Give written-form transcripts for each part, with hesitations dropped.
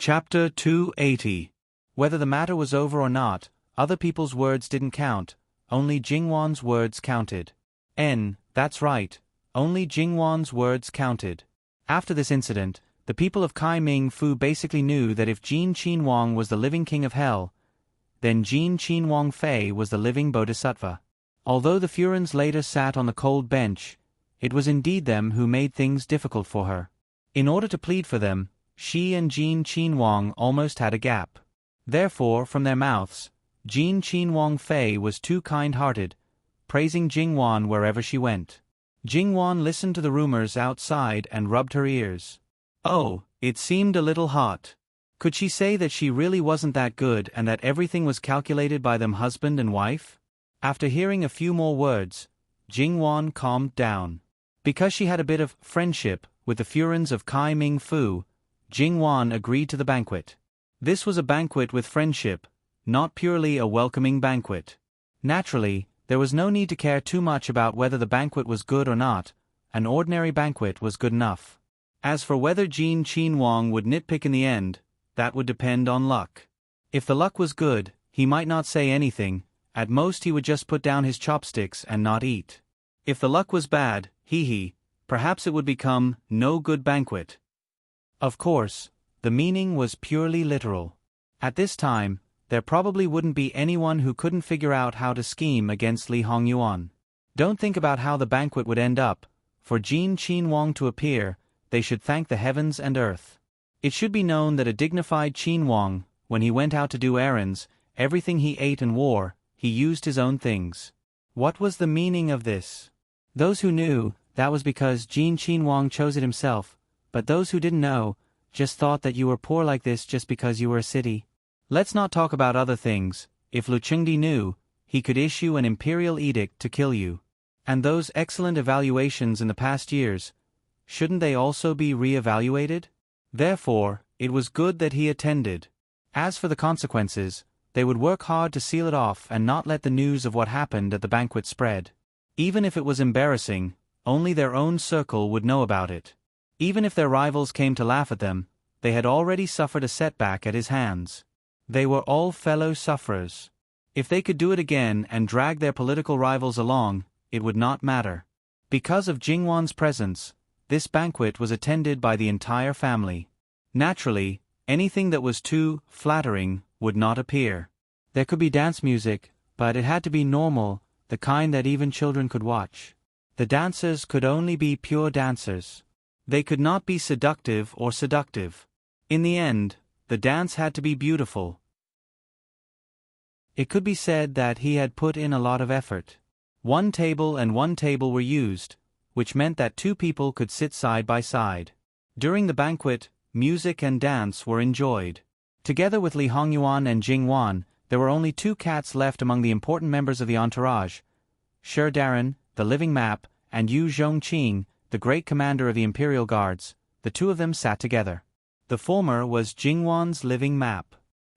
Chapter 280. Whether the matter was over or not, other people's words didn't count, only Jingwan's words counted. That's right, only Jingwan's words counted. After this incident, the people of Kai Ming Fu basically knew that if Jin Qinhuang was the living king of hell, then Jin Qinhuang Fei was the living bodhisattva. Although the Furins later sat on the cold bench, it was indeed them who made things difficult for her. In order to plead for them, she and Jin Qinhuang almost had a gap. Therefore, from their mouths, Jin Qinhuang Fei was too kind-hearted, praising Jingwan wherever she went. Jingwan listened to the rumors outside and rubbed her ears. Oh, it seemed a little hot. Could she say that she really wasn't that good and that everything was calculated by them husband and wife? After hearing a few more words, Jingwan calmed down. Because she had a bit of friendship with the Furins of Kai Ming Fu, Jingwan agreed to the banquet. This was a banquet with friendship, not purely a welcoming banquet. Naturally, there was no need to care too much about whether the banquet was good or not. An ordinary banquet was good enough. As for whether Jin Qinhuang would nitpick in the end, that would depend on luck. If the luck was good, he might not say anything, at most he would just put down his chopsticks and not eat. If the luck was bad, perhaps it would become no good banquet. Of course, the meaning was purely literal. At this time, there probably wouldn't be anyone who couldn't figure out how to scheme against Li Hongyuan. Don't think about how the banquet would end up. For Jin Qinhuang to appear, they should thank the heavens and earth. It should be known that a dignified Qinhuang, when he went out to do errands, everything he ate and wore, he used his own things. What was the meaning of this? Those who knew, that was because Jin Qinhuang chose it himself, but those who didn't know, just thought that you were poor like this just because you were a city. Let's not talk about other things. If Lu Chengdi knew, he could issue an imperial edict to kill you. And those excellent evaluations in the past years, shouldn't they also be re-evaluated? Therefore, it was good that he attended. As for the consequences, they would work hard to seal it off and not let the news of what happened at the banquet spread. Even if it was embarrassing, only their own circle would know about it. Even if their rivals came to laugh at them, they had already suffered a setback at his hands. They were all fellow sufferers. If they could do it again and drag their political rivals along, it would not matter. Because of Jingwan's presence, this banquet was attended by the entire family. Naturally, anything that was too flattering would not appear. There could be dance music, but it had to be normal, the kind that even children could watch. The dancers could only be pure dancers. They could not be seductive or seductive. In the end, the dance had to be beautiful. It could be said that he had put in a lot of effort. One table and one table were used, which meant that two people could sit side by side. During the banquet, music and dance were enjoyed. Together with Li Hongyuan and Jingwan, there were only two cats left among the important members of the entourage. Shi Daran, the living map, and Yu Zhongqing, the great commander of the Imperial Guards. The two of them sat together. The former was Jingwan's living map.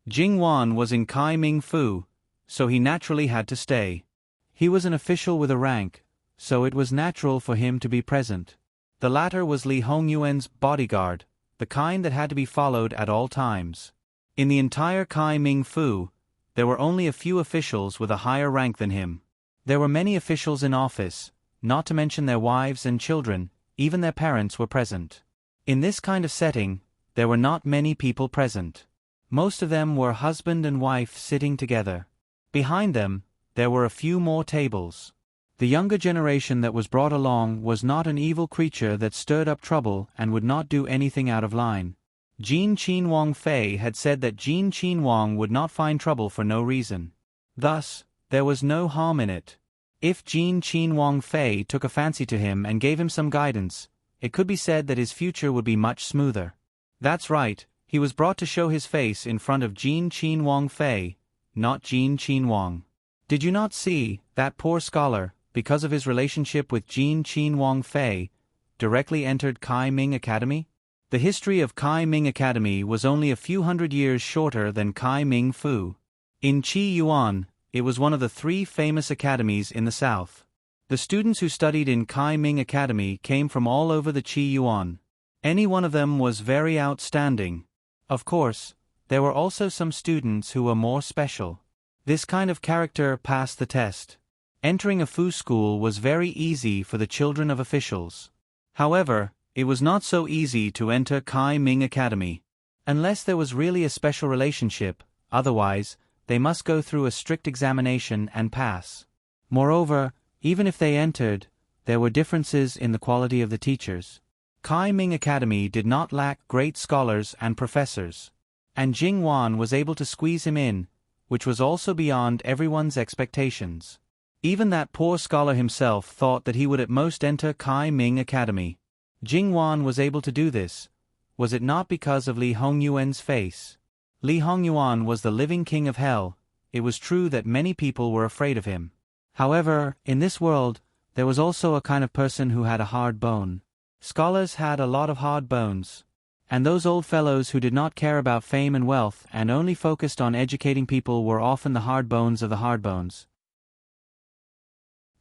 Jingwan was in Kai Ming Fu, so he naturally had to stay. He was an official with a rank, so it was natural for him to be present. The latter was Li Hongyuan's bodyguard, the kind that had to be followed at all times. In the entire Kai Ming Fu, there were only a few officials with a higher rank than him. There were many officials in office, not to mention their wives and children, even their parents were present. In this kind of setting, there were not many people present. Most of them were husband and wife sitting together. Behind them, there were a few more tables. The younger generation that was brought along was not an evil creature that stirred up trouble and would not do anything out of line. Jin Qinhuang Fei had said that Jin Qinhuang would not find trouble for no reason. Thus, there was no harm in it. If Jin Qinhuang Fei took a fancy to him and gave him some guidance, it could be said that his future would be much smoother. That's right, he was brought to show his face in front of Jin Qinhuang Fei, not Jin Qinhuang. Did you not see, that poor scholar, because of his relationship with Jin Qinhuang Fei, directly entered Kai Ming Academy? The history of Kai Ming Academy was only a few hundred years shorter than Kai Ming Fu. In Qi Yuan, it was one of the 3 famous academies in the south. The students who studied in Kai Ming Academy came from all over the Qi Yuan. Any one of them was very outstanding. Of course, there were also some students who were more special. This kind of character passed the test. Entering a Fu school was very easy for the children of officials. However, it was not so easy to enter Kai Ming Academy. Unless there was really a special relationship, otherwise, they must go through a strict examination and pass. Moreover, even if they entered, there were differences in the quality of the teachers. Kai Ming Academy did not lack great scholars and professors. And Jing Wan was able to squeeze him in, which was also beyond everyone's expectations. Even that poor scholar himself thought that he would at most enter Kai Ming Academy. Jing Wan was able to do this. Was it not because of Li Hongyuan's face? Li Hongyuan was the living king of hell. It was true that many people were afraid of him. However, in this world, there was also a kind of person who had a hard bone. Scholars had a lot of hard bones. And those old fellows who did not care about fame and wealth and only focused on educating people were often the hard bones of the hard bones.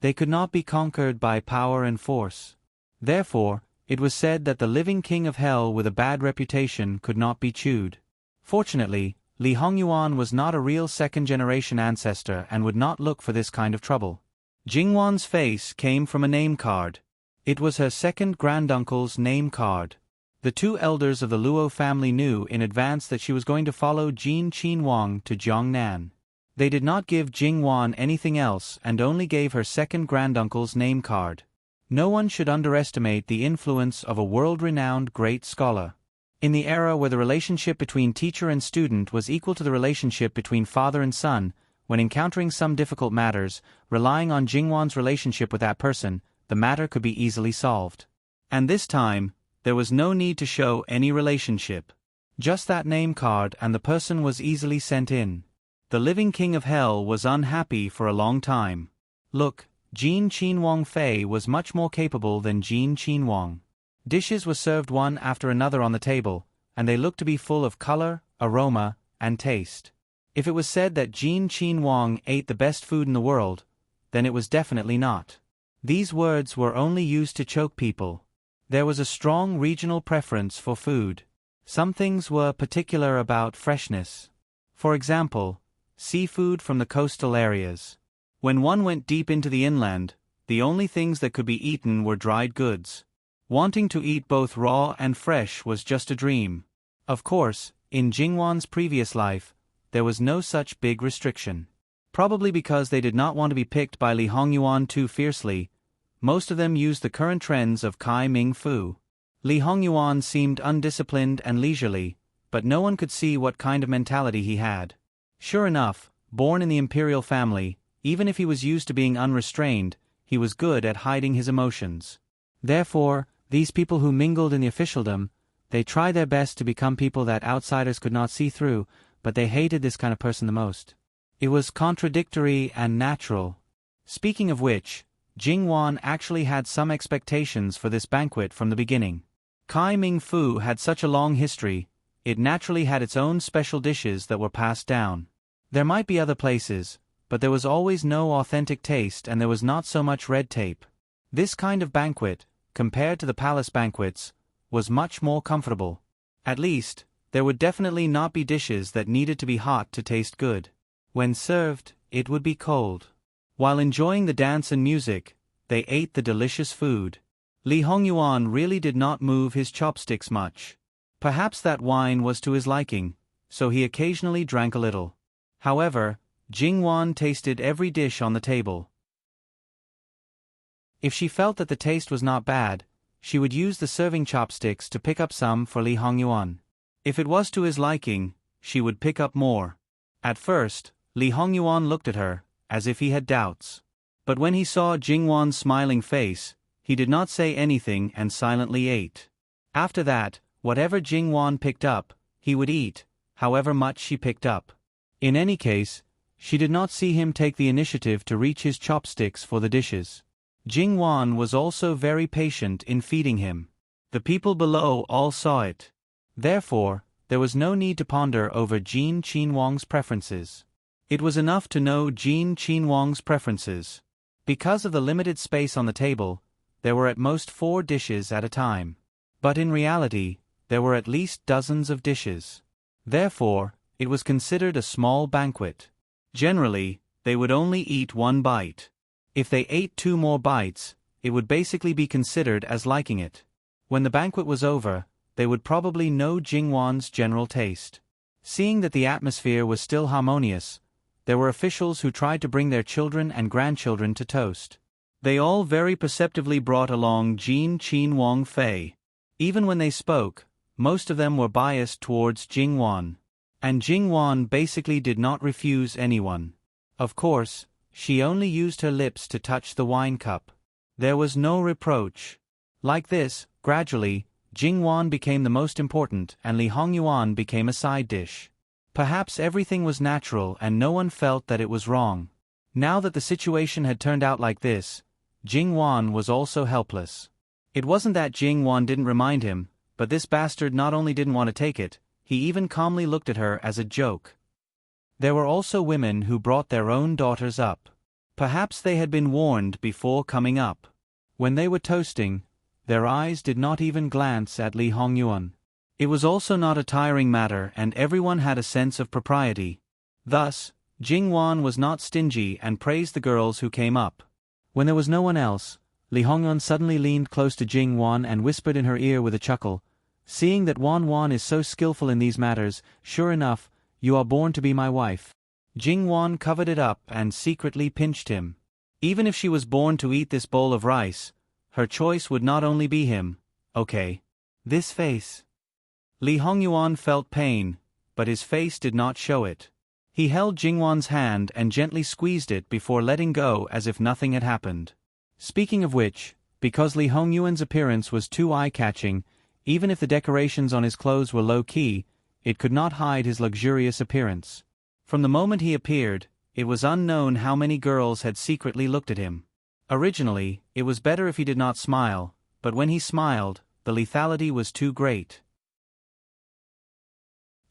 They could not be conquered by power and force. Therefore, it was said that the living king of hell with a bad reputation could not be chewed. Fortunately, Li Hongyuan was not a real second-generation ancestor and would not look for this kind of trouble. Jingwan's face came from a name card. It was her second granduncle's name card. The two elders of the Luo family knew in advance that she was going to follow Jin Qinhuang to Jiangnan. They did not give Jingwan anything else and only gave her second granduncle's name card. No one should underestimate the influence of a world-renowned great scholar. In the era where the relationship between teacher and student was equal to the relationship between father and son, when encountering some difficult matters, relying on Jingwan's relationship with that person, the matter could be easily solved. And this time, there was no need to show any relationship. Just that name card and the person was easily sent in. The living king of hell was unhappy for a long time. Look, Jin Qinhuang Fei was much more capable than Jin Qinhuang. Dishes were served one after another on the table, and they looked to be full of color, aroma, and taste. If it was said that Jin Qinhuang ate the best food in the world, then it was definitely not. These words were only used to choke people. There was a strong regional preference for food. Some things were particular about freshness. For example, seafood from the coastal areas. When one went deep into the inland, the only things that could be eaten were dried goods. Wanting to eat both raw and fresh was just a dream. Of course, in Jingwan's previous life, there was no such big restriction. Probably because they did not want to be picked by Li Hongyuan too fiercely, most of them used the current trends of Kai Ming Fu. Li Hongyuan seemed undisciplined and leisurely, but no one could see what kind of mentality he had. Sure enough, born in the imperial family, even if he was used to being unrestrained, he was good at hiding his emotions. Therefore, these people who mingled in the officialdom, they tried their best to become people that outsiders could not see through, but they hated this kind of person the most. It was contradictory and natural. Speaking of which, Jingwan actually had some expectations for this banquet from the beginning. Kai Ming Fu had such a long history, it naturally had its own special dishes that were passed down. There might be other places, but there was always no authentic taste and there was not so much red tape. This kind of banquet, compared to the palace banquets, was much more comfortable. At least, there would definitely not be dishes that needed to be hot to taste good. When served, it would be cold. While enjoying the dance and music, they ate the delicious food. Li Hongyuan really did not move his chopsticks much. Perhaps that wine was to his liking, so he occasionally drank a little. However, Jingwan tasted every dish on the table. If she felt that the taste was not bad, she would use the serving chopsticks to pick up some for Li Hongyuan. If it was to his liking, she would pick up more. At first, Li Hongyuan looked at her, as if he had doubts. But when he saw Jingwan's smiling face, he did not say anything and silently ate. After that, whatever Jingwan picked up, he would eat, however much she picked up. In any case, she did not see him take the initiative to reach his chopsticks for the dishes. Jingwan was also very patient in feeding him. The people below all saw it. Therefore, there was no need to ponder over Jin Qinhuang's preferences. It was enough to know Jin Qinhuang's preferences. Because of the limited space on the table, there were at most 4 dishes at a time. But in reality, there were at least dozens of dishes. Therefore, it was considered a small banquet. Generally, they would only eat one bite. If they ate 2 more bites, it would basically be considered as liking it. When the banquet was over, they would probably know Jingwan's general taste. Seeing that the atmosphere was still harmonious, there were officials who tried to bring their children and grandchildren to toast. They all very perceptively brought along Jin Qin Wang Fei. Even when they spoke, most of them were biased towards Jingwan. And Jingwan basically did not refuse anyone. Of course, she only used her lips to touch the wine cup. There was no reproach. Like this, gradually, Jingwan became the most important and Li Hongyuan became a side dish. Perhaps everything was natural and no one felt that it was wrong. Now that the situation had turned out like this, Jingwan was also helpless. It wasn't that Jingwan didn't remind him, but this bastard not only didn't want to take it, he even calmly looked at her as a joke. There were also women who brought their own daughters up. Perhaps they had been warned before coming up. When they were toasting, their eyes did not even glance at Li Hongyuan. It was also not a tiring matter and everyone had a sense of propriety. Thus, Jingwan was not stingy and praised the girls who came up. When there was no one else, Li Hongyuan suddenly leaned close to Jingwan and whispered in her ear with a chuckle, "Seeing that Wan is so skillful in these matters, sure enough, you are born to be my wife." Jingwan covered it up and secretly pinched him. Even if she was born to eat this bowl of rice, her choice would not only be him. Okay. This face. Li Hongyuan felt pain, but his face did not show it. He held Jingwan's hand and gently squeezed it before letting go as if nothing had happened. Speaking of which, because Li Hongyuan's appearance was too eye-catching, even if the decorations on his clothes were low-key, it could not hide his luxurious appearance. From the moment he appeared, it was unknown how many girls had secretly looked at him. Originally, it was better if he did not smile, but when he smiled, the lethality was too great.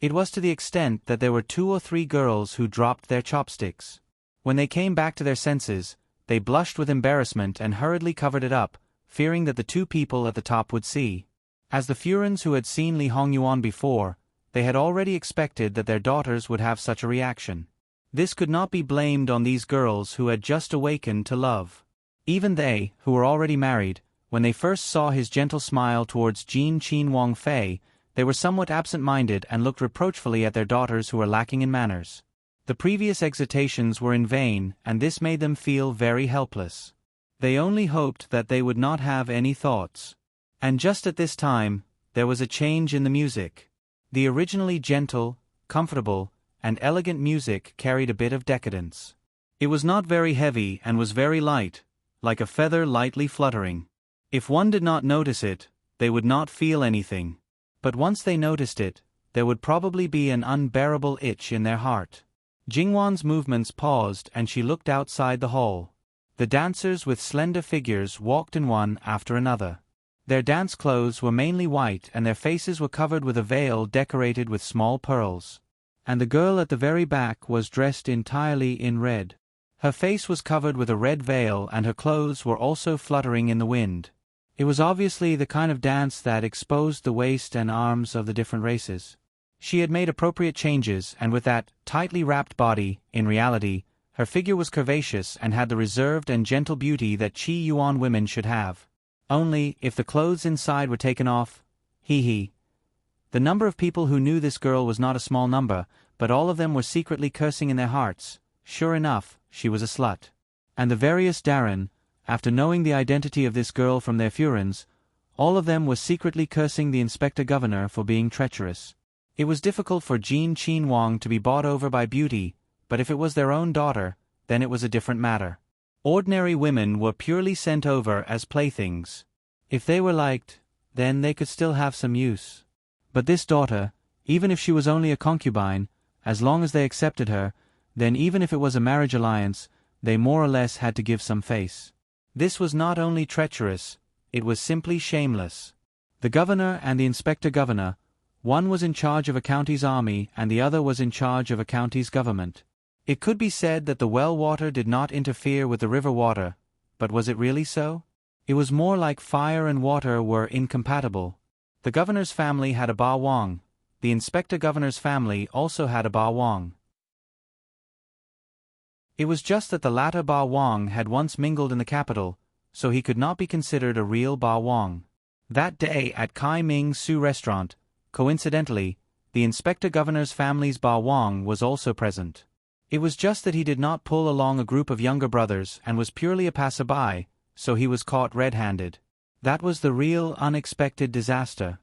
It was to the extent that there were 2 or 3 girls who dropped their chopsticks. When they came back to their senses, they blushed with embarrassment and hurriedly covered it up, fearing that the 2 people at the top would see. As the Furins who had seen Li Hongyuan before, they had already expected that their daughters would have such a reaction. This could not be blamed on these girls who had just awakened to love. Even they, who were already married, when they first saw his gentle smile towards Jin Qin Wang Fei, they were somewhat absent-minded and looked reproachfully at their daughters who were lacking in manners. The previous exhortations were in vain and this made them feel very helpless. They only hoped that they would not have any thoughts. And just at this time, there was a change in the music. The originally gentle, comfortable, and elegant music carried a bit of decadence. It was not very heavy and was very light, like a feather lightly fluttering. If one did not notice it, they would not feel anything. But once they noticed it, there would probably be an unbearable itch in their heart. Jingwan's movements paused and she looked outside the hall. The dancers with slender figures walked in one after another. Their dance clothes were mainly white and their faces were covered with a veil decorated with small pearls. And the girl at the very back was dressed entirely in red. Her face was covered with a red veil and her clothes were also fluttering in the wind. It was obviously the kind of dance that exposed the waist and arms of the different races. She had made appropriate changes and with that tightly wrapped body, in reality, her figure was curvaceous and had the reserved and gentle beauty that Qi Yuan women should have. Only, if the clothes inside were taken off, hee. The number of people who knew this girl was not a small number, but all of them were secretly cursing in their hearts. Sure enough, she was a slut. And the various Darin, after knowing the identity of this girl from their Furins, all of them were secretly cursing the Inspector Governor for being treacherous. It was difficult for Jin Qin Wang to be bought over by beauty, but if it was their own daughter, then it was a different matter. Ordinary women were purely sent over as playthings. If they were liked, then they could still have some use. But this daughter, even if she was only a concubine, as long as they accepted her, then even if it was a marriage alliance, they more or less had to give some face. This was not only treacherous, it was simply shameless. The governor and the inspector governor, one was in charge of a county's army and the other was in charge of a county's government. It could be said that the well water did not interfere with the river water, but was it really so? It was more like fire and water were incompatible. The governor's family had a Ba Wang, the inspector governor's family also had a Ba Wang. It was just that the latter Ba Wang had once mingled in the capital, so he could not be considered a real Ba Wang. That day at Kai Ming Su restaurant, coincidentally, the inspector governor's family's Ba Wang was also present. It was just that he did not pull along a group of younger brothers and was purely a passerby, so he was caught red-handed. That was the real unexpected disaster.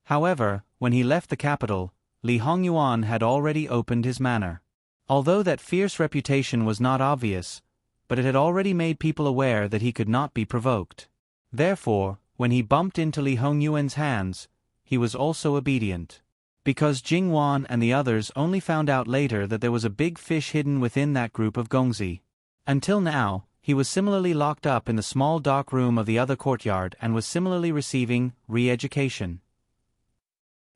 However, when he left the capital, Li Hongyuan had already opened his manor. Although that fierce reputation was not obvious, but it had already made people aware that he could not be provoked. Therefore, when he bumped into Li Hongyuan's hands, he was also obedient. Because Jing Wan and the others only found out later that there was a big fish hidden within that group of gongzi. Until now, he was similarly locked up in the small dark room of the other courtyard and was similarly receiving re-education.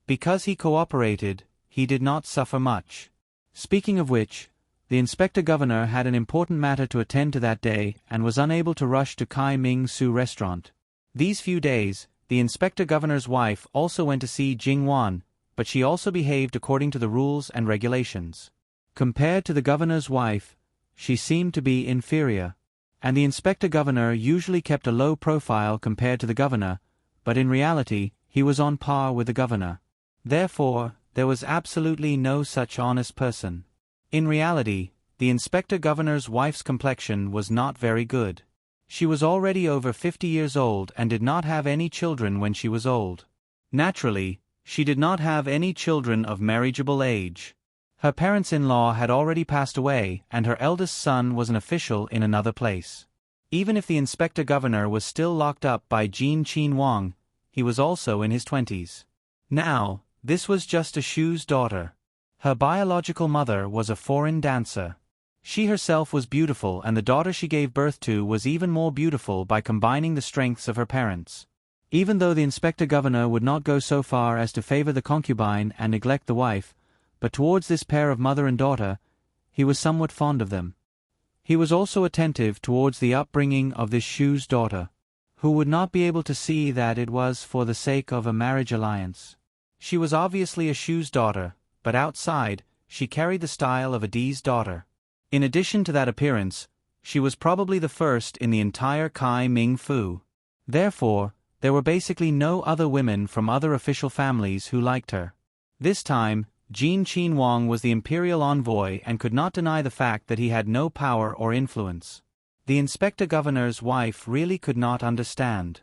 Because he cooperated, he did not suffer much. Speaking of which, the inspector governor had an important matter to attend to that day and was unable to rush to Kai Ming Su restaurant. These few days, the inspector governor's wife also went to see Jing Wan, but she also behaved according to the rules and regulations. Compared to the governor's wife, she seemed to be inferior. And the inspector governor usually kept a low profile compared to the governor, but in reality, he was on par with the governor. Therefore, there was absolutely no such honest person. In reality, the inspector governor's wife's complexion was not very good. She was already over 50 years old and did not have any children when she was old. Naturally, she did not have any children of marriageable age. Her parents-in-law had already passed away and her eldest son was an official in another place. Even if the inspector governor was still locked up by Jin Qin Wang, he was also in his 20s. Now, this was just a Shu's daughter. Her biological mother was a foreign dancer. She herself was beautiful and the daughter she gave birth to was even more beautiful by combining the strengths of her parents. Even though the inspector governor would not go so far as to favor the concubine and neglect the wife, but towards this pair of mother and daughter, he was somewhat fond of them. He was also attentive towards the upbringing of this Shu's daughter, who would not be able to see that it was for the sake of a marriage alliance. She was obviously a Shu's daughter, but outside, she carried the style of a Di's daughter. In addition to that appearance, she was probably the first in the entire Kai Ming Fu. Therefore, there were basically no other women from other official families who liked her. This time, Jin Qin Wang was the imperial envoy and could not deny the fact that he had no power or influence. The inspector governor's wife really could not understand.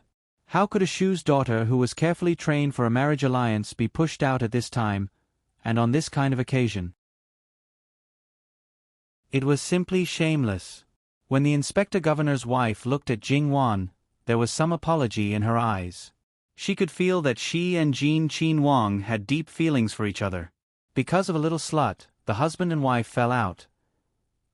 How could a Shu's daughter who was carefully trained for a marriage alliance be pushed out at this time, and on this kind of occasion? It was simply shameless. When the inspector governor's wife looked at Jing Wan, there was some apology in her eyes. She could feel that she and Jin Qin Wang had deep feelings for each other. Because of a little slut, the husband and wife fell out.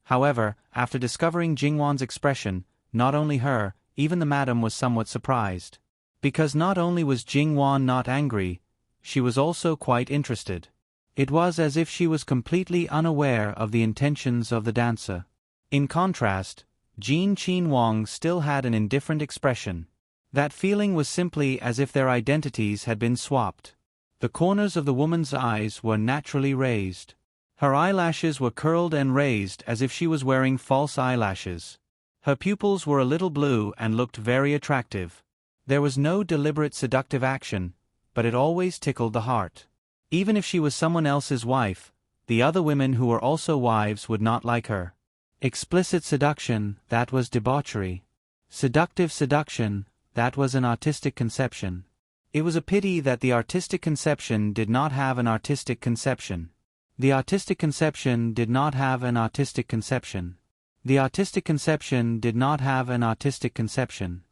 However, after discovering Jing Wan's expression, not only her, even the madam was somewhat surprised. Because not only was Jing Wan not angry, she was also quite interested. It was as if she was completely unaware of the intentions of the dancer. In contrast, Jin Qin Wang still had an indifferent expression. That feeling was simply as if their identities had been swapped. The corners of the woman's eyes were naturally raised. Her eyelashes were curled and raised as if she was wearing false eyelashes. Her pupils were a little blue and looked very attractive. There was no deliberate seductive action, but it always tickled the heart. Even if she was someone else's wife, the other women who were also wives would not like her. Explicit seduction, that was debauchery. Seductive seduction, that was an artistic conception. It was a pity that the artistic conception did not have an artistic conception. The artistic conception did not have an artistic conception. The artistic conception did not have an artistic conception.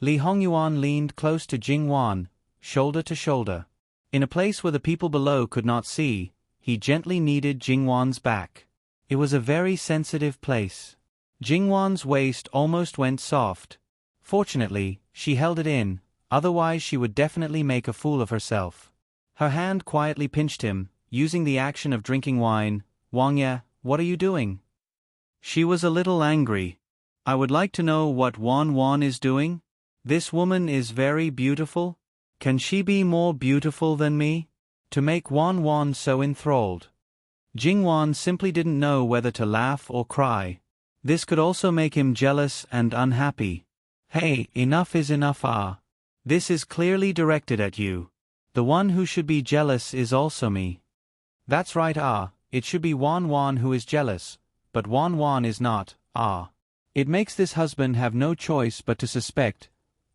Li Hongyuan leaned close to Jing Wan, shoulder to shoulder. In a place where the people below could not see, he gently kneaded Jing Wan's back. It was a very sensitive place. Jing Wan's waist almost went soft. Fortunately, she held it in, otherwise she would definitely make a fool of herself. Her hand quietly pinched him, using the action of drinking wine. "Wang Ye, what are you doing?" She was a little angry. "I would like to know what Wan is doing. This woman is very beautiful. Can she be more beautiful than me?" to make Wan Wan so enthralled? Jingwan simply didn't know whether to laugh or cry. This could also make him jealous and unhappy. Hey, enough is enough. This is clearly directed at you. The one who should be jealous is also me. That's right. It should be Wan Wan who is jealous, but Wan Wan is not. It makes this husband have no choice but to suspect.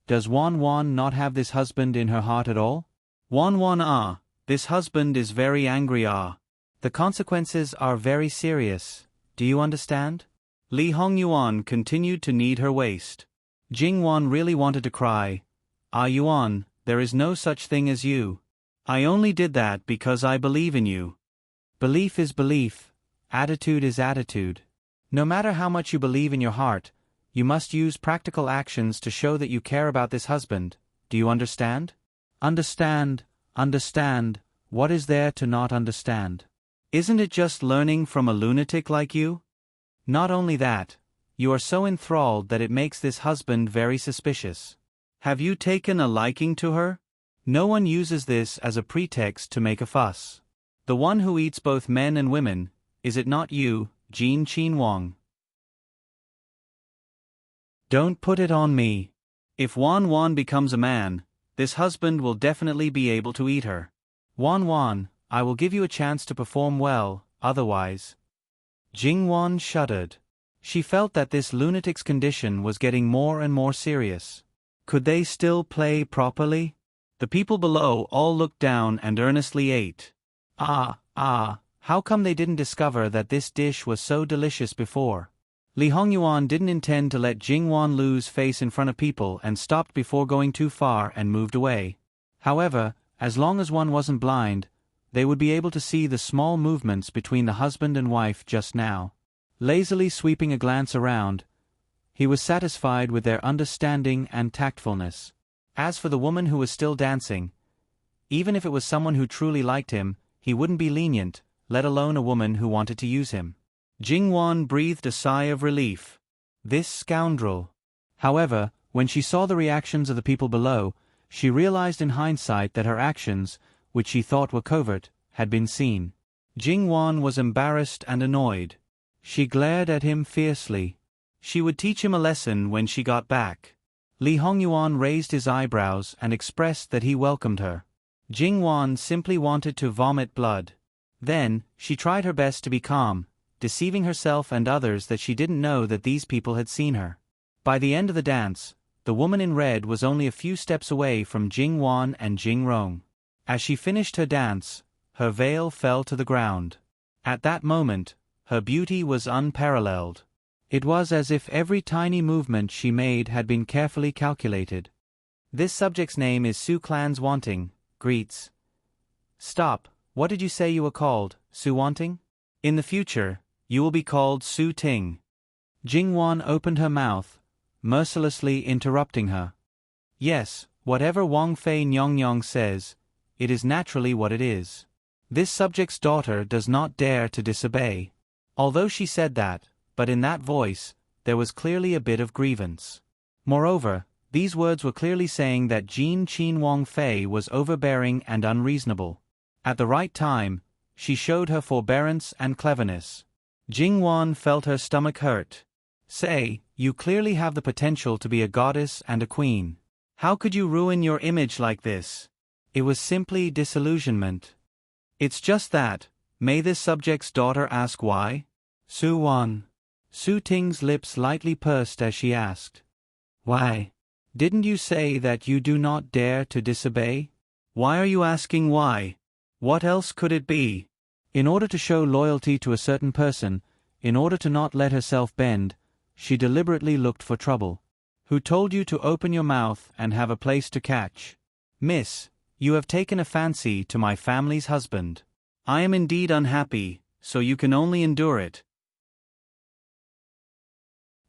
Does Wan Wan not have this husband in her heart at all? Wan Wan, this husband is very angry. The consequences are very serious. Do you understand? Li Hongyuan continued to knead her waist. Jingwan really wanted to cry. Yuan, there is no such thing as you. I only did that because I believe in you. Belief is belief. Attitude is attitude. No matter how much you believe in your heart, you must use practical actions to show that you care about this husband. Do you understand? Understand. What is there to not understand? Isn't it just learning from a lunatic like you? Not only that, you are so enthralled that it makes this husband very suspicious. Have you taken a liking to her? No one uses this as a pretext to make a fuss. The one who eats both men and women, is it not you, Jin Qin Wang? Don't put it on me. If Wan Wan becomes a man, this husband will definitely be able to eat her. Wan Wan, I will give you a chance to perform well, otherwise. Jingwan shuddered. She felt that this lunatic's condition was getting more and more serious. Could they still play properly? The people below all looked down and earnestly ate. How come they didn't discover that this dish was so delicious before? Li Hongyuan didn't intend to let Jingwan lose face in front of people and stopped before going too far and moved away. However, as long as one wasn't blind, they would be able to see the small movements between the husband and wife just now. Lazily sweeping a glance around, he was satisfied with their understanding and tactfulness. As for the woman who was still dancing, even if it was someone who truly liked him, he wouldn't be lenient, let alone a woman who wanted to use him. Jingwan breathed a sigh of relief. This scoundrel. However, when she saw the reactions of the people below, she realized in hindsight that her actions, which she thought were covert, had been seen. Jingwan was embarrassed and annoyed. She glared at him fiercely. She would teach him a lesson when she got back. Li Hongyuan raised his eyebrows and expressed that he welcomed her. Jingwan simply wanted to vomit blood. Then, she tried her best to be calm, deceiving herself and others that she didn't know that these people had seen her. By the end of the dance, the woman in red was only a few steps away from Jingwan and Jingrong. As she finished her dance, her veil fell to the ground. At that moment, her beauty was unparalleled. It was as if every tiny movement she made had been carefully calculated. This subject's name is Su Clan's Wanting, greets. Stop, what did you say you were called, Su Wanting? In the future, you will be called Su Ting. Jingwan opened her mouth, mercilessly interrupting her. Yes, whatever Wang Fei Nyongyong says, it is naturally what it is. This subject's daughter does not dare to disobey. Although she said that, but in that voice, there was clearly a bit of grievance. Moreover, these words were clearly saying that Jin Qin Wang Fei was overbearing and unreasonable. At the right time, she showed her forbearance and cleverness. Jingwan felt her stomach hurt. Say, you clearly have the potential to be a goddess and a queen. How could you ruin your image like this? It was simply disillusionment. It's just that, may this subject's daughter ask why? Su Wan. Su Ting's lips lightly pursed as she asked. Why? Didn't you say that you do not dare to disobey? Why are you asking why? What else could it be? In order to show loyalty to a certain person, in order to not let herself bend, she deliberately looked for trouble. Who told you to open your mouth and have a place to catch? Miss, you have taken a fancy to my family's husband. I am indeed unhappy, so you can only endure it.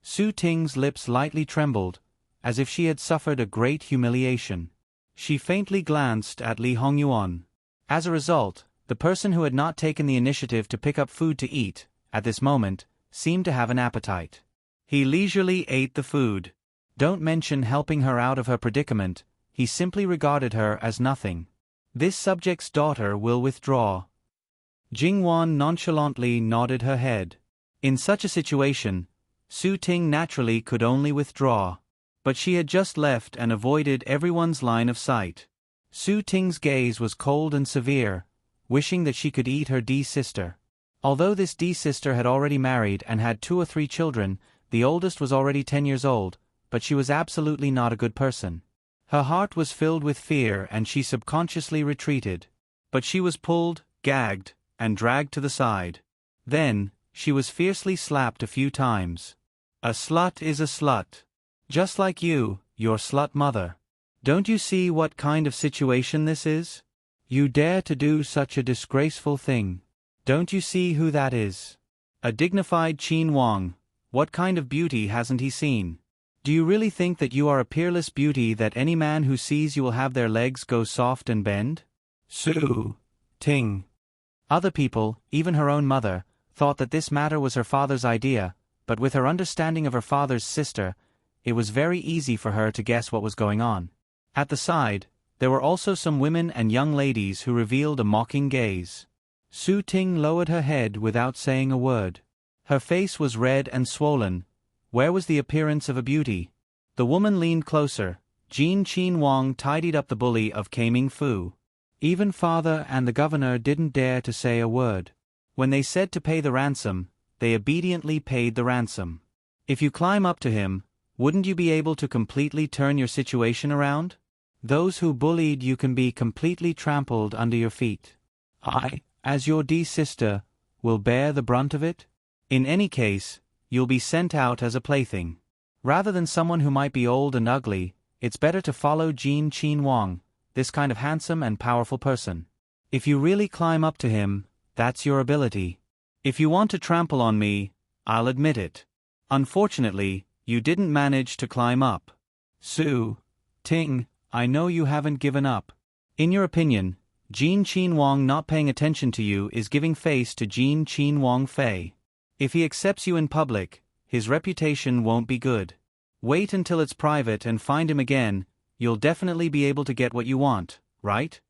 Su Ting's lips lightly trembled, as if she had suffered a great humiliation. She faintly glanced at Li Hongyuan. As a result, the person who had not taken the initiative to pick up food to eat, at this moment, seemed to have an appetite. He leisurely ate the food. Don't mention helping her out of her predicament, he simply regarded her as nothing. This subject's daughter will withdraw. Jingwan nonchalantly nodded her head. In such a situation, Su Ting naturally could only withdraw. But she had just left and avoided everyone's line of sight. Su Ting's gaze was cold and severe, wishing that she could eat her D-sister. Although this D-sister had already married and had 2 or 3 children, the oldest was already 10 years old, but she was absolutely not a good person. Her heart was filled with fear and she subconsciously retreated. But she was pulled, gagged, and dragged to the side. Then, she was fiercely slapped a few times. A slut is a slut. Just like you, your slut mother. Don't you see what kind of situation this is? You dare to do such a disgraceful thing. Don't you see who that is? A dignified Qin Wang. What kind of beauty hasn't he seen? Do you really think that you are a peerless beauty that any man who sees you will have their legs go soft and bend? Su Ting. Other people, even her own mother, thought that this matter was her father's idea, but with her understanding of her father's sister, it was very easy for her to guess what was going on. At the side, there were also some women and young ladies who revealed a mocking gaze. Su Ting lowered her head without saying a word. Her face was red and swollen. Where was the appearance of a beauty? The woman leaned closer. Jin Qin Wang tidied up the bully of Kaming Fu. Even father and the governor didn't dare to say a word. When they said to pay the ransom, they obediently paid the ransom. If you climb up to him, wouldn't you be able to completely turn your situation around? Those who bullied you can be completely trampled under your feet. I, as your D-sister, will bear the brunt of it? In any case, you'll be sent out as a plaything. Rather than someone who might be old and ugly, it's better to follow Jin Qin Wang, this kind of handsome and powerful person. If you really climb up to him, that's your ability. If you want to trample on me, I'll admit it. Unfortunately, you didn't manage to climb up. Su Ting, I know you haven't given up. In your opinion, Jin Qin Wang not paying attention to you is giving face to Jin Qin Wang Fei. If he accepts you in public, his reputation won't be good. Wait until it's private and find him again, you'll definitely be able to get what you want, right?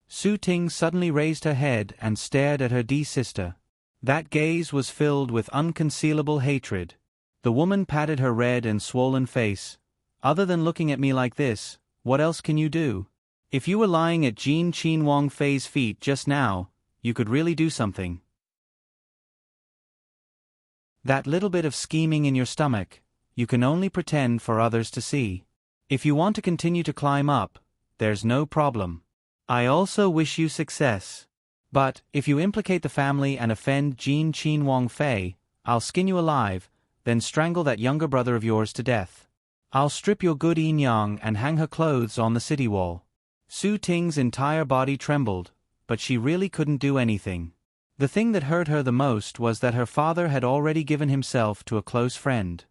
Su Ting suddenly raised her head and stared at her D-sister. That gaze was filled with unconcealable hatred. The woman patted her red and swollen face. Other than looking at me like this, what else can you do? If you were lying at Jin Qin Wang Fei's feet just now, you could really do something. That little bit of scheming in your stomach, you can only pretend for others to see. If you want to continue to climb up, there's no problem. I also wish you success. But, if you implicate the family and offend Jin Qin Wang Fei, I'll skin you alive, then strangle that younger brother of yours to death. I'll strip your good yin yang and hang her clothes on the city wall. Su Ting's entire body trembled, but she really couldn't do anything. The thing that hurt her the most was that her father had already given himself to a close friend.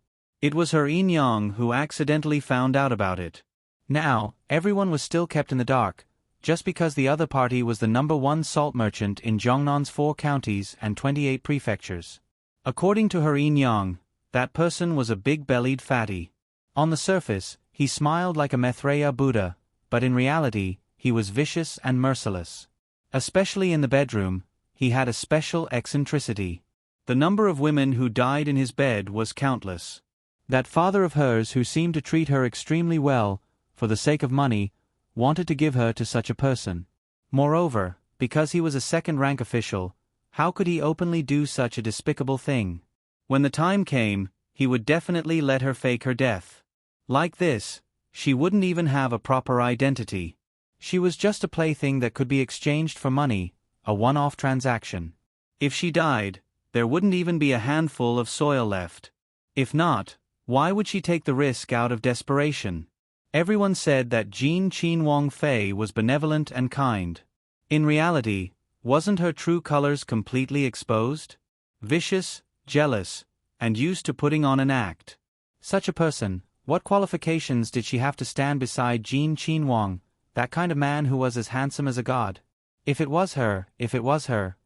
It was her yin yang who accidentally found out about it. Now, everyone was still kept in the dark, just because the other party was the #1 salt merchant in Zhongnan's 4 counties and 28 prefectures. According to her yin yang, that person was a big-bellied fatty. On the surface, he smiled like a Maitreya Buddha, but in reality, he was vicious and merciless. Especially in the bedroom, he had a special eccentricity. The number of women who died in his bed was countless. That father of hers who seemed to treat her extremely well, for the sake of money, wanted to give her to such a person. Moreover, because he was a second-rank official, how could he openly do such a despicable thing? When the time came, he would definitely let her fake her death. Like this, she wouldn't even have a proper identity. She was just a plaything that could be exchanged for money, a one-off transaction. If she died, there wouldn't even be a handful of soil left. If not, why would she take the risk out of desperation? Everyone said that Jin Qin Wang Fei was benevolent and kind. In reality, wasn't her true colors completely exposed? Vicious, jealous, and used to putting on an act. Such a person, what qualifications did she have to stand beside Jin Qin Wang, that kind of man who was as handsome as a god? If it was her.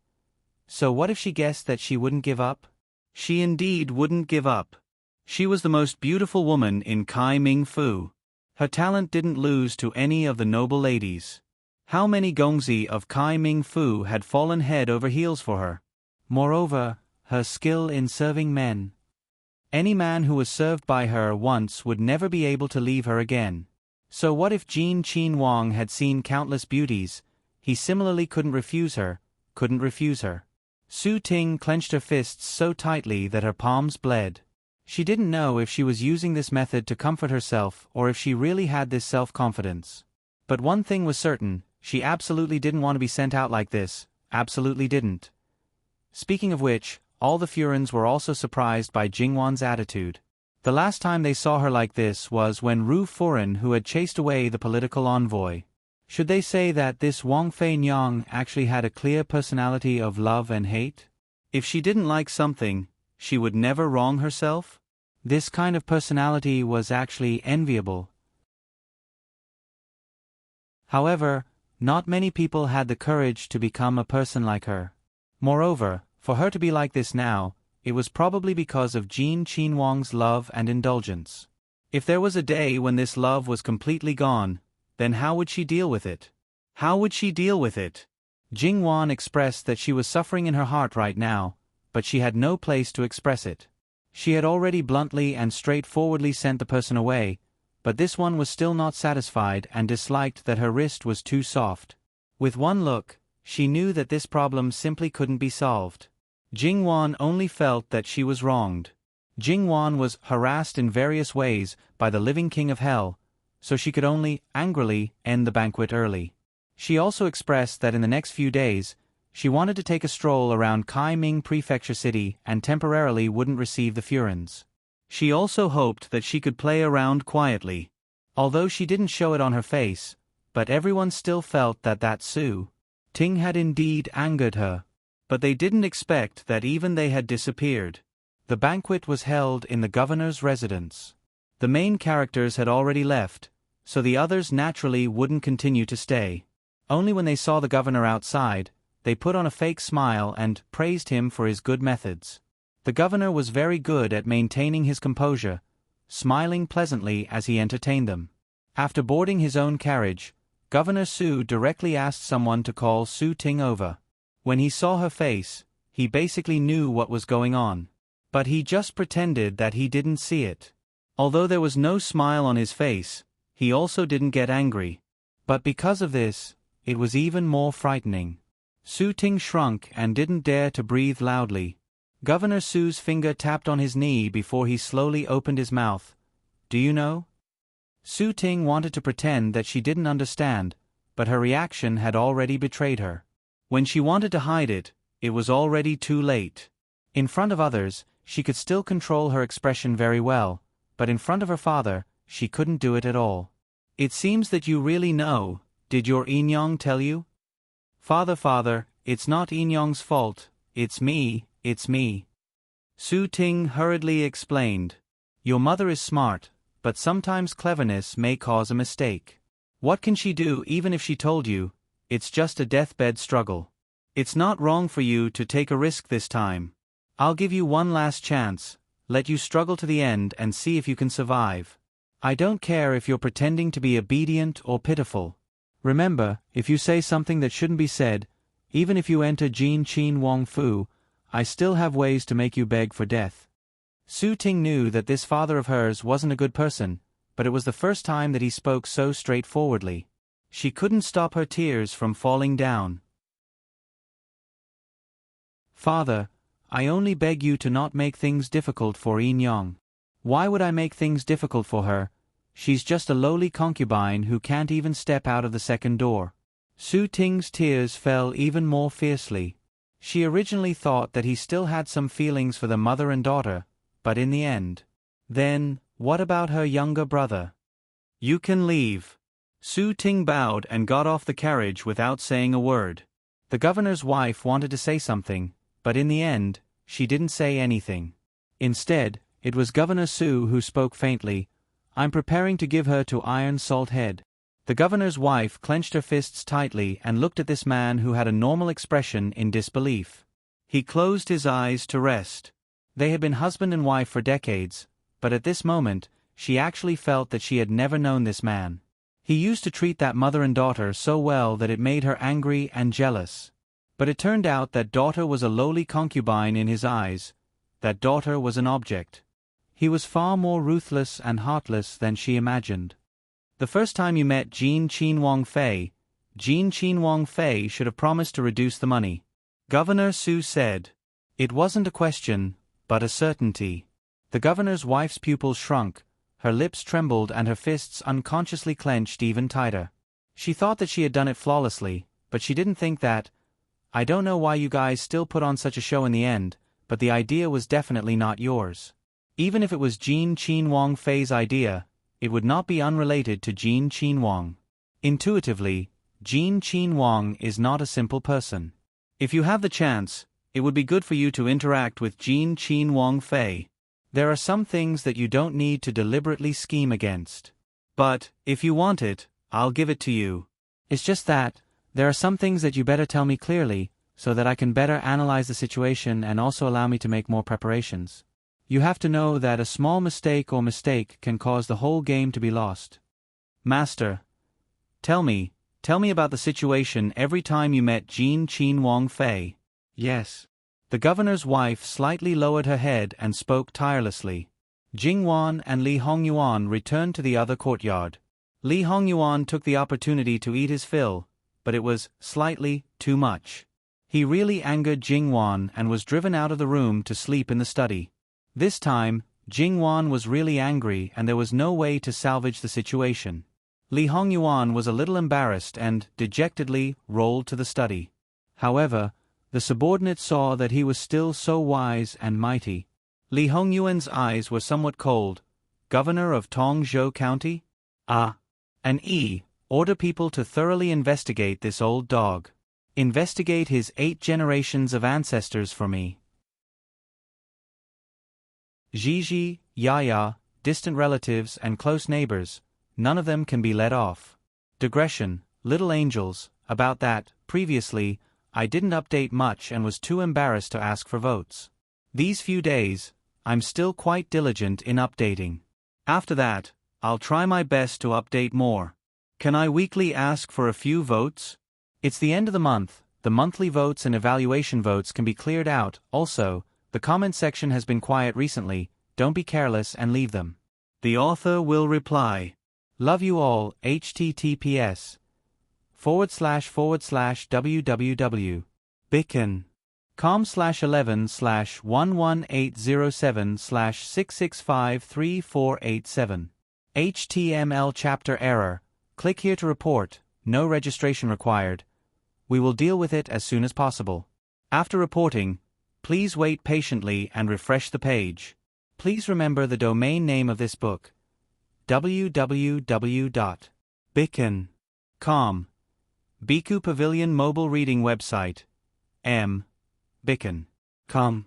So what if she guessed that she wouldn't give up? She indeed wouldn't give up. She was the most beautiful woman in Kai Ming Fu. Her talent didn't lose to any of the noble ladies. How many gongzi of Kai Ming Fu had fallen head over heels for her? Moreover, her skill in serving men. Any man who was served by her once would never be able to leave her again. So what if Jin Qin Wang had seen countless beauties? He similarly couldn't refuse her. Su Ting clenched her fists so tightly that her palms bled. She didn't know if she was using this method to comfort herself or if she really had this self-confidence. But one thing was certain, she absolutely didn't want to be sent out like this, absolutely didn't. Speaking of which, all the Furins were also surprised by Jingwan's attitude. The last time they saw her like this was when Ru Furin who had chased away the political envoy. Should they say that this Wang Fei Nyang actually had a clear personality of love and hate? If she didn't like something, she would never wrong herself? This kind of personality was actually enviable. However, not many people had the courage to become a person like her. Moreover, for her to be like this now, it was probably because of Jin Qin Wang's love and indulgence. If there was a day when this love was completely gone, then how would she deal with it? Jing Wan expressed that she was suffering in her heart right now, but she had no place to express it. She had already bluntly and straightforwardly sent the person away, but this one was still not satisfied and disliked that her wrist was too soft. With one look, she knew that this problem simply couldn't be solved. Jing Wan only felt that she was wronged. Jing Wan was harassed in various ways by the living king of hell, so she could only, angrily, end the banquet early. She also expressed that in the next few days, she wanted to take a stroll around Kai Ming Prefecture City and temporarily wouldn't receive the Furins. She also hoped that she could play around quietly. Although she didn't show it on her face, but everyone still felt that Su Ting had indeed angered her. But they didn't expect that even they had disappeared. The banquet was held in the governor's residence. The main characters had already left, so the others naturally wouldn't continue to stay. Only when they saw the governor outside, they put on a fake smile and praised him for his good methods. The governor was very good at maintaining his composure, smiling pleasantly as he entertained them. After boarding his own carriage, Governor Su directly asked someone to call Su Ting over. When he saw her face, he basically knew what was going on. But he just pretended that he didn't see it. Although there was no smile on his face, he also didn't get angry. But because of this, it was even more frightening. Su Ting shrunk and didn't dare to breathe loudly. Governor Su's finger tapped on his knee before he slowly opened his mouth. "Do you know?" Su Ting wanted to pretend that she didn't understand, but her reaction had already betrayed her. When she wanted to hide it, it was already too late. In front of others, she could still control her expression very well, but in front of her father, she couldn't do it at all. "It seems that you really know. Did your Inyong tell you?" Father, it's not Inyong's fault, it's me. Su Ting hurriedly explained. "Your mother is smart, but sometimes cleverness may cause a mistake. What can she do even if she told you? It's just a deathbed struggle. It's not wrong for you to take a risk this time. I'll give you one last chance, let you struggle to the end and see if you can survive. I don't care if you're pretending to be obedient or pitiful. Remember, if you say something that shouldn't be said, even if you enter Jin Qin Wang Fu, I still have ways to make you beg for death." Su Ting knew that this father of hers wasn't a good person, but it was the first time that he spoke so straightforwardly. She couldn't stop her tears from falling down. "Father, I only beg you to not make things difficult for Inyong. Why would I make things difficult for her? She's just a lowly concubine who can't even step out of the second door." Su Ting's tears fell even more fiercely. She originally thought that he still had some feelings for the mother and daughter, but in the end. Then, what about her younger brother? "You can leave." Su Ting bowed and got off the carriage without saying a word. The governor's wife wanted to say something, but in the end, she didn't say anything. Instead, it was Governor Su who spoke faintly. "I'm preparing to give her to Iron Salt Head." The governor's wife clenched her fists tightly and looked at this man who had a normal expression in disbelief. He closed his eyes to rest. They had been husband and wife for decades, but at this moment, she actually felt that she had never known this man. He used to treat that mother and daughter so well that it made her angry and jealous. But it turned out that daughter was a lowly concubine in his eyes, that daughter was an object. He was far more ruthless and heartless than she imagined. The first time you met Jean Wang Fei should have promised to reduce the money. Governor Su said. It wasn't a question, but a certainty. The governor's wife's pupils shrunk, her lips trembled and her fists unconsciously clenched even tighter. She thought that she had done it flawlessly, but she didn't think that. I don't know why you guys still put on such a show in the end, but the idea was definitely not yours. Even if it was Jean Wang Fei's idea, it would not be unrelated to Jean Wang. Intuitively, Jean Wang is not a simple person. If you have the chance, it would be good for you to interact with Jean Wang Fei. There are some things that you don't need to deliberately scheme against. But, if you want it, I'll give it to you. It's just that, there are some things that you better tell me clearly, so that I can better analyze the situation and also allow me to make more preparations. You have to know that a small mistake can cause the whole game to be lost. Master, tell me about the situation every time you met Jean Wang Fei. Yes. The governor's wife slightly lowered her head and spoke tirelessly. Jingwan and Li Hongyuan returned to the other courtyard. Li Hongyuan took the opportunity to eat his fill, but it was slightly too much. He really angered Jingwan and was driven out of the room to sleep in the study. This time, Jingwan was really angry and there was no way to salvage the situation. Li Hongyuan was a little embarrassed and, dejectedly, rolled to the study. However, the subordinate saw that he was still so wise and mighty. Li Hongyuan's eyes were somewhat cold. Governor of Tongzhou County? Order people to thoroughly investigate this old dog. Investigate his 8 generations of ancestors for me. Gigi, Yaya, distant relatives and close neighbors, none of them can be let off. Digression, little angels, about that, previously, I didn't update much and was too embarrassed to ask for votes. These few days, I'm still quite diligent in updating. After that, I'll try my best to update more. Can I weekly ask for a few votes? It's the end of the month, the monthly votes and evaluation votes can be cleared out. Also, the comment section has been quiet recently, don't be careless and leave them. The author will reply. Love you all, https://www.bicken.com/11/11807/6653487. HTML chapter error. Click here to report, no registration required. We will deal with it as soon as possible. After reporting, please wait patiently and refresh the page. Please remember the domain name of this book. www.bicken.com. Biku Pavilion Mobile Reading Website. Bicken.com.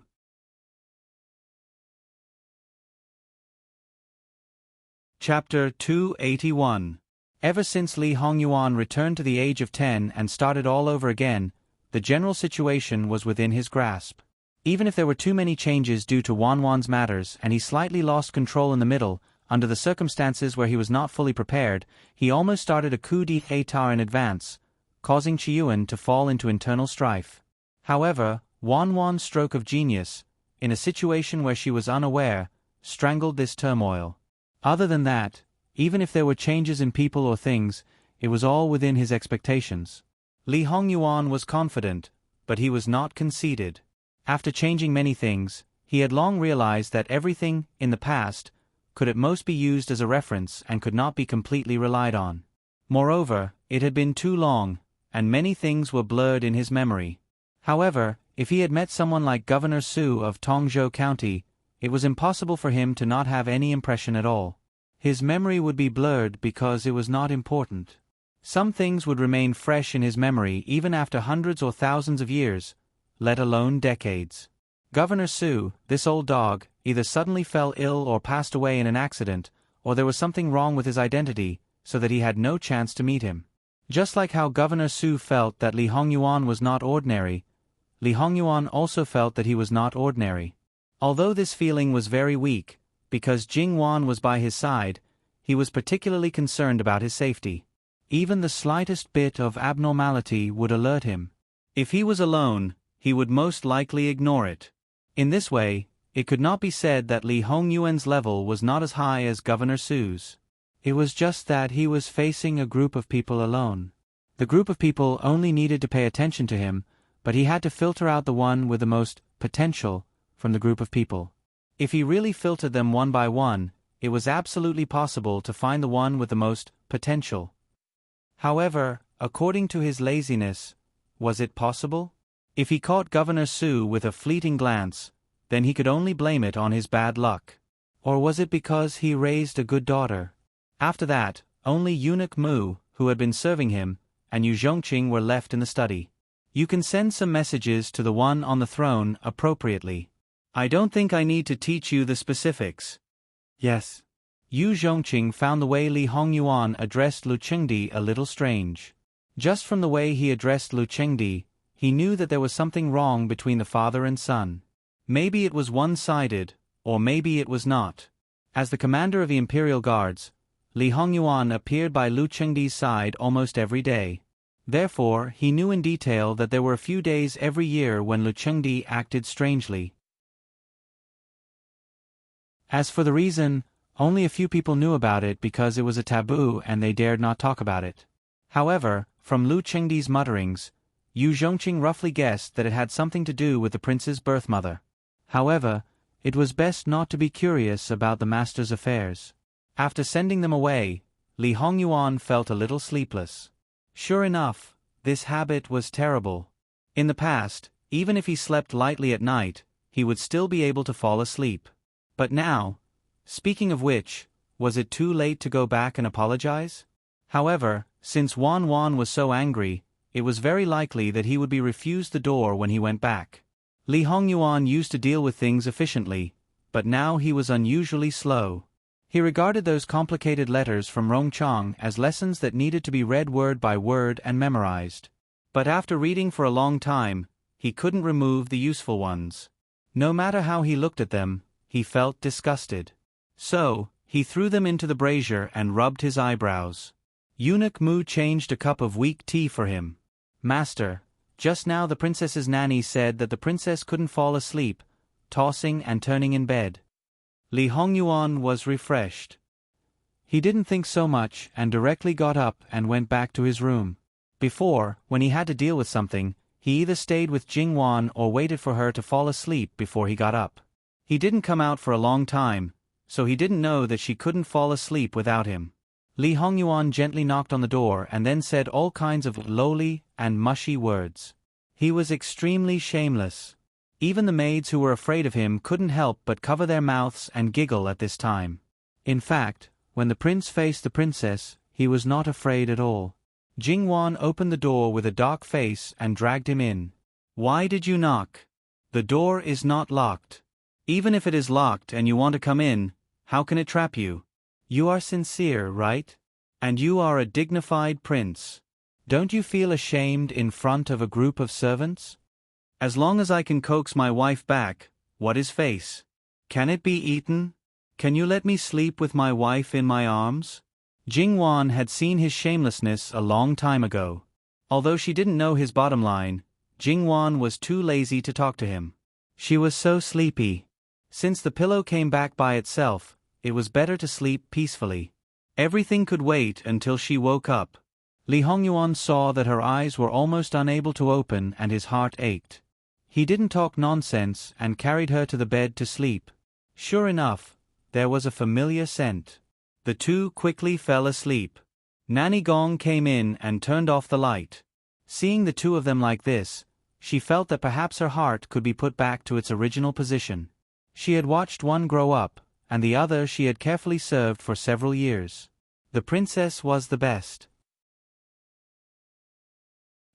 Chapter 281. Ever since Li Hongyuan returned to the age of 10 and started all over again, the general situation was within his grasp. Even if there were too many changes due to Wanwan's matters and he slightly lost control in the middle, under the circumstances where he was not fully prepared, he almost started a coup d'état in advance, causing Chiyuan to fall into internal strife. However, Wanwan's stroke of genius, in a situation where she was unaware, strangled this turmoil. Other than that, even if there were changes in people or things, it was all within his expectations. Li Hongyuan was confident, but he was not conceited. After changing many things, he had long realized that everything, in the past, could at most be used as a reference and could not be completely relied on. Moreover, it had been too long, and many things were blurred in his memory. However, if he had met someone like Governor Su of Tongzhou County, it was impossible for him to not have any impression at all. His memory would be blurred because it was not important. Some things would remain fresh in his memory even after hundreds or thousands of years, let alone decades. Governor Su, this old dog, either suddenly fell ill or passed away in an accident, or there was something wrong with his identity, so that he had no chance to meet him. Just like how Governor Su felt that Li Hongyuan was not ordinary, Li Hongyuan also felt that he was not ordinary. Although this feeling was very weak, because Jingwan was by his side, he was particularly concerned about his safety. Even the slightest bit of abnormality would alert him. If he was alone, he would most likely ignore it. In this way, it could not be said that Li Hongyuan's level was not as high as Governor Su's. It was just that he was facing a group of people alone. The group of people only needed to pay attention to him, but he had to filter out the one with the most potential from the group of people. If he really filtered them one by one, it was absolutely possible to find the one with the most potential. However, according to his laziness, was it possible? If he caught Governor Su with a fleeting glance, then he could only blame it on his bad luck. Or was it because he raised a good daughter? After that, only Eunuch Mu, who had been serving him, and Yu Zhongqing were left in the study. You can send some messages to the one on the throne appropriately. I don't think I need to teach you the specifics. Yes. Yu Zhongqing found the way Li Hongyuan addressed Lu Chengdi a little strange. Just from the way he addressed Lu Chengdi, he knew that there was something wrong between the father and son. Maybe it was one-sided, or maybe it was not. As the commander of the Imperial Guards, Li Hongyuan appeared by Lu Chengdi's side almost every day. Therefore, he knew in detail that there were a few days every year when Lu Chengdi acted strangely. As for the reason, only a few people knew about it because it was a taboo and they dared not talk about it. However, from Lu Chengdi's mutterings, Yu Zhongqing roughly guessed that it had something to do with the prince's birth mother. However, it was best not to be curious about the master's affairs. After sending them away, Li Hongyuan felt a little sleepless. Sure enough, this habit was terrible. In the past, even if he slept lightly at night, he would still be able to fall asleep. But now, speaking of which, was it too late to go back and apologize? However, since Wan Wan was so angry, it was very likely that he would be refused the door when he went back. Li Hongyuan used to deal with things efficiently, but now he was unusually slow. He regarded those complicated letters from Rongchang as lessons that needed to be read word by word and memorized. But after reading for a long time, he couldn't remove the useful ones. No matter how he looked at them, he felt disgusted. So, he threw them into the brazier and rubbed his eyebrows. Eunuch Mu changed a cup of weak tea for him. Master, just now the princess's nanny said that the princess couldn't fall asleep, tossing and turning in bed. Li Hongyuan was refreshed. He didn't think so much and directly got up and went back to his room. Before, when he had to deal with something, he either stayed with Jingwan or waited for her to fall asleep before he got up. He didn't come out for a long time, so he didn't know that she couldn't fall asleep without him. Li Hongyuan gently knocked on the door and then said all kinds of lowly and mushy words. He was extremely shameless. Even the maids who were afraid of him couldn't help but cover their mouths and giggle at this time. In fact, when the prince faced the princess, he was not afraid at all. Jingwan opened the door with a dark face and dragged him in. Why did you knock? The door is not locked. Even if it is locked and you want to come in, how can it trap you? You are sincere, right? And you are a dignified prince. Don't you feel ashamed in front of a group of servants? As long as I can coax my wife back, what is face? Can it be eaten? Can you let me sleep with my wife in my arms? Jingwan had seen his shamelessness a long time ago. Although she didn't know his bottom line, Jingwan was too lazy to talk to him. She was so sleepy. Since the pillow came back by itself, it was better to sleep peacefully. Everything could wait until she woke up. Li Hongyuan saw that her eyes were almost unable to open and his heart ached. He didn't talk nonsense and carried her to the bed to sleep. Sure enough, there was a familiar scent. The two quickly fell asleep. Nanny Gong came in and turned off the light. Seeing the two of them like this, she felt that perhaps her heart could be put back to its original position. She had watched one grow up, and the other she had carefully served for several years. The princess was the best.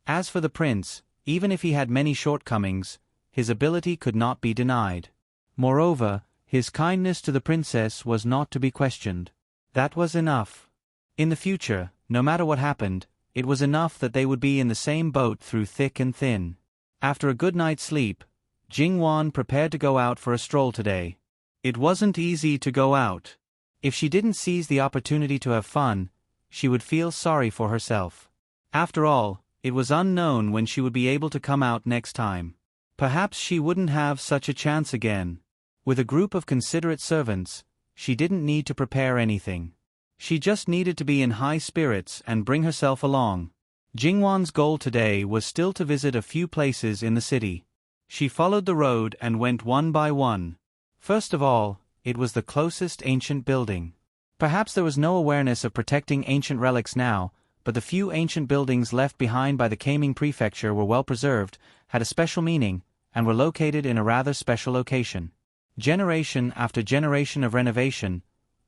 As for the prince, even if he had many shortcomings, his ability could not be denied. Moreover, his kindness to the princess was not to be questioned. That was enough. In the future, no matter what happened, it was enough that they would be in the same boat through thick and thin. After a good night's sleep, Jingwan prepared to go out for a stroll today. It wasn't easy to go out. If she didn't seize the opportunity to have fun, she would feel sorry for herself. After all, it was unknown when she would be able to come out next time. Perhaps she wouldn't have such a chance again. With a group of considerate servants, she didn't need to prepare anything. She just needed to be in high spirits and bring herself along. Jingwan's goal today was still to visit a few places in the city. She followed the road and went one by one. First of all, it was the closest ancient building. Perhaps there was no awareness of protecting ancient relics now, but the few ancient buildings left behind by the Kaming prefecture were well preserved, had a special meaning, and were located in a rather special location. Generation after generation of renovation,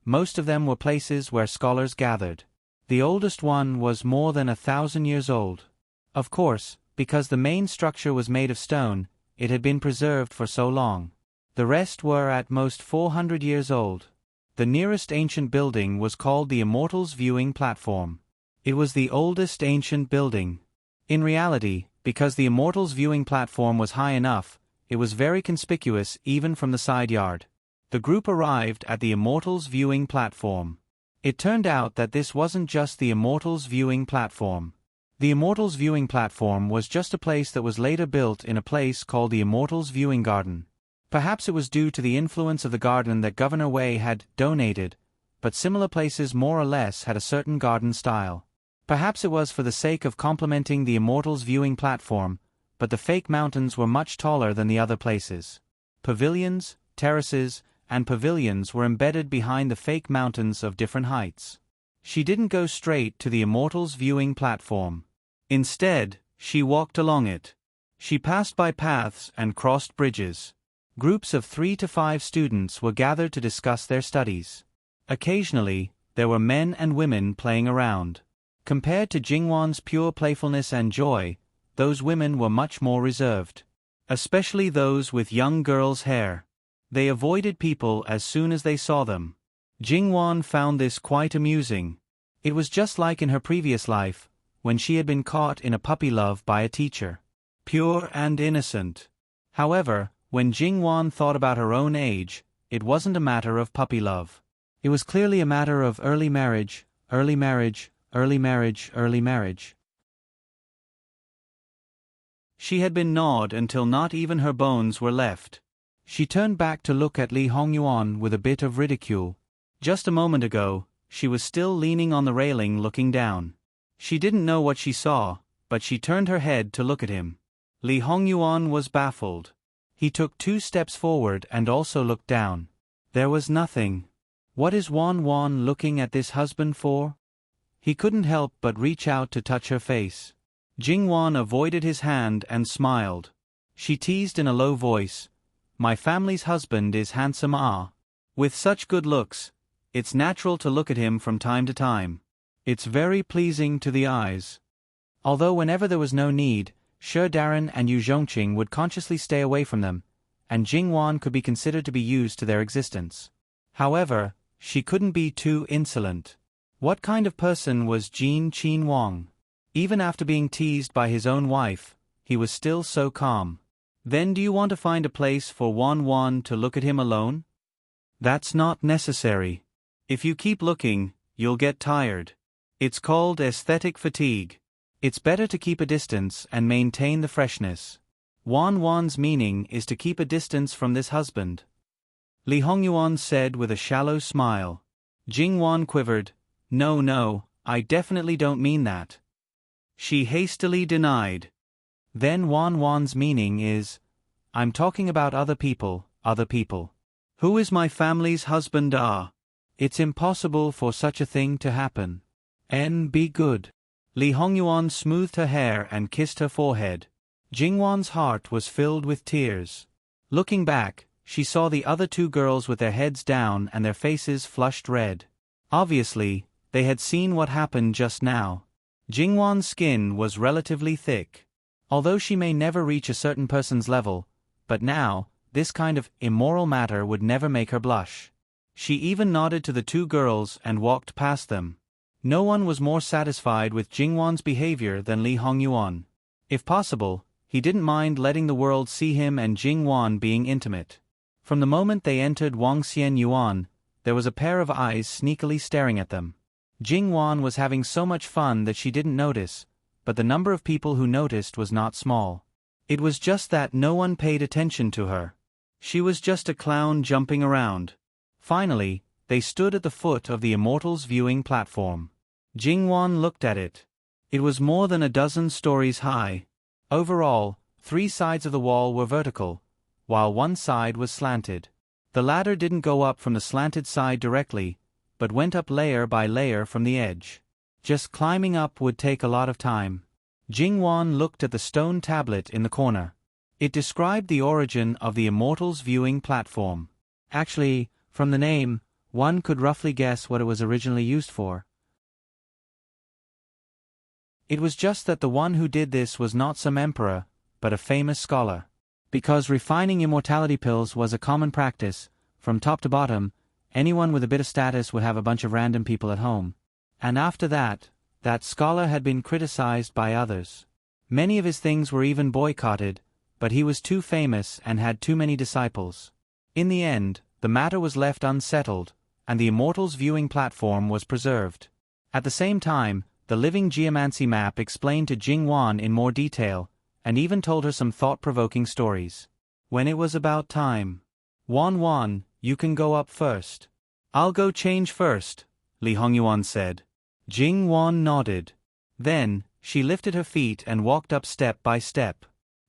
most of them were places where scholars gathered. The oldest one was more than 1,000 years old. Of course, because the main structure was made of stone, it had been preserved for so long. The rest were at most 400 years old. The nearest ancient building was called the Immortals Viewing Platform. It was the oldest ancient building. In reality, because the Immortals Viewing Platform was high enough, it was very conspicuous even from the side yard. The group arrived at the Immortals Viewing Platform. It turned out that this wasn't just the Immortals Viewing Platform. The Immortals Viewing Platform was just a place that was later built in a place called the Immortals Viewing Garden. Perhaps it was due to the influence of the garden that Governor Wei had donated, but similar places more or less had a certain garden style. Perhaps it was for the sake of complementing the Immortals Viewing Platform, but the fake mountains were much taller than the other places. Pavilions, terraces, and pavilions were embedded behind the fake mountains of different heights. She didn't go straight to the Immortals Viewing Platform. Instead, she walked along it. She passed by paths and crossed bridges. Groups of 3 to 5 students were gathered to discuss their studies. Occasionally, there were men and women playing around. Compared to Jingwan's pure playfulness and joy, those women were much more reserved. Especially those with young girls' hair. They avoided people as soon as they saw them. Jingwan found this quite amusing. It was just like in her previous life, when she had been caught in a puppy love by a teacher. Pure and innocent. However, when Jingwan thought about her own age, it wasn't a matter of puppy love. It was clearly a matter of early marriage, early marriage, early marriage, early marriage. She had been gnawed until not even her bones were left. She turned back to look at Li Hongyuan with a bit of ridicule. Just a moment ago, she was still leaning on the railing looking down. She didn't know what she saw, but she turned her head to look at him. Li Hongyuan was baffled. He took 2 steps forward and also looked down. There was nothing. What is Wan looking at this husband for? He couldn't help but reach out to touch her face. Jingwan avoided his hand and smiled. She teased in a low voice, "My family's husband is handsome With such good looks, it's natural to look at him from time to time. It's very pleasing to the eyes." Although whenever there was no need, Shi Daran and Yu Zhongqing would consciously stay away from them, and Jingwan could be considered to be used to their existence. However, she couldn't be too insolent. What kind of person was Jin Qin Wang? Even after being teased by his own wife, he was still so calm. Then do you want to find a place for Wan to look at him alone? That's not necessary. If you keep looking, you'll get tired. It's called aesthetic fatigue. It's better to keep a distance and maintain the freshness. Wan's meaning is to keep a distance from this husband. Li Hongyuan said with a shallow smile. Jingwan quivered. No, I definitely don't mean that. She hastily denied. Then Wan's meaning is, I'm talking about other people. Who is my family's husband? It's impossible for such a thing to happen. Be good. Li Hongyuan smoothed her hair and kissed her forehead. Jingwan's heart was filled with tears. Looking back, she saw the other 2 girls with their heads down and their faces flushed red. Obviously, they had seen what happened just now. Jingwan's skin was relatively thick. Although she may never reach a certain person's level, but now, this kind of immoral matter would never make her blush. She even nodded to the 2 girls and walked past them. No one was more satisfied with Jingwan's behavior than Li Hongyuan. If possible, he didn't mind letting the world see him and Jingwan being intimate. From the moment they entered Wangxian Yuan, there was a pair of eyes sneakily staring at them. Jingwan was having so much fun that she didn't notice, but the number of people who noticed was not small. It was just that no one paid attention to her. She was just a clown jumping around. Finally, they stood at the foot of the Immortals viewing platform. Jingwan looked at it. It was more than a dozen stories high. Overall, 3 sides of the wall were vertical, while one side was slanted. The ladder didn't go up from the slanted side directly, but went up layer by layer from the edge. Just climbing up would take a lot of time. Jingwan looked at the stone tablet in the corner. It described the origin of the Immortals viewing platform. Actually, from the name, one could roughly guess what it was originally used for. It was just that the one who did this was not some emperor, but a famous scholar. Because refining immortality pills was a common practice, from top to bottom, anyone with a bit of status would have a bunch of random people at home. And after that, that scholar had been criticized by others. Many of his things were even boycotted, but he was too famous and had too many disciples. In the end, the matter was left unsettled, and the Immortals viewing platform was preserved. At the same time, the living geomancy map explained to Jingwan in more detail, and even told her some thought-provoking stories. When it was about time. Wan, you can go up first. I'll go change first, Li Hongyuan said. Jingwan nodded. Then, she lifted her feet and walked up step by step.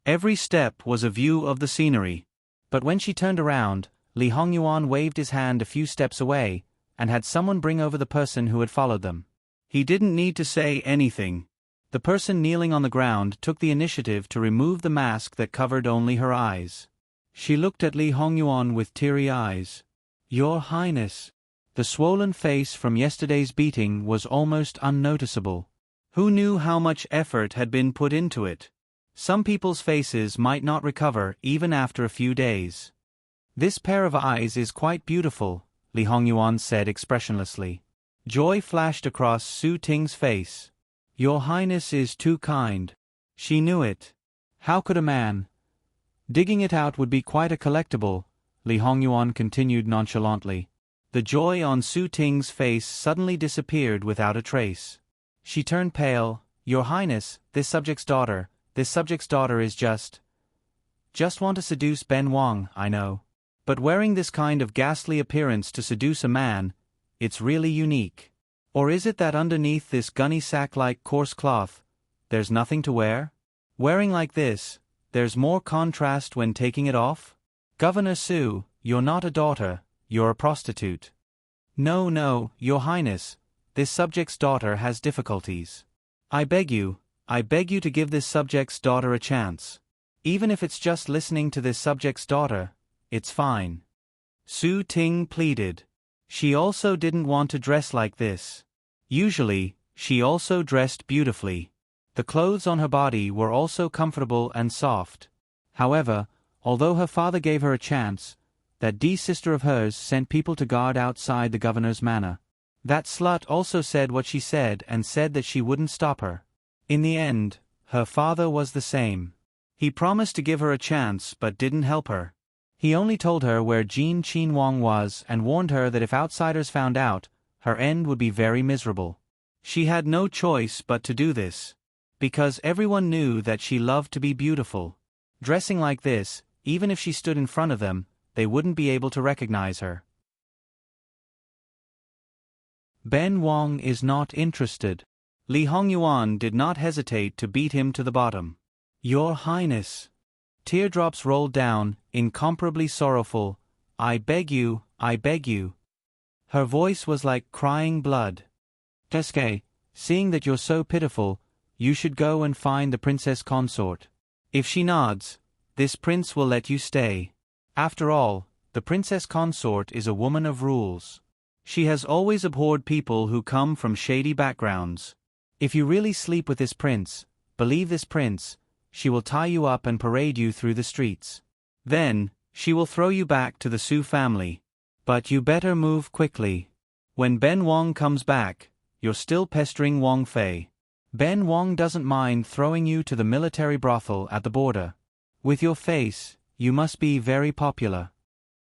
Every step was a view of the scenery. But when she turned around, Li Hongyuan waved his hand a few steps away, and had someone bring over the person who had followed them. He didn't need to say anything. The person kneeling on the ground took the initiative to remove the mask that covered only her eyes. She looked at Li Hongyuan with teary eyes. Your Highness. The swollen face from yesterday's beating was almost unnoticeable. Who knew how much effort had been put into it? Some people's faces might not recover even after a few days. This pair of eyes is quite beautiful, Li Hongyuan said expressionlessly. Joy flashed across Su Ting's face. Your Highness is too kind. She knew it. How could a man? Digging it out would be quite a collectible, Li Hongyuan continued nonchalantly. The joy on Su Ting's face suddenly disappeared without a trace. She turned pale. Your Highness, this subject's daughter is just want to seduce Ben Wang, I know. But wearing this kind of ghastly appearance to seduce a man, it's really unique. Or is it that underneath this gunny sack-like coarse cloth, there's nothing to wear? Wearing like this, there's more contrast when taking it off? Governor Su, you're not a daughter, you're a prostitute. No, Your Highness, this subject's daughter has difficulties. I beg you to give this subject's daughter a chance. Even if it's just listening to this subject's daughter, it's fine. Su Ting pleaded. She also didn't want to dress like this. Usually, she also dressed beautifully. The clothes on her body were also comfortable and soft. However, although her father gave her a chance, that sister of hers sent people to guard outside the governor's manor. That slut also said what she said and said that she wouldn't stop her. In the end, her father was the same. He promised to give her a chance but didn't help her. He only told her where Jin Qinhuang was and warned her that if outsiders found out, her end would be very miserable. She had no choice but to do this. Because everyone knew that she loved to be beautiful. Dressing like this, even if she stood in front of them, they wouldn't be able to recognize her. Ben Wang is not interested. Li Hongyuan did not hesitate to beat him to the bottom. Your Highness. Teardrops rolled down, incomparably sorrowful. I beg you. Her voice was like crying blood. Teske, seeing that you're so pitiful, you should go and find the princess consort. If she nods, this prince will let you stay. After all, the princess consort is a woman of rules. She has always abhorred people who come from shady backgrounds. If you really sleep with this prince, believe this prince, she will tie you up and parade you through the streets. Then, she will throw you back to the Su family. But you better move quickly. When Ben Wang comes back, you're still pestering Wang Fei. Ben Wang doesn't mind throwing you to the military brothel at the border. With your face, you must be very popular.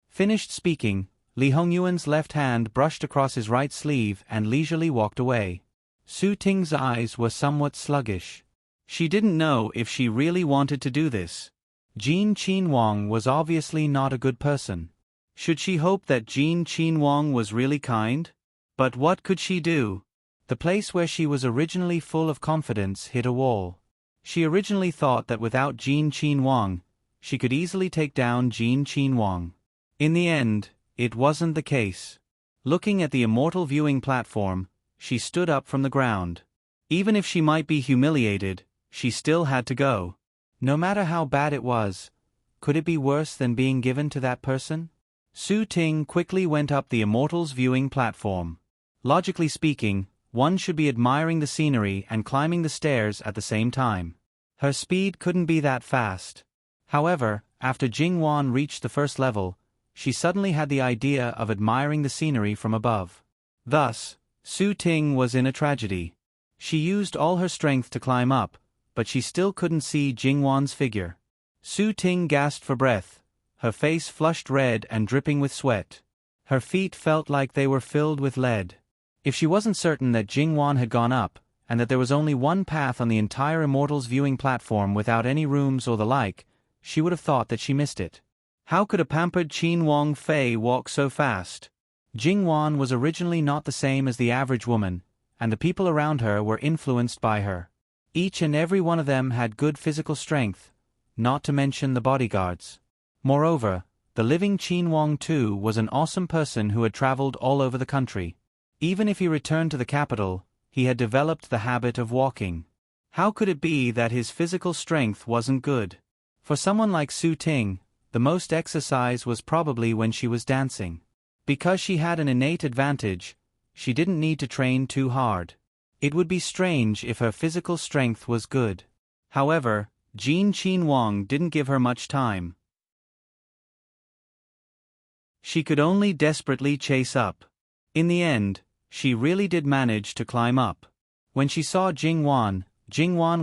Finished speaking, Li Hongyuan's left hand brushed across his right sleeve and leisurely walked away. Su Ting's eyes were somewhat sluggish. She didn't know if she really wanted to do this. Jin Qinhuang was obviously not a good person. Should she hope that Jin Qinhuang was really kind? But what could she do? The place where she was originally full of confidence hit a wall. She originally thought that without Jin Qinhuang, she could easily take down Jin Qinhuang. In the end, it wasn't the case. Looking at the immortal viewing platform, she stood up from the ground. Even if she might be humiliated, she still had to go. No matter how bad it was, could it be worse than being given to that person? Su Ting quickly went up the immortal's viewing platform. Logically speaking, one should be admiring the scenery and climbing the stairs at the same time. Her speed couldn't be that fast. However, after Jingwan reached the first level, she suddenly had the idea of admiring the scenery from above. Thus, Su Ting was in a tragedy. She used all her strength to climb up, but she still couldn't see Jingwan's figure. Su Ting gasped for breath, her face flushed red and dripping with sweat. Her feet felt like they were filled with lead. If she wasn't certain that Jingwan had gone up, and that there was only one path on the entire Immortals viewing platform without any rooms or the like, she would have thought that she missed it. How could a pampered Qin Wang Fei walk so fast? Jingwan was originally not the same as the average woman, and the people around her were influenced by her. Each and every one of them had good physical strength, not to mention the bodyguards. Moreover, the living Qin Wang too was an awesome person who had traveled all over the country. Even if he returned to the capital, he had developed the habit of walking. How could it be that his physical strength wasn't good? For someone like Su Ting, the most exercise was probably when she was dancing. Because she had an innate advantage, she didn't need to train too hard. It would be strange if her physical strength was good. However, Jin Qinhuang didn't give her much time. She could only desperately chase up. In the end, she really did manage to climb up. When she saw Jingwan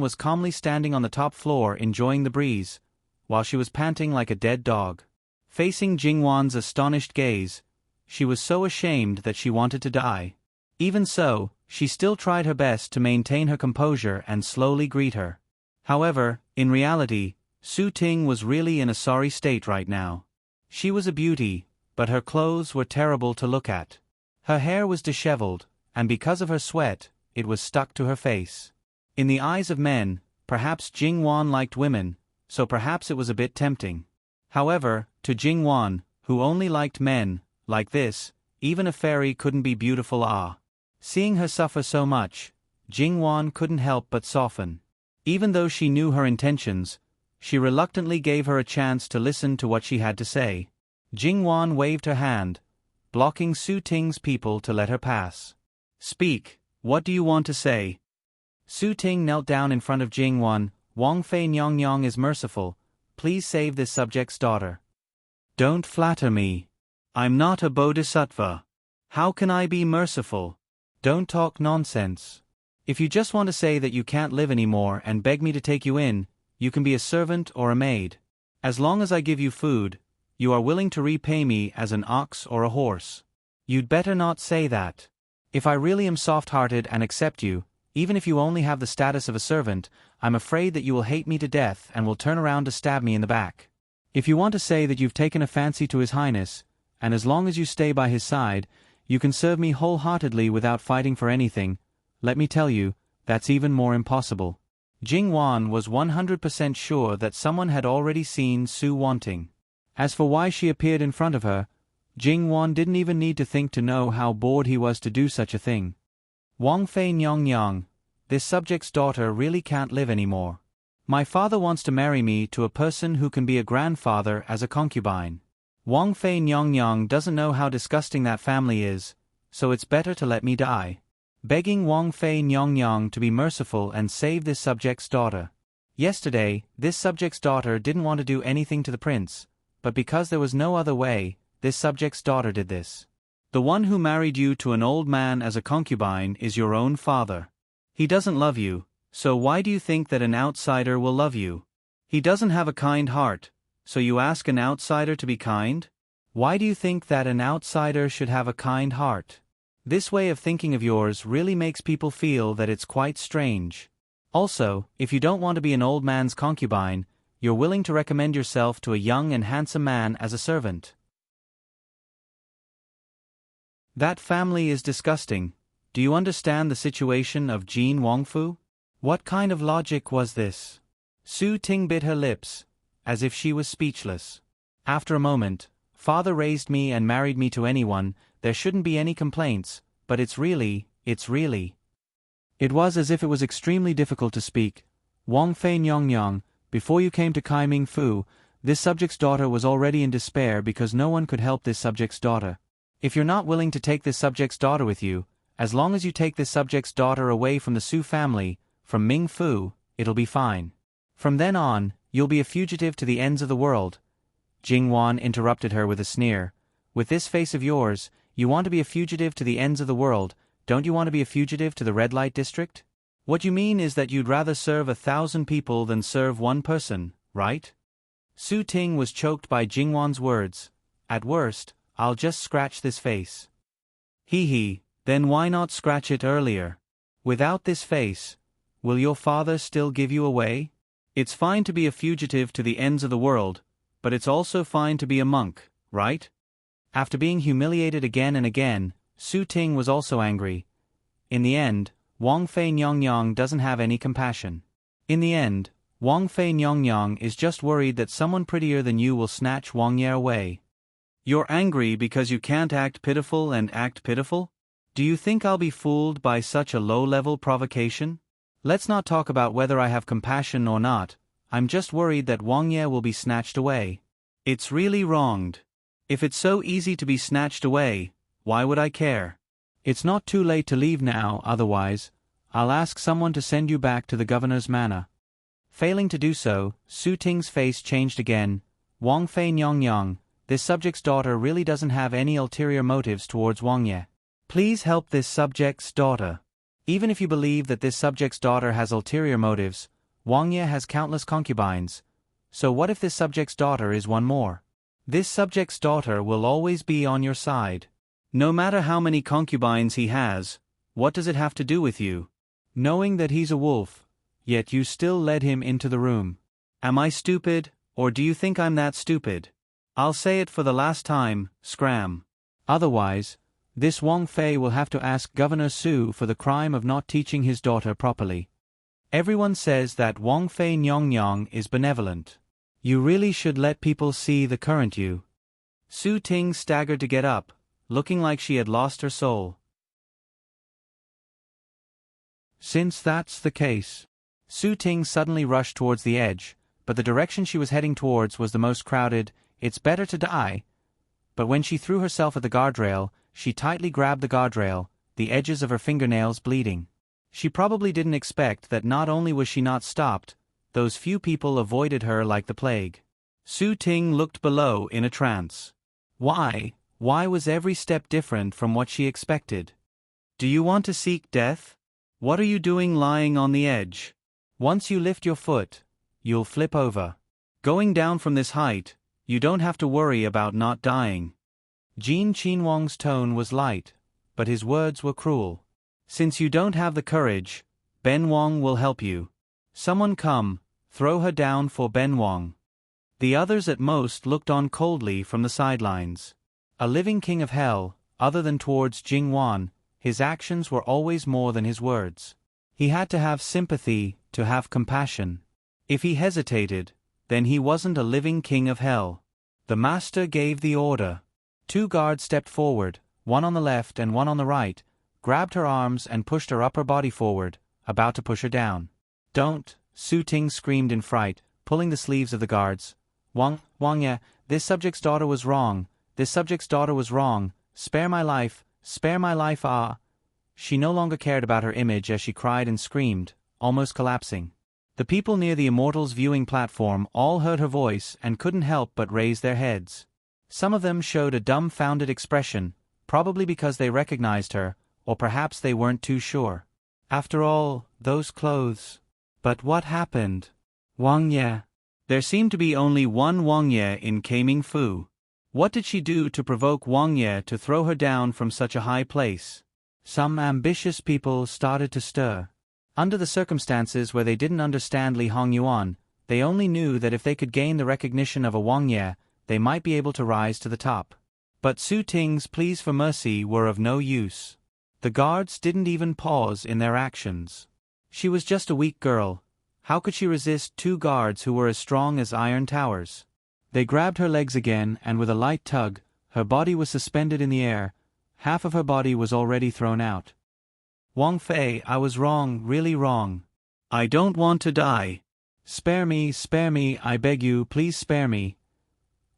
was calmly standing on the top floor enjoying the breeze, while she was panting like a dead dog. Facing Jingwan's astonished gaze, she was so ashamed that she wanted to die. Even so, she still tried her best to maintain her composure and slowly greet her. However, in reality, Su Ting was really in a sorry state right now. She was a beauty, but her clothes were terrible to look at. Her hair was disheveled, and because of her sweat, it was stuck to her face. In the eyes of men, perhaps Jingwan liked women, so perhaps it was a bit tempting. However, to Jingwan, who only liked men, like this, even a fairy couldn't be beautiful. Seeing her suffer so much, Jingwan couldn't help but soften. Even though she knew her intentions, she reluctantly gave her a chance to listen to what she had to say. Jingwan waved her hand, blocking Su Ting's people to let her pass. Speak, what do you want to say? Su Ting knelt down in front of Jingwan. Wang Fei Nyong is merciful, please save this subject's daughter. Don't flatter me. I'm not a bodhisattva. How can I be merciful? Don't talk nonsense. If you just want to say that you can't live anymore and beg me to take you in, you can be a servant or a maid. As long as I give you food, you are willing to repay me as an ox or a horse. You'd better not say that. If I really am soft-hearted and accept you, even if you only have the status of a servant, I'm afraid that you will hate me to death and will turn around to stab me in the back. If you want to say that you've taken a fancy to His Highness, and as long as you stay by his side, you can serve me wholeheartedly without fighting for anything, let me tell you, that's even more impossible. Jingwan was 100% sure that someone had already seen Su wanting. As for why she appeared in front of her, Jingwan didn't even need to think to know how bored he was to do such a thing. Wang Fei Nyong, this subject's daughter really can't live anymore. My father wants to marry me to a person who can be a grandfather as a concubine. Wang Fei Nyong doesn't know how disgusting that family is, so it's better to let me die. Begging Wang Fei Nyong to be merciful and save this subject's daughter. Yesterday, this subject's daughter didn't want to do anything to the prince, but because there was no other way, this subject's daughter did this. The one who married you to an old man as a concubine is your own father. He doesn't love you, so why do you think that an outsider will love you? He doesn't have a kind heart, so you ask an outsider to be kind? Why do you think that an outsider should have a kind heart? This way of thinking of yours really makes people feel that it's quite strange. Also, if you don't want to be an old man's concubine, you're willing to recommend yourself to a young and handsome man as a servant. That family is disgusting. Do you understand the situation of Jean Wangfu? What kind of logic was this? Su Ting bit her lips, as if she was speechless. After a moment, father raised me and married me to anyone, there shouldn't be any complaints, but it's really. It was as if it was extremely difficult to speak. Wang Fei Nyong, before you came to Kai Ming Fu, this subject's daughter was already in despair because no one could help this subject's daughter. If you're not willing to take this subject's daughter with you, as long as you take this subject's daughter away from the Su family, from Ming Fu, it'll be fine. From then on, you'll be a fugitive to the ends of the world. Jing Wan interrupted her with a sneer. With this face of yours, you want to be a fugitive to the ends of the world, don't you want to be a fugitive to the red light district? What you mean is that you'd rather serve 1,000 people than serve one person, right? Su Ting was choked by Jing Wan's words. At worst, I'll just scratch this face. Hee, then why not scratch it earlier? Without this face, will your father still give you away? It's fine to be a fugitive to the ends of the world, but it's also fine to be a monk, right? After being humiliated again and again, Su Ting was also angry. In the end, Wang Fei Nyong doesn't have any compassion. In the end, Wang Fei Nyong is just worried that someone prettier than you will snatch Wang Ye away. You're angry because you can't act pitiful and act pitiful? Do you think I'll be fooled by such a low-level provocation? Let's not talk about whether I have compassion or not, I'm just worried that Wang Ye will be snatched away. It's really wronged. If it's so easy to be snatched away, why would I care? It's not too late to leave now, otherwise, I'll ask someone to send you back to the governor's manor. Failing to do so, Su Ting's face changed again. Wang Fei Nyong, this subject's daughter really doesn't have any ulterior motives towards Wang Ye. Please help this subject's daughter. Even if you believe that this subject's daughter has ulterior motives, Wang Ye has countless concubines. So what if this subject's daughter is one more? This subject's daughter will always be on your side. No matter how many concubines he has, what does it have to do with you? Knowing that he's a wolf, yet you still led him into the room. Am I stupid, or do you think I'm that stupid? I'll say it for the last time, scram. Otherwise, this Wang Fei will have to ask Governor Su for the crime of not teaching his daughter properly. Everyone says that Wang Fei Nyong is benevolent. You really should let people see the current you. Su Ting staggered to get up, looking like she had lost her soul. Since that's the case. Su Ting suddenly rushed towards the edge, but the direction she was heading towards was the most crowded. It's better to die. But when she threw herself at the guardrail, she tightly grabbed the guardrail, the edges of her fingernails bleeding. She probably didn't expect that not only was she not stopped, those few people avoided her like the plague. Su Ting looked below in a trance. Why was every step different from what she expected? Do you want to seek death? What are you doing lying on the edge? Once you lift your foot, you'll flip over. Going down from this height, you don't have to worry about not dying. Jin Qinhuang's tone was light, but his words were cruel. Since you don't have the courage, Ben Wang will help you. Someone come, throw her down for Ben Wang. The others at most looked on coldly from the sidelines. A living king of hell, other than towards Jing Wan, his actions were always more than his words. He had to have sympathy, to have compassion. If he hesitated, then he wasn't a living king of hell. The master gave the order. 2 guards stepped forward, one on the left and one on the right, grabbed her arms and pushed her upper body forward, about to push her down. Don't, Su Ting screamed in fright, pulling the sleeves of the guards. Wang Ye, this subject's daughter was wrong, spare my life, ah. She no longer cared about her image as she cried and screamed, almost collapsing. The people near the Immortals viewing platform all heard her voice and couldn't help but raise their heads. Some of them showed a dumbfounded expression, probably because they recognized her, or perhaps they weren't too sure. After all, those clothes. But what happened? Wang Ye. There seemed to be only one Wang Ye in Kaming Fu. What did she do to provoke Wang Ye to throw her down from such a high place? Some ambitious people started to stir. Under the circumstances where they didn't understand Li Hongyuan, they only knew that if they could gain the recognition of a Wang Ye, they might be able to rise to the top. But Su Ting's pleas for mercy were of no use. The guards didn't even pause in their actions. She was just a weak girl. How could she resist two guards who were as strong as iron towers? They grabbed her legs again, and with a light tug, her body was suspended in the air. Half of her body was already thrown out. Wang Fei, I was wrong, really wrong. I don't want to die. Spare me, I beg you, please spare me.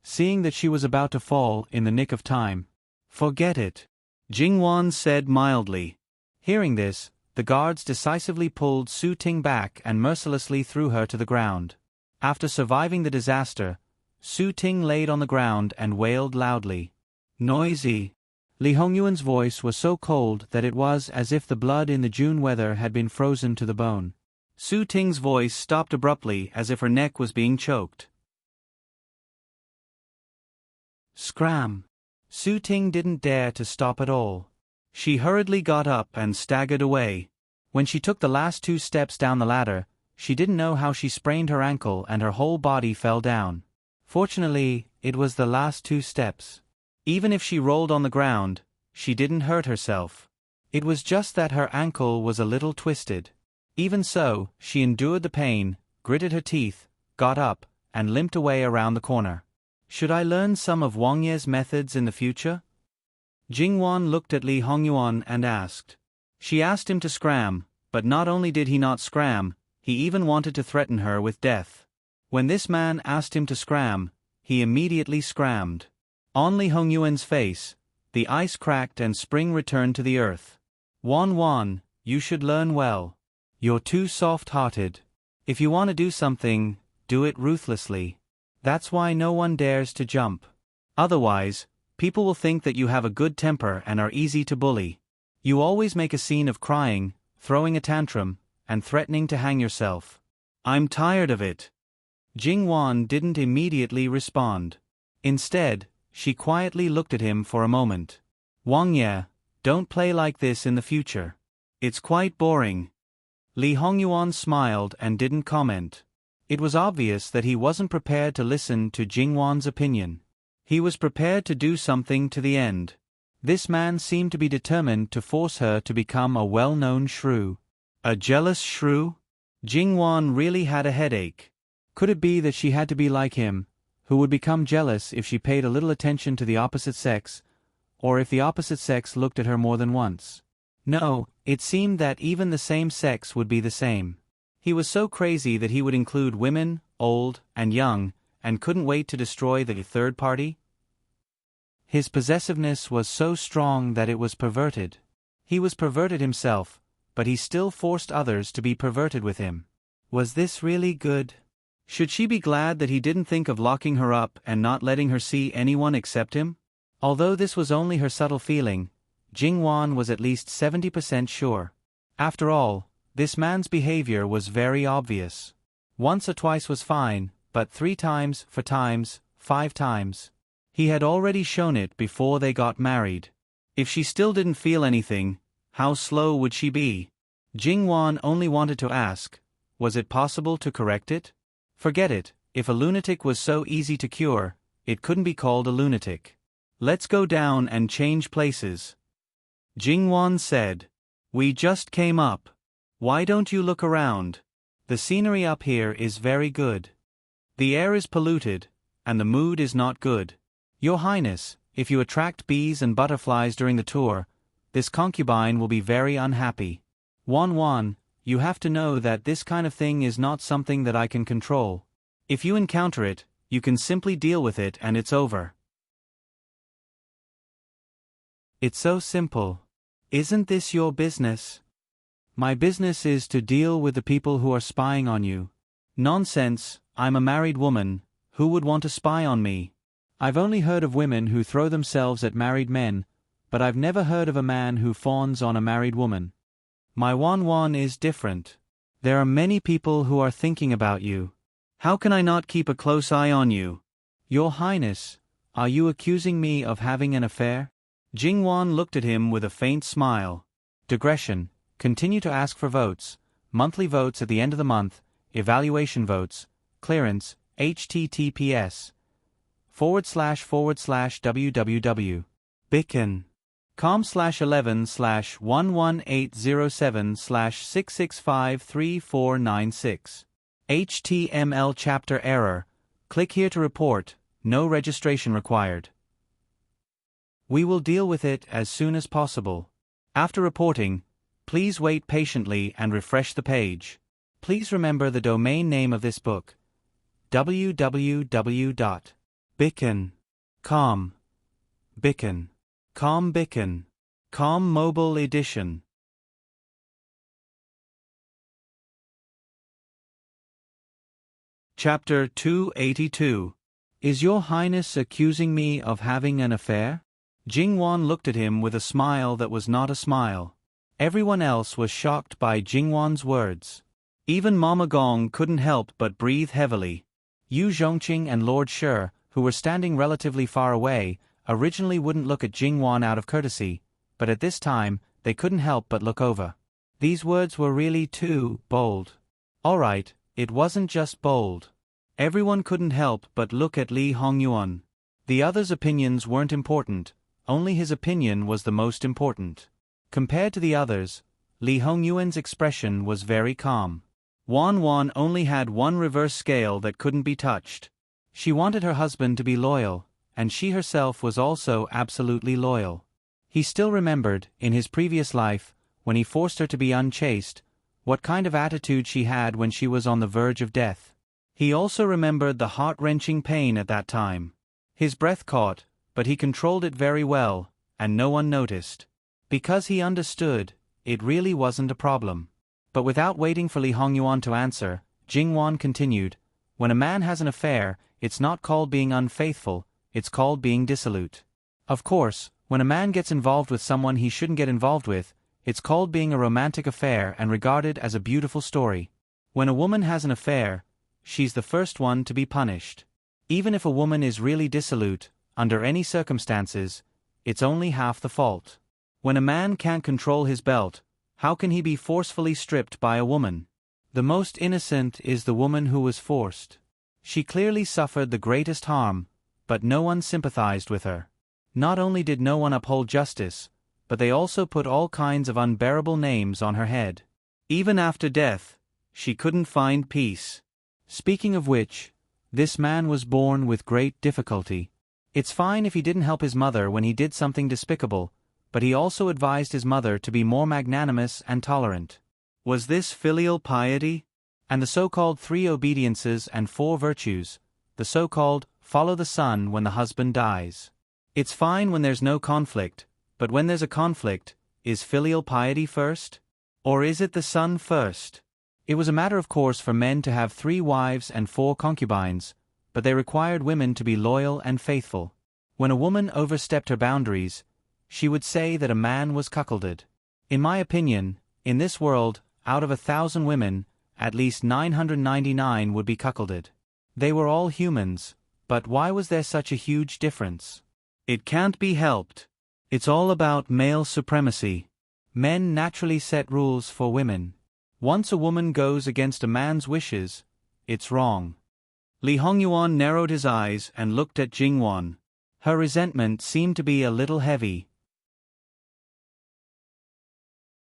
Seeing that she was about to fall in the nick of time. Forget it, Jingwan said mildly. Hearing this, the guards decisively pulled Su Ting back and mercilessly threw her to the ground. After surviving the disaster, Su Ting laid on the ground and wailed loudly. Noisy. Li Hongyuan's voice was so cold that it was as if the blood in the June weather had been frozen to the bone. Su Ting's voice stopped abruptly as if her neck was being choked. Scram! Su Ting didn't dare to stop at all. She hurriedly got up and staggered away. When she took the last 2 steps down the ladder, she didn't know how she sprained her ankle and her whole body fell down. Fortunately, it was the last 2 steps. Even if she rolled on the ground, she didn't hurt herself. It was just that her ankle was a little twisted. Even so, she endured the pain, gritted her teeth, got up, and limped away around the corner. Should I learn some of Wang Ye's methods in the future? Jingwan looked at Li Hongyuan and asked. She asked him to scram, but not only did he not scram, he even wanted to threaten her with death. When this man asked him to scram, he immediately scrammed. On Li Hongyuan's face, the ice cracked and spring returned to the earth. Wan, you should learn well. You're too soft-hearted. If you want to do something, do it ruthlessly. That's why no one dares to jump. Otherwise, people will think that you have a good temper and are easy to bully. You always make a scene of crying, throwing a tantrum, and threatening to hang yourself. I'm tired of it. Jingwan didn't immediately respond. Instead, she quietly looked at him for a moment. Wang Ye, don't play like this in the future. It's quite boring. Li Hongyuan smiled and didn't comment. It was obvious that he wasn't prepared to listen to Jingwan's opinion. He was prepared to do something to the end. This man seemed to be determined to force her to become a well-known shrew. A jealous shrew? Jingwan really had a headache. Could it be that she had to be like him, who would become jealous if she paid a little attention to the opposite sex, or if the opposite sex looked at her more than once? No, it seemed that even the same sex would be the same. He was so crazy that he would include women, old and young, and couldn't wait to destroy the third party. His possessiveness was so strong that it was perverted. He was perverted himself, but he still forced others to be perverted with him. Was this really good? Should she be glad that he didn't think of locking her up and not letting her see anyone except him? Although this was only her subtle feeling, Jingwan was at least 70% sure. After all, this man's behavior was very obvious. Once or twice was fine, but 3 times, 4 times, 5 times. He had already shown it before they got married. If she still didn't feel anything, how slow would she be? Jingwan only wanted to ask, was it possible to correct it? Forget it, if a lunatic was so easy to cure, it couldn't be called a lunatic. Let's go down and change places. Jingwan said. We just came up. Why don't you look around? The scenery up here is very good. The air is polluted, and the mood is not good. Your Highness, if you attract bees and butterflies during the tour, this concubine will be very unhappy. Wan, you have to know that this kind of thing is not something that I can control. If you encounter it, you can simply deal with it and it's over. It's so simple. Isn't this your business? My business is to deal with the people who are spying on you. Nonsense, I'm a married woman, who would want to spy on me? I've only heard of women who throw themselves at married men, but I've never heard of a man who fawns on a married woman. My Wan is different. There are many people who are thinking about you. How can I not keep a close eye on you? Your Highness, Are you accusing me of having an affair? Jingwan looked at him with a faint smile. Digression. Continue to ask for votes. Monthly votes at the end of the month. Evaluation votes. Clearance. https://www. Bicken. com/11/11807/6653496. HTML chapter error. Click here to report. No registration required. We will deal with it as soon as possible. After reporting, please wait patiently and refresh the page. Please remember the domain name of this book: www.bicken.com. Bicken. Bicken. Mobile Edition. Chapter 282. Is Your Highness accusing me of having an affair? Jingwan looked at him with a smile that was not a smile. Everyone else was shocked by Jingwan's words. Even Mama Gong couldn't help but breathe heavily. Yu Zhongqing and Lord Shi, who were standing relatively far away, originally wouldn't look at Jingwan out of courtesy, but at this time, they couldn't help but look over. These words were really too bold. All right, it wasn't just bold. Everyone couldn't help but look at Li Hongyuan. The others' opinions weren't important, only his opinion was the most important. Compared to the others, Li Hongyuan's expression was very calm. Wan only had one reverse scale that couldn't be touched. She wanted her husband to be loyal, and she herself was also absolutely loyal. He still remembered, in his previous life, when he forced her to be unchaste, what kind of attitude she had when she was on the verge of death. He also remembered the heart-wrenching pain at that time. His breath caught, but he controlled it very well, and no one noticed. Because he understood, it really wasn't a problem. But without waiting for Li Hongyuan to answer, Jingwan continued, when a man has an affair, it's not called being unfaithful, it's called being dissolute. Of course, when a man gets involved with someone he shouldn't get involved with, it's called being a romantic affair and regarded as a beautiful story. When a woman has an affair, she's the first one to be punished. Even if a woman is really dissolute, under any circumstances, it's only half the fault. When a man can't control his belt, how can he be forcefully stripped by a woman? The most innocent is the woman who was forced. She clearly suffered the greatest harm, but no one sympathized with her. Not only did no one uphold justice, but they also put all kinds of unbearable names on her head. Even after death, she couldn't find peace. Speaking of which, this man was born with great difficulty. It's fine if he didn't help his mother when he did something despicable, but he also advised his mother to be more magnanimous and tolerant. Was this filial piety? And the so-called 3 obediences and 4 virtues, the so-called follow the sun when the husband dies. It's fine when there's no conflict, but when there's a conflict, is filial piety first? Or is it the sun first? It was a matter of course for men to have 3 wives and 4 concubines, but they required women to be loyal and faithful. When a woman overstepped her boundaries, she would say that a man was cuckolded. In my opinion, in this world, out of 1,000 women, at least 999 would be cuckolded. They were all humans, but why was there such a huge difference? It can't be helped. It's all about male supremacy. Men naturally set rules for women. Once a woman goes against a man's wishes, it's wrong. Li Hongyuan narrowed his eyes and looked at Jingwan. Her resentment seemed to be a little heavy.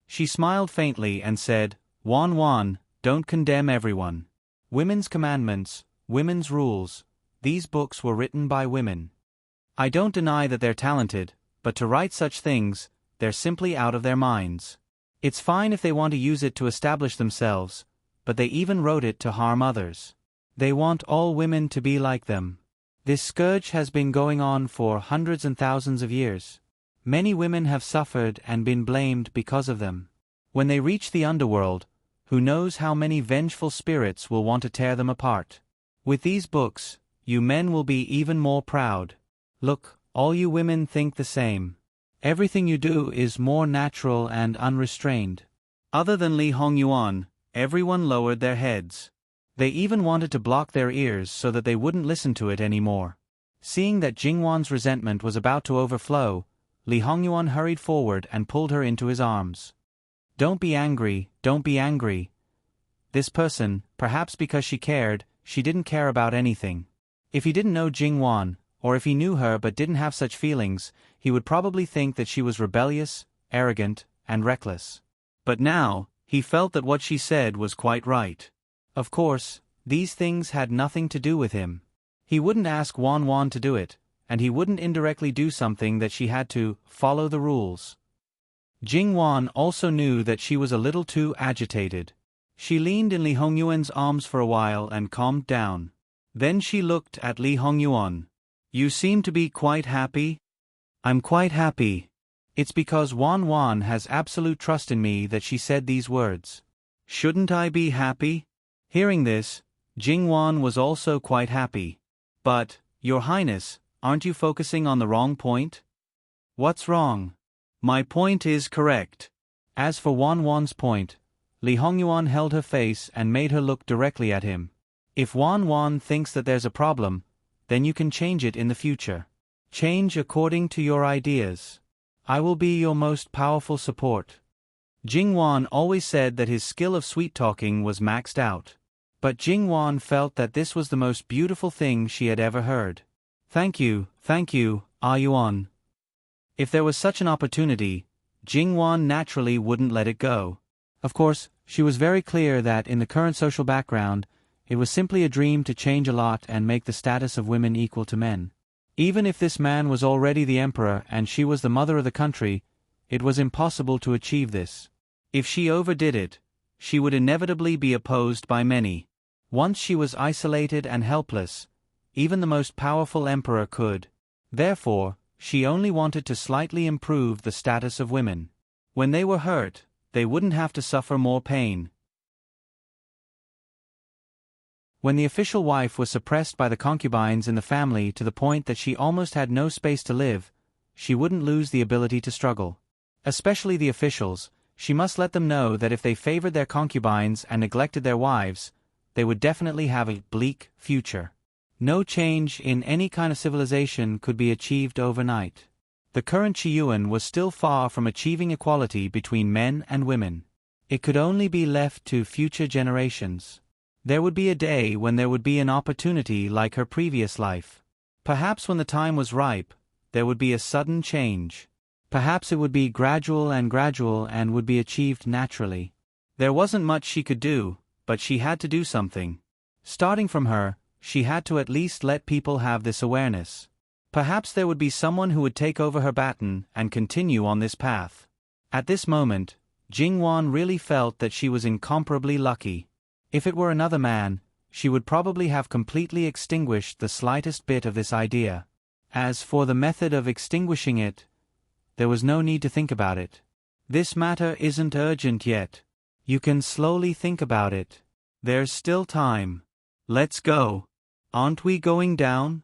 She smiled faintly and said, Wan, don't condemn everyone. Women's commandments, women's rules, these books were written by women. I don't deny that they're talented, but to write such things, they're simply out of their minds. It's fine if they want to use it to establish themselves, but they even wrote it to harm others. They want all women to be like them. This scourge has been going on for hundreds and thousands of years. Many women have suffered and been blamed because of them. When they reach the underworld, who knows how many vengeful spirits will want to tear them apart. With these books, you men will be even more proud. Look, all you women think the same. Everything you do is more natural and unrestrained. Other than Li Hongyuan, everyone lowered their heads. They even wanted to block their ears so that they wouldn't listen to it anymore. Seeing that Jingwan's resentment was about to overflow, Li Hongyuan hurried forward and pulled her into his arms. Don't be angry, don't be angry. This person, perhaps because she cared, she didn't care about anything. If he didn't know Jingwan, or if he knew her but didn't have such feelings, he would probably think that she was rebellious, arrogant, and reckless. But now, he felt that what she said was quite right. Of course, these things had nothing to do with him. He wouldn't ask Wan to do it, and he wouldn't indirectly do something that she had to follow the rules. Jingwan also knew that she was a little too agitated. She leaned in Li Hongyuan's arms for a while and calmed down. Then she looked at Li Hongyuan. You seem to be quite happy? I'm quite happy. It's because Wan has absolute trust in me that she said these words. Shouldn't I be happy? Hearing this, Jingwan was also quite happy. But, Your Highness, aren't you focusing on the wrong point? What's wrong? My point is correct. As for Wan's point, Li Hongyuan held her face and made her look directly at him. If Wan thinks that there's a problem, then you can change it in the future. Change according to your ideas. I will be your most powerful support. Jingwan always said that his skill of sweet-talking was maxed out. But Jingwan felt that this was the most beautiful thing she had ever heard. Thank you, Ah Yuan. If there was such an opportunity, Jingwan naturally wouldn't let it go. Of course, she was very clear that in the current social background, it was simply a dream to change a lot and make the status of women equal to men. Even if this man was already the emperor and she was the mother of the country, it was impossible to achieve this. If she overdid it, she would inevitably be opposed by many. Once she was isolated and helpless, even the most powerful emperor could. Therefore, she only wanted to slightly improve the status of women. When they were hurt, they wouldn't have to suffer more pain. When the official wife was suppressed by the concubines in the family to the point that she almost had no space to live, she wouldn't lose the ability to struggle. Especially the officials, she must let them know that if they favored their concubines and neglected their wives, they would definitely have a bleak future. No change in any kind of civilization could be achieved overnight. The current Qiyuan was still far from achieving equality between men and women. It could only be left to future generations. There would be a day when there would be an opportunity like her previous life. Perhaps when the time was ripe, there would be a sudden change. Perhaps it would be gradual and would be achieved naturally. There wasn't much she could do, but she had to do something. Starting from her, she had to at least let people have this awareness. Perhaps there would be someone who would take over her baton and continue on this path. At this moment, Jingwan really felt that she was incomparably lucky. If it were another man, she would probably have completely extinguished the slightest bit of this idea. As for the method of extinguishing it, there was no need to think about it. This matter isn't urgent yet. You can slowly think about it. There's still time. Let's go. Aren't we going down?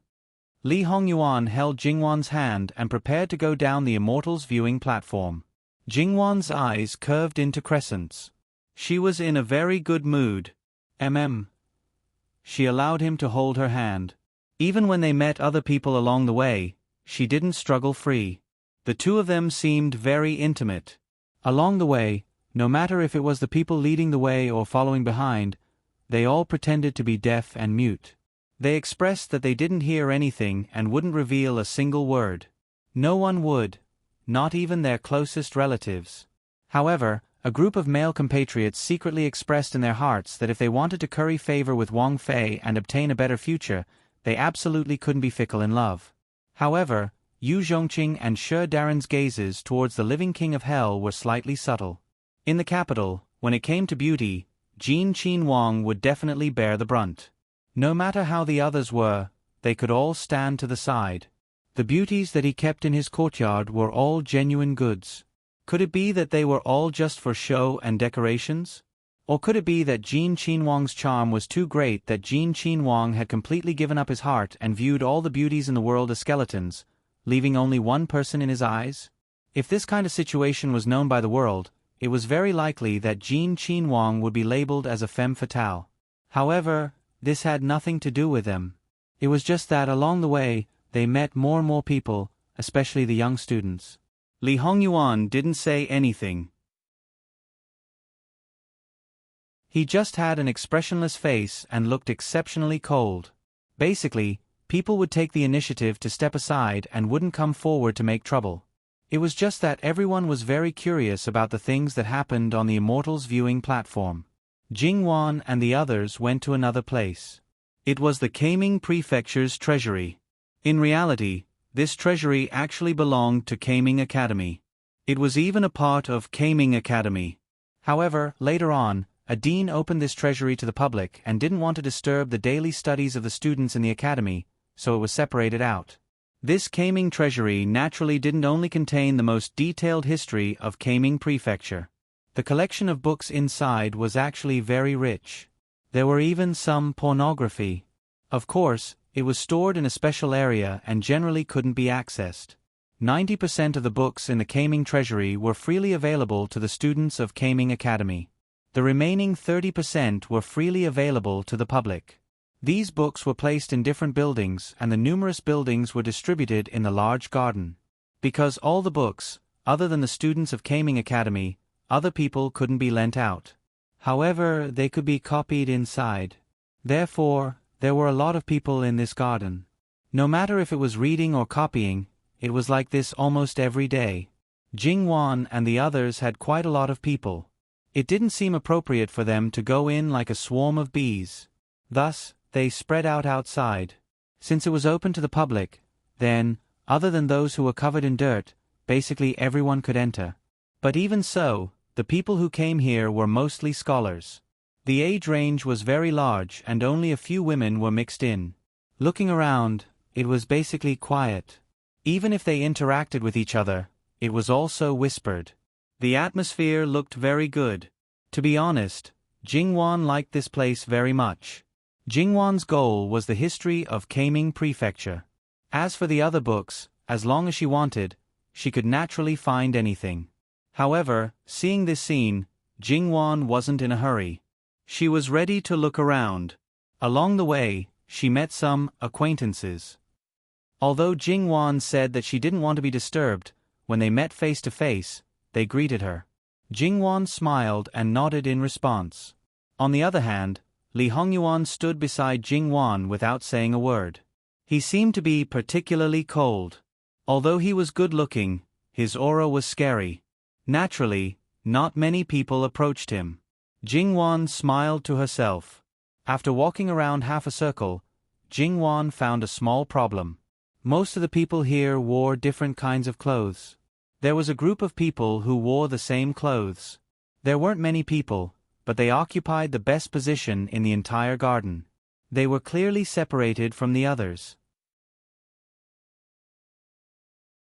Li Hongyuan held Jingwan's hand and prepared to go down the Immortals viewing platform. Jingwan's eyes curved into crescents. She was in a very good mood. She allowed him to hold her hand. Even when they met other people along the way, she didn't struggle free. The two of them seemed very intimate. Along the way, no matter if it was the people leading the way or following behind, they all pretended to be deaf and mute. They expressed that they didn't hear anything and wouldn't reveal a single word. No one would, not even their closest relatives. However, a group of male compatriots secretly expressed in their hearts that if they wanted to curry favor with Wang Fei and obtain a better future, they absolutely couldn't be fickle in love. However, Yu Zhongqing and Shi Daren's gazes towards the living king of hell were slightly subtle. In the capital, when it came to beauty, Jin Qin Wang would definitely bear the brunt. No matter how the others were, they could all stand to the side. The beauties that he kept in his courtyard were all genuine goods. Could it be that they were all just for show and decorations? Or could it be that Jin Qin Wang's charm was too great that Jin Qin Wang had completely given up his heart and viewed all the beauties in the world as skeletons, leaving only one person in his eyes? If this kind of situation was known by the world, it was very likely that Jin Qin Wang would be labeled as a femme fatale. However, this had nothing to do with them. It was just that along the way, they met more and more people, especially the young students. Li Hongyuan didn't say anything. He just had an expressionless face and looked exceptionally cold. Basically, people would take the initiative to step aside and wouldn't come forward to make trouble. It was just that everyone was very curious about the things that happened on the Immortals viewing platform. Jingwan and the others went to another place. It was the Kaming Prefecture's treasury. In reality, this treasury actually belonged to Kaming Academy. It was even a part of Kaming Academy. However, later on, a dean opened this treasury to the public and didn't want to disturb the daily studies of the students in the academy, so it was separated out. This Kaming treasury naturally didn't only contain the most detailed history of Kaming Prefecture. The collection of books inside was actually very rich. There were even some pornography. Of course, it was stored in a special area and generally couldn't be accessed. 90% of the books in the Kaming treasury were freely available to the students of Kaming Academy. The remaining 30% were freely available to the public. These books were placed in different buildings and the numerous buildings were distributed in the large garden. Because all the books, other than the students of Kaming Academy, other people couldn't be lent out. However, they could be copied inside. Therefore, there were a lot of people in this garden. No matter if it was reading or copying, it was like this almost every day. Jingwan and the others had quite a lot of people. It didn't seem appropriate for them to go in like a swarm of bees. Thus, they spread out outside. Since it was open to the public, then, other than those who were covered in dirt, basically everyone could enter. But even so, the people who came here were mostly scholars. The age range was very large and only a few women were mixed in. Looking around, it was basically quiet. Even if they interacted with each other, it was also whispered. The atmosphere looked very good. To be honest, Jingwan liked this place very much. Jingwan's goal was the history of Kaming Prefecture. As for the other books, as long as she wanted, she could naturally find anything. However, seeing this scene, Jingwan wasn't in a hurry. She was ready to look around. Along the way, she met some acquaintances. Although Jingwan said that she didn't want to be disturbed, when they met face to face, they greeted her. Jingwan smiled and nodded in response. On the other hand, Li Hongyuan stood beside Jingwan without saying a word. He seemed to be particularly cold. Although he was good-looking, his aura was scary. Naturally, not many people approached him. Jingwan smiled to herself. After walking around half a circle, Jingwan found a small problem. Most of the people here wore different kinds of clothes. There was a group of people who wore the same clothes. There weren't many people, but they occupied the best position in the entire garden. They were clearly separated from the others.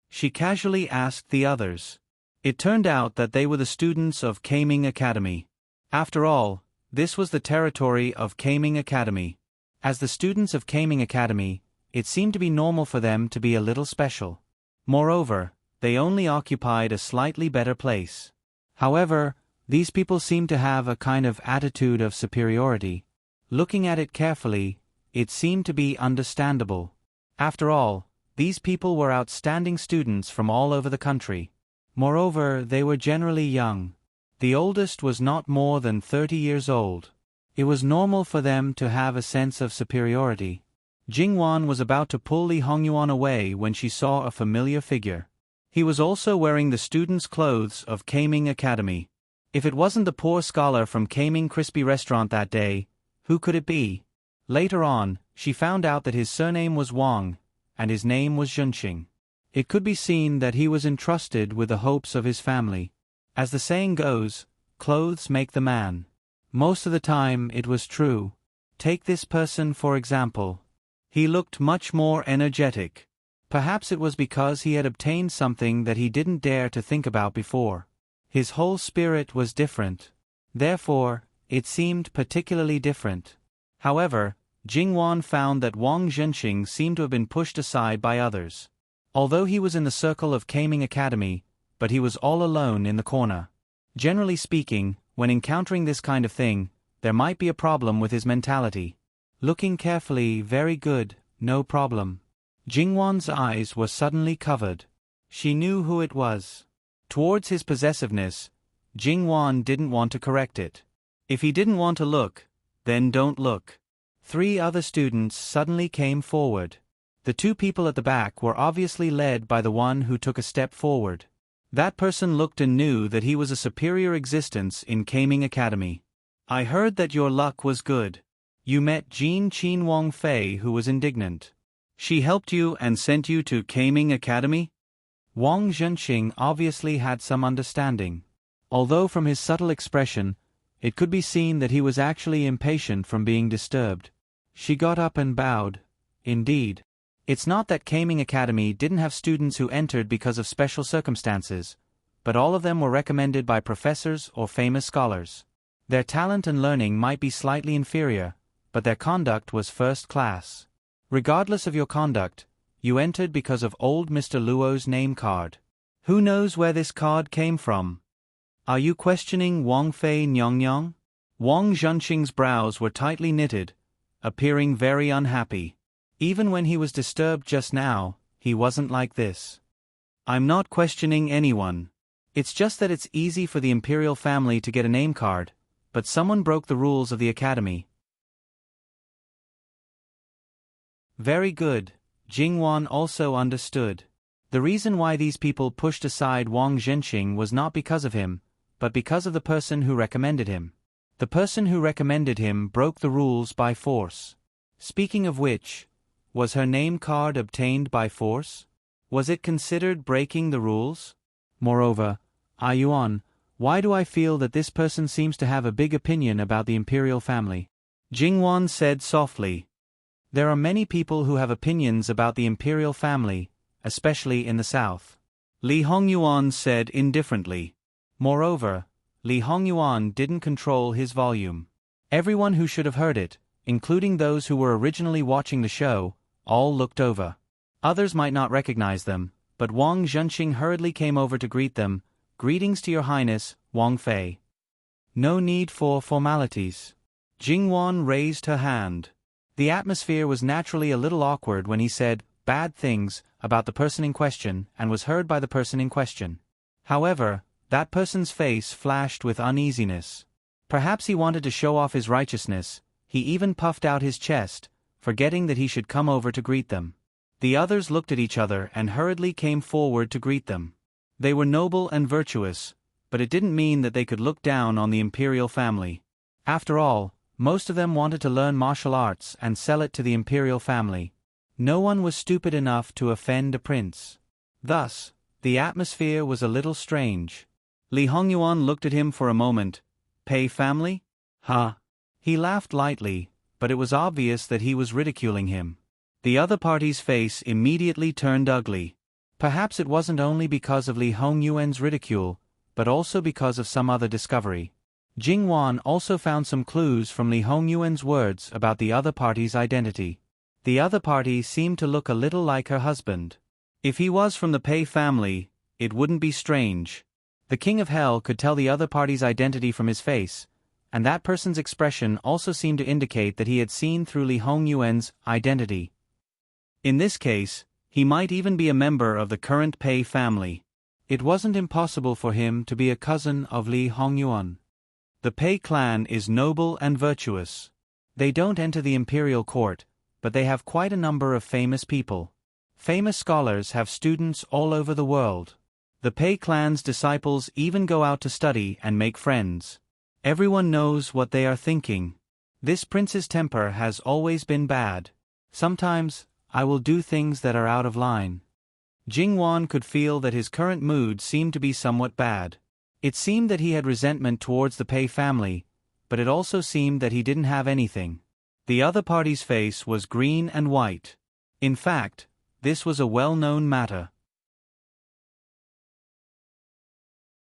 She casually asked the others. It turned out that they were the students of Kaming Academy. After all, this was the territory of Kaming Academy. As the students of Kaming Academy, it seemed to be normal for them to be a little special. Moreover, they only occupied a slightly better place. However, these people seemed to have a kind of attitude of superiority. Looking at it carefully, it seemed to be understandable. After all, these people were outstanding students from all over the country. Moreover, they were generally young. The oldest was not more than 30 years old. It was normal for them to have a sense of superiority. Jingwan was about to pull Li Hongyuan away when she saw a familiar figure. He was also wearing the students' clothes of Kaming Academy. If it wasn't the poor scholar from Kaming Crispy Restaurant that day, who could it be? Later on, she found out that his surname was Wang, and his name was Junxing. It could be seen that he was entrusted with the hopes of his family. As the saying goes, clothes make the man. Most of the time it was true. Take this person for example. He looked much more energetic. Perhaps it was because he had obtained something that he didn't dare to think about before. His whole spirit was different. Therefore, it seemed particularly different. However, Jingwan found that Wang Zhenxing seemed to have been pushed aside by others. Although he was in the circle of Kaming Academy, but he was all alone in the corner. Generally speaking, when encountering this kind of thing, there might be a problem with his mentality. Looking carefully, very good, no problem. Jingwan's eyes were suddenly covered. She knew who it was. Towards his possessiveness, Jingwan didn't want to correct it. If he didn't want to look, then don't look. 3 other students suddenly came forward. The 2 people at the back were obviously led by the one who took a step forward. That person looked and knew that he was a superior existence in Kaming Academy. I heard that your luck was good. You met Jean Qin Wang Fei, who was indignant. She helped you and sent you to Kaming Academy? Wang Zhenxing obviously had some understanding. Although from his subtle expression, it could be seen that he was actually impatient from being disturbed. She got up and bowed. Indeed. It's not that Kaming Academy didn't have students who entered because of special circumstances, but all of them were recommended by professors or famous scholars. Their talent and learning might be slightly inferior, but their conduct was first class. Regardless of your conduct, you entered because of old Mr. Luo's name card. Who knows where this card came from? Are you questioning Wang Fei Nyongyong? Wang Zhenxing's brows were tightly knitted, appearing very unhappy. Even when he was disturbed just now, he wasn't like this. I'm not questioning anyone. It's just that it's easy for the imperial family to get a name card, but someone broke the rules of the academy. Very good. Jingwan also understood. The reason why these people pushed aside Wang Zhenxing was not because of him, but because of the person who recommended him. The person who recommended him broke the rules by force. Speaking of which, was her name card obtained by force? Was it considered breaking the rules? Moreover, Yuan, why do I feel that this person seems to have a big opinion about the imperial family? Jingwan said softly. There are many people who have opinions about the imperial family, especially in the south. Li Hongyuan said indifferently. Moreover, Li Hongyuan didn't control his volume. Everyone who should have heard it, including those who were originally watching the show, all looked over. Others might not recognize them, but Wang Zhenxing hurriedly came over to greet them. Greetings to your highness, Wang Fei. No need for formalities. Jingwan raised her hand. The atmosphere was naturally a little awkward when he said bad things about the person in question and was heard by the person in question. However, that person's face flashed with uneasiness. Perhaps he wanted to show off his righteousness. He even puffed out his chest, forgetting that he should come over to greet them. The others looked at each other and hurriedly came forward to greet them. They were noble and virtuous, but it didn't mean that they could look down on the imperial family. After all, most of them wanted to learn martial arts and sell it to the imperial family. No one was stupid enough to offend a prince. Thus, the atmosphere was a little strange. Li Hongyuan looked at him for a moment. Pei family? Huh? He laughed lightly, but it was obvious that he was ridiculing him. The other party's face immediately turned ugly. Perhaps it wasn't only because of Li Hongyuan's ridicule, but also because of some other discovery. Jingwan also found some clues from Li Hongyuan's words about the other party's identity. The other party seemed to look a little like her husband. If he was from the Pei family, it wouldn't be strange. The King of Hell could tell the other party's identity from his face, and that person's expression also seemed to indicate that he had seen through Li Hongyuan's identity. In this case, he might even be a member of the current Pei family. It wasn't impossible for him to be a cousin of Li Hongyuan. The Pei clan is noble and virtuous. They don't enter the imperial court, but they have quite a number of famous people. Famous scholars have students all over the world. The Pei clan's disciples even go out to study and make friends. Everyone knows what they are thinking. This prince's temper has always been bad. Sometimes, I will do things that are out of line. Jingwan could feel that his current mood seemed to be somewhat bad. It seemed that he had resentment towards the Pei family, but it also seemed that he didn't have anything. The other party's face was green and white. In fact, this was a well-known matter.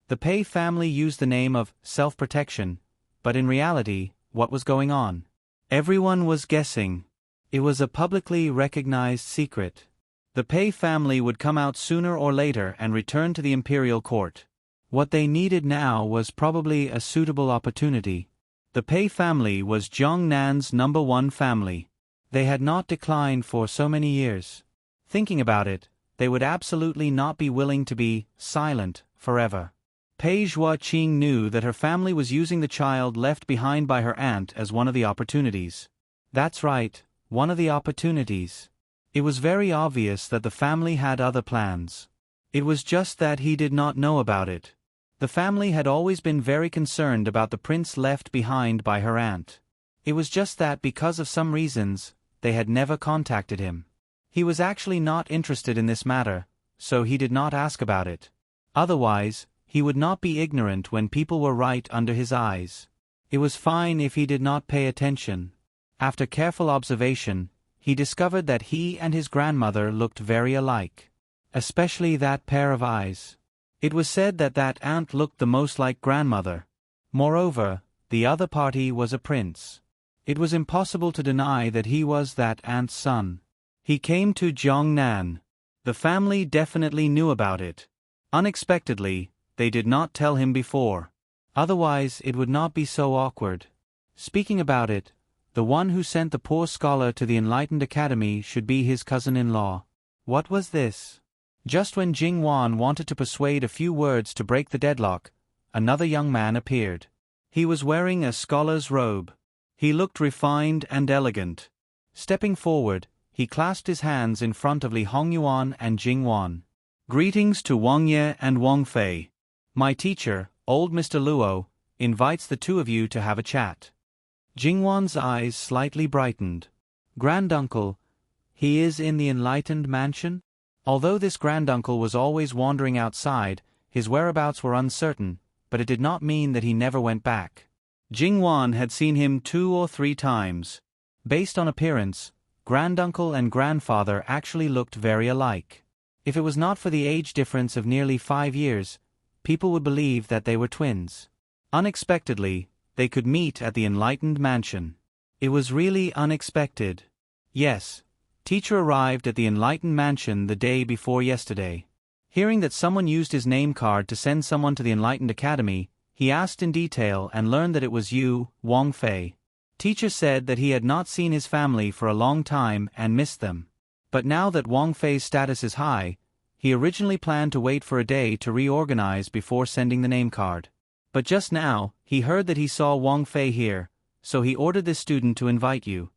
The Pei family used the name of self-protection, but in reality, what was going on? Everyone was guessing. It was a publicly recognized secret. The Pei family would come out sooner or later and return to the imperial court. What they needed now was probably a suitable opportunity. The Pei family was Jiangnan's #1 family. They had not declined for so many years. Thinking about it, they would absolutely not be willing to be silent forever. Pei Zhuo-Qing knew that her family was using the child left behind by her aunt as one of the opportunities. That's right, one of the opportunities. It was very obvious that the family had other plans. It was just that he did not know about it. The family had always been very concerned about the prince left behind by her aunt. It was just that because of some reasons, they had never contacted him. He was actually not interested in this matter, so he did not ask about it. Otherwise, he would not be ignorant when people were right under his eyes. It was fine if he did not pay attention. After careful observation, he discovered that he and his grandmother looked very alike. Especially that pair of eyes. It was said that that aunt looked the most like grandmother. Moreover, the other party was a prince. It was impossible to deny that he was that aunt's son. He came to Jiangnan. The family definitely knew about it. Unexpectedly, they did not tell him before. Otherwise it would not be so awkward. Speaking about it, the one who sent the poor scholar to the Enlightened Academy should be his cousin-in-law. What was this? Just when Jing Wan wanted to persuade a few words to break the deadlock, another young man appeared. He was wearing a scholar's robe. He looked refined and elegant. Stepping forward, he clasped his hands in front of Li Hongyuan and Jing Wan. Greetings to Wang Ye and Wang Fei. My teacher, old Mr. Luo, invites the two of you to have a chat. Jing Wan's eyes slightly brightened. Granduncle, he is in the Enlightened Mansion? Although this granduncle was always wandering outside, his whereabouts were uncertain, but it did not mean that he never went back. Jing Wan had seen him 2 or 3 times. Based on appearance, granduncle and grandfather actually looked very alike. If it was not for the age difference of nearly 5 years, people would believe that they were twins. Unexpectedly, they could meet at the Enlightened Mansion. It was really unexpected. Yes, teacher arrived at the Enlightened Mansion the day before yesterday. Hearing that someone used his name card to send someone to the Enlightened Academy, he asked in detail and learned that it was you, Wang Fei. Teacher said that he had not seen his family for a long time and missed them. But now that Wang Fei's status is high, he originally planned to wait for a day to reorganize before sending the name card. But just now, he heard that he saw Wang Fei here, so he ordered this student to invite you.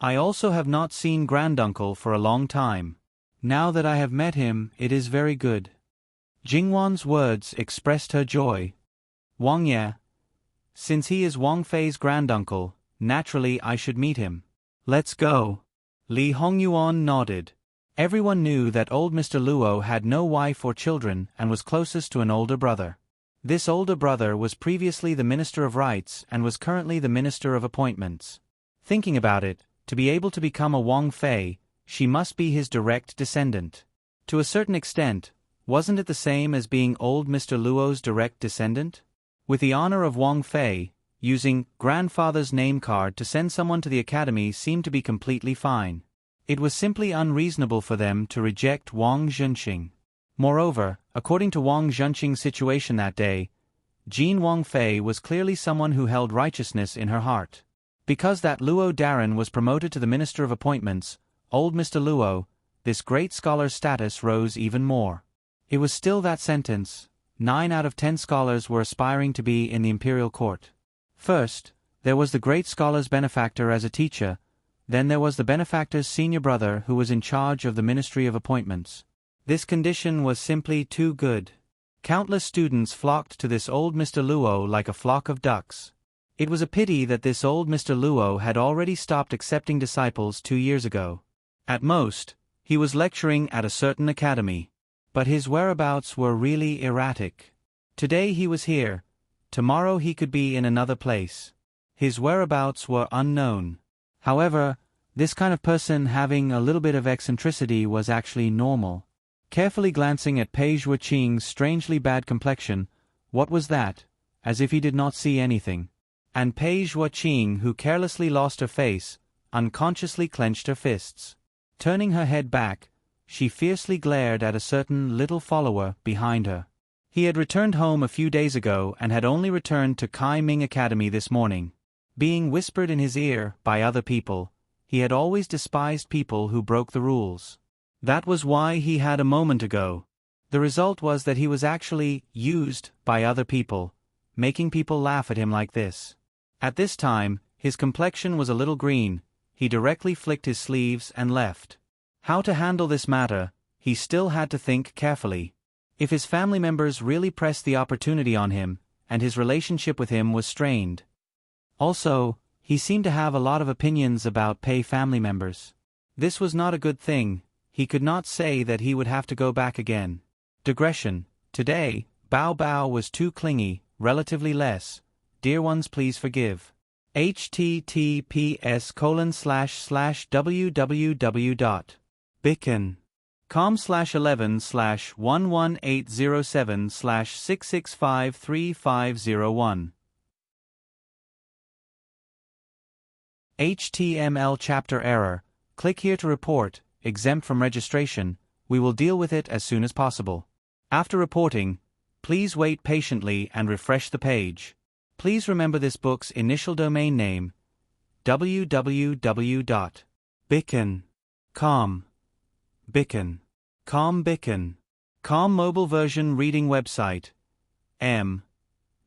I also have not seen granduncle for a long time. Now that I have met him, it is very good. Jingwan's words expressed her joy. Wang Ye, since he is Wang Fei's granduncle, naturally I should meet him. Let's go. Li Hongyuan nodded. Everyone knew that old Mr. Luo had no wife or children and was closest to an older brother. This older brother was previously the Minister of Rights and was currently the Minister of Appointments. Thinking about it, to be able to become a Wang Fei, she must be his direct descendant. To a certain extent, wasn't it the same as being old Mr. Luo's direct descendant? With the honor of Wang Fei, using grandfather's name card to send someone to the academy seemed to be completely fine. It was simply unreasonable for them to reject Wang Zhenxing. Moreover, according to Wang Zhenxing's situation that day, Jean Wang Fei was clearly someone who held righteousness in her heart. Because that Luo Darren was promoted to the Minister of Appointments, old Mr. Luo, this great scholar's status rose even more. It was still that sentence, 9 out of 10 scholars were aspiring to be in the imperial court. First, there was the great scholar's benefactor as a teacher, then there was the benefactor's senior brother who was in charge of the Ministry of Appointments. This condition was simply too good. Countless students flocked to this old Mr. Luo like a flock of ducks. It was a pity that this old Mr. Luo had already stopped accepting disciples 2 years ago. At most, he was lecturing at a certain academy. But his whereabouts were really erratic. Today he was here, tomorrow he could be in another place. His whereabouts were unknown. However, this kind of person having a little bit of eccentricity was actually normal. Carefully glancing at Pei Zhuo-Qing's strangely bad complexion, what was that? As if he did not see anything. And Pei Zhuo-Qing, who carelessly lost her face, unconsciously clenched her fists. Turning her head back, she fiercely glared at a certain little follower behind her. He had returned home a few days ago and had only returned to Kai Ming Academy this morning. Being whispered in his ear by other people, he had always despised people who broke the rules. That was why he had a moment ago. The result was that he was actually used by other people, making people laugh at him like this. At this time, his complexion was a little green. He directly flicked his sleeves and left. How to handle this matter, he still had to think carefully. If his family members really pressed the opportunity on him, and his relationship with him was strained. Also, he seemed to have a lot of opinions about pay family members. This was not a good thing. He could not say that he would have to go back again. Digression. Today, Bao Bao was too clingy, relatively less. Dear ones, please forgive. https://www.bicken.com/11/11807/6653501 HTML chapter error. Click here to report, exempt from registration. We will deal with it as soon as possible. After reporting, please wait patiently and refresh the page. Please remember this book's initial domain name, www.bicken.com. Bicken. Com mobile version reading website,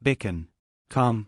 bicken.com.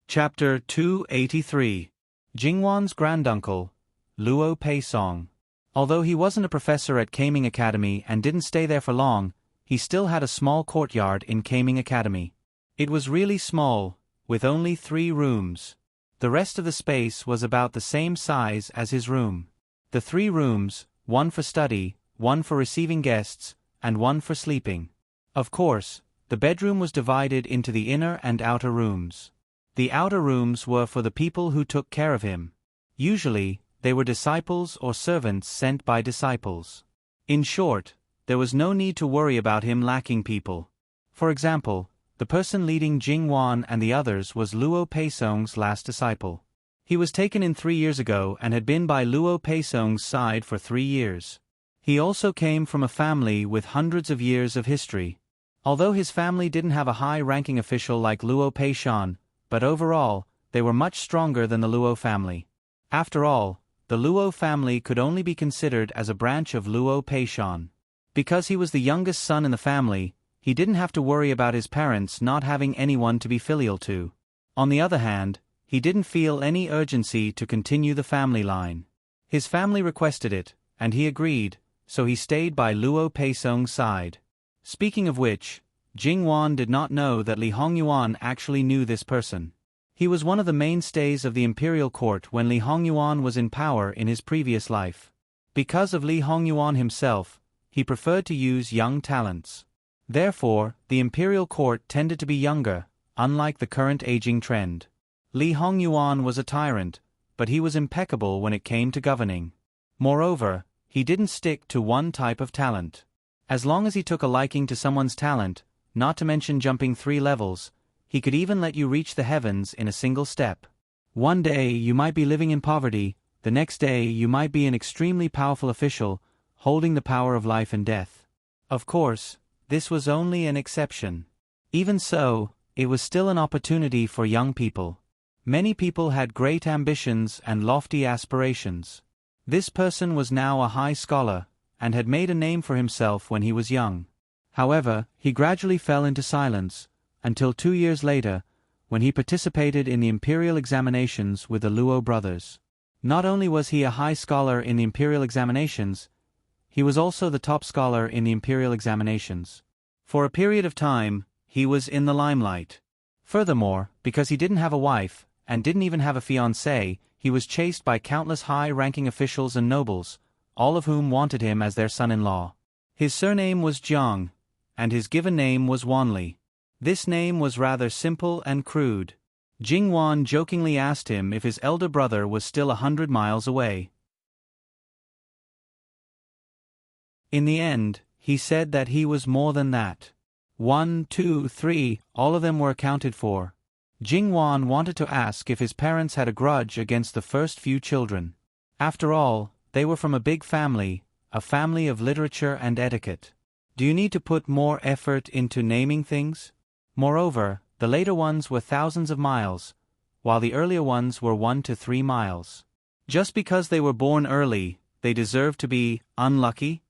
Chapter 283. Jingwan's granduncle, Luo Peisong. Although he wasn't a professor at Kaming Academy and didn't stay there for long, he still had a small courtyard in Kaming Academy. It was really small, with only 3 rooms. The rest of the space was about the same size as his room. The 3 rooms, one for study, one for receiving guests, and one for sleeping. Of course, the bedroom was divided into the inner and outer rooms. The outer rooms were for the people who took care of him. Usually, they were disciples or servants sent by disciples. In short, there was no need to worry about him lacking people. For example, the person leading Jingwan and the others was Luo Peisong's last disciple. He was taken in 3 years ago and had been by Luo Peisong's side for 3 years. He also came from a family with hundreds of years of history. Although his family didn't have a high-ranking official like Luo Peishan, but overall, they were much stronger than the Luo family. After all, the Luo family could only be considered as a branch of Luo Peishan. Because he was the youngest son in the family, he didn't have to worry about his parents not having anyone to be filial to. On the other hand, he didn't feel any urgency to continue the family line. His family requested it, and he agreed, so he stayed by Luo Peisong's side. Speaking of which, Jingwan did not know that Li Hongyuan actually knew this person. He was one of the mainstays of the imperial court when Li Hongyuan was in power in his previous life. Because of Li Hongyuan himself, he preferred to use young talents. Therefore, the imperial court tended to be younger, unlike the current aging trend. Li Hongyuan was a tyrant, but he was impeccable when it came to governing. Moreover, he didn't stick to one type of talent. As long as he took a liking to someone's talent, not to mention jumping 3 levels, he could even let you reach the heavens in a single step. One day you might be living in poverty, the next day you might be an extremely powerful official, holding the power of life and death. Of course, this was only an exception. Even so, it was still an opportunity for young people. Many people had great ambitions and lofty aspirations. This person was now a high scholar, and had made a name for himself when he was young. However, he gradually fell into silence, until 2 years later, when he participated in the imperial examinations with the Luo brothers. Not only was he a high scholar in the imperial examinations, he was also the top scholar in the imperial examinations. For a period of time, he was in the limelight. Furthermore, because he didn't have a wife, and didn't even have a fiancée, he was chased by countless high-ranking officials and nobles, all of whom wanted him as their son-in-law. His surname was Jiang, and his given name was Wanli. This name was rather simple and crude. Jingwan jokingly asked him if his elder brother was still 100 miles away. In the end, he said that he was more than that. 1, 2, 3, all of them were accounted for. Jingwan wanted to ask if his parents had a grudge against the first few children. After all, they were from a big family, a family of literature and etiquette. Do you need to put more effort into naming things? Moreover, The later ones were thousands of miles, while the earlier ones were 1 to 3 miles. Just because they were born early, they deserved to be unlucky?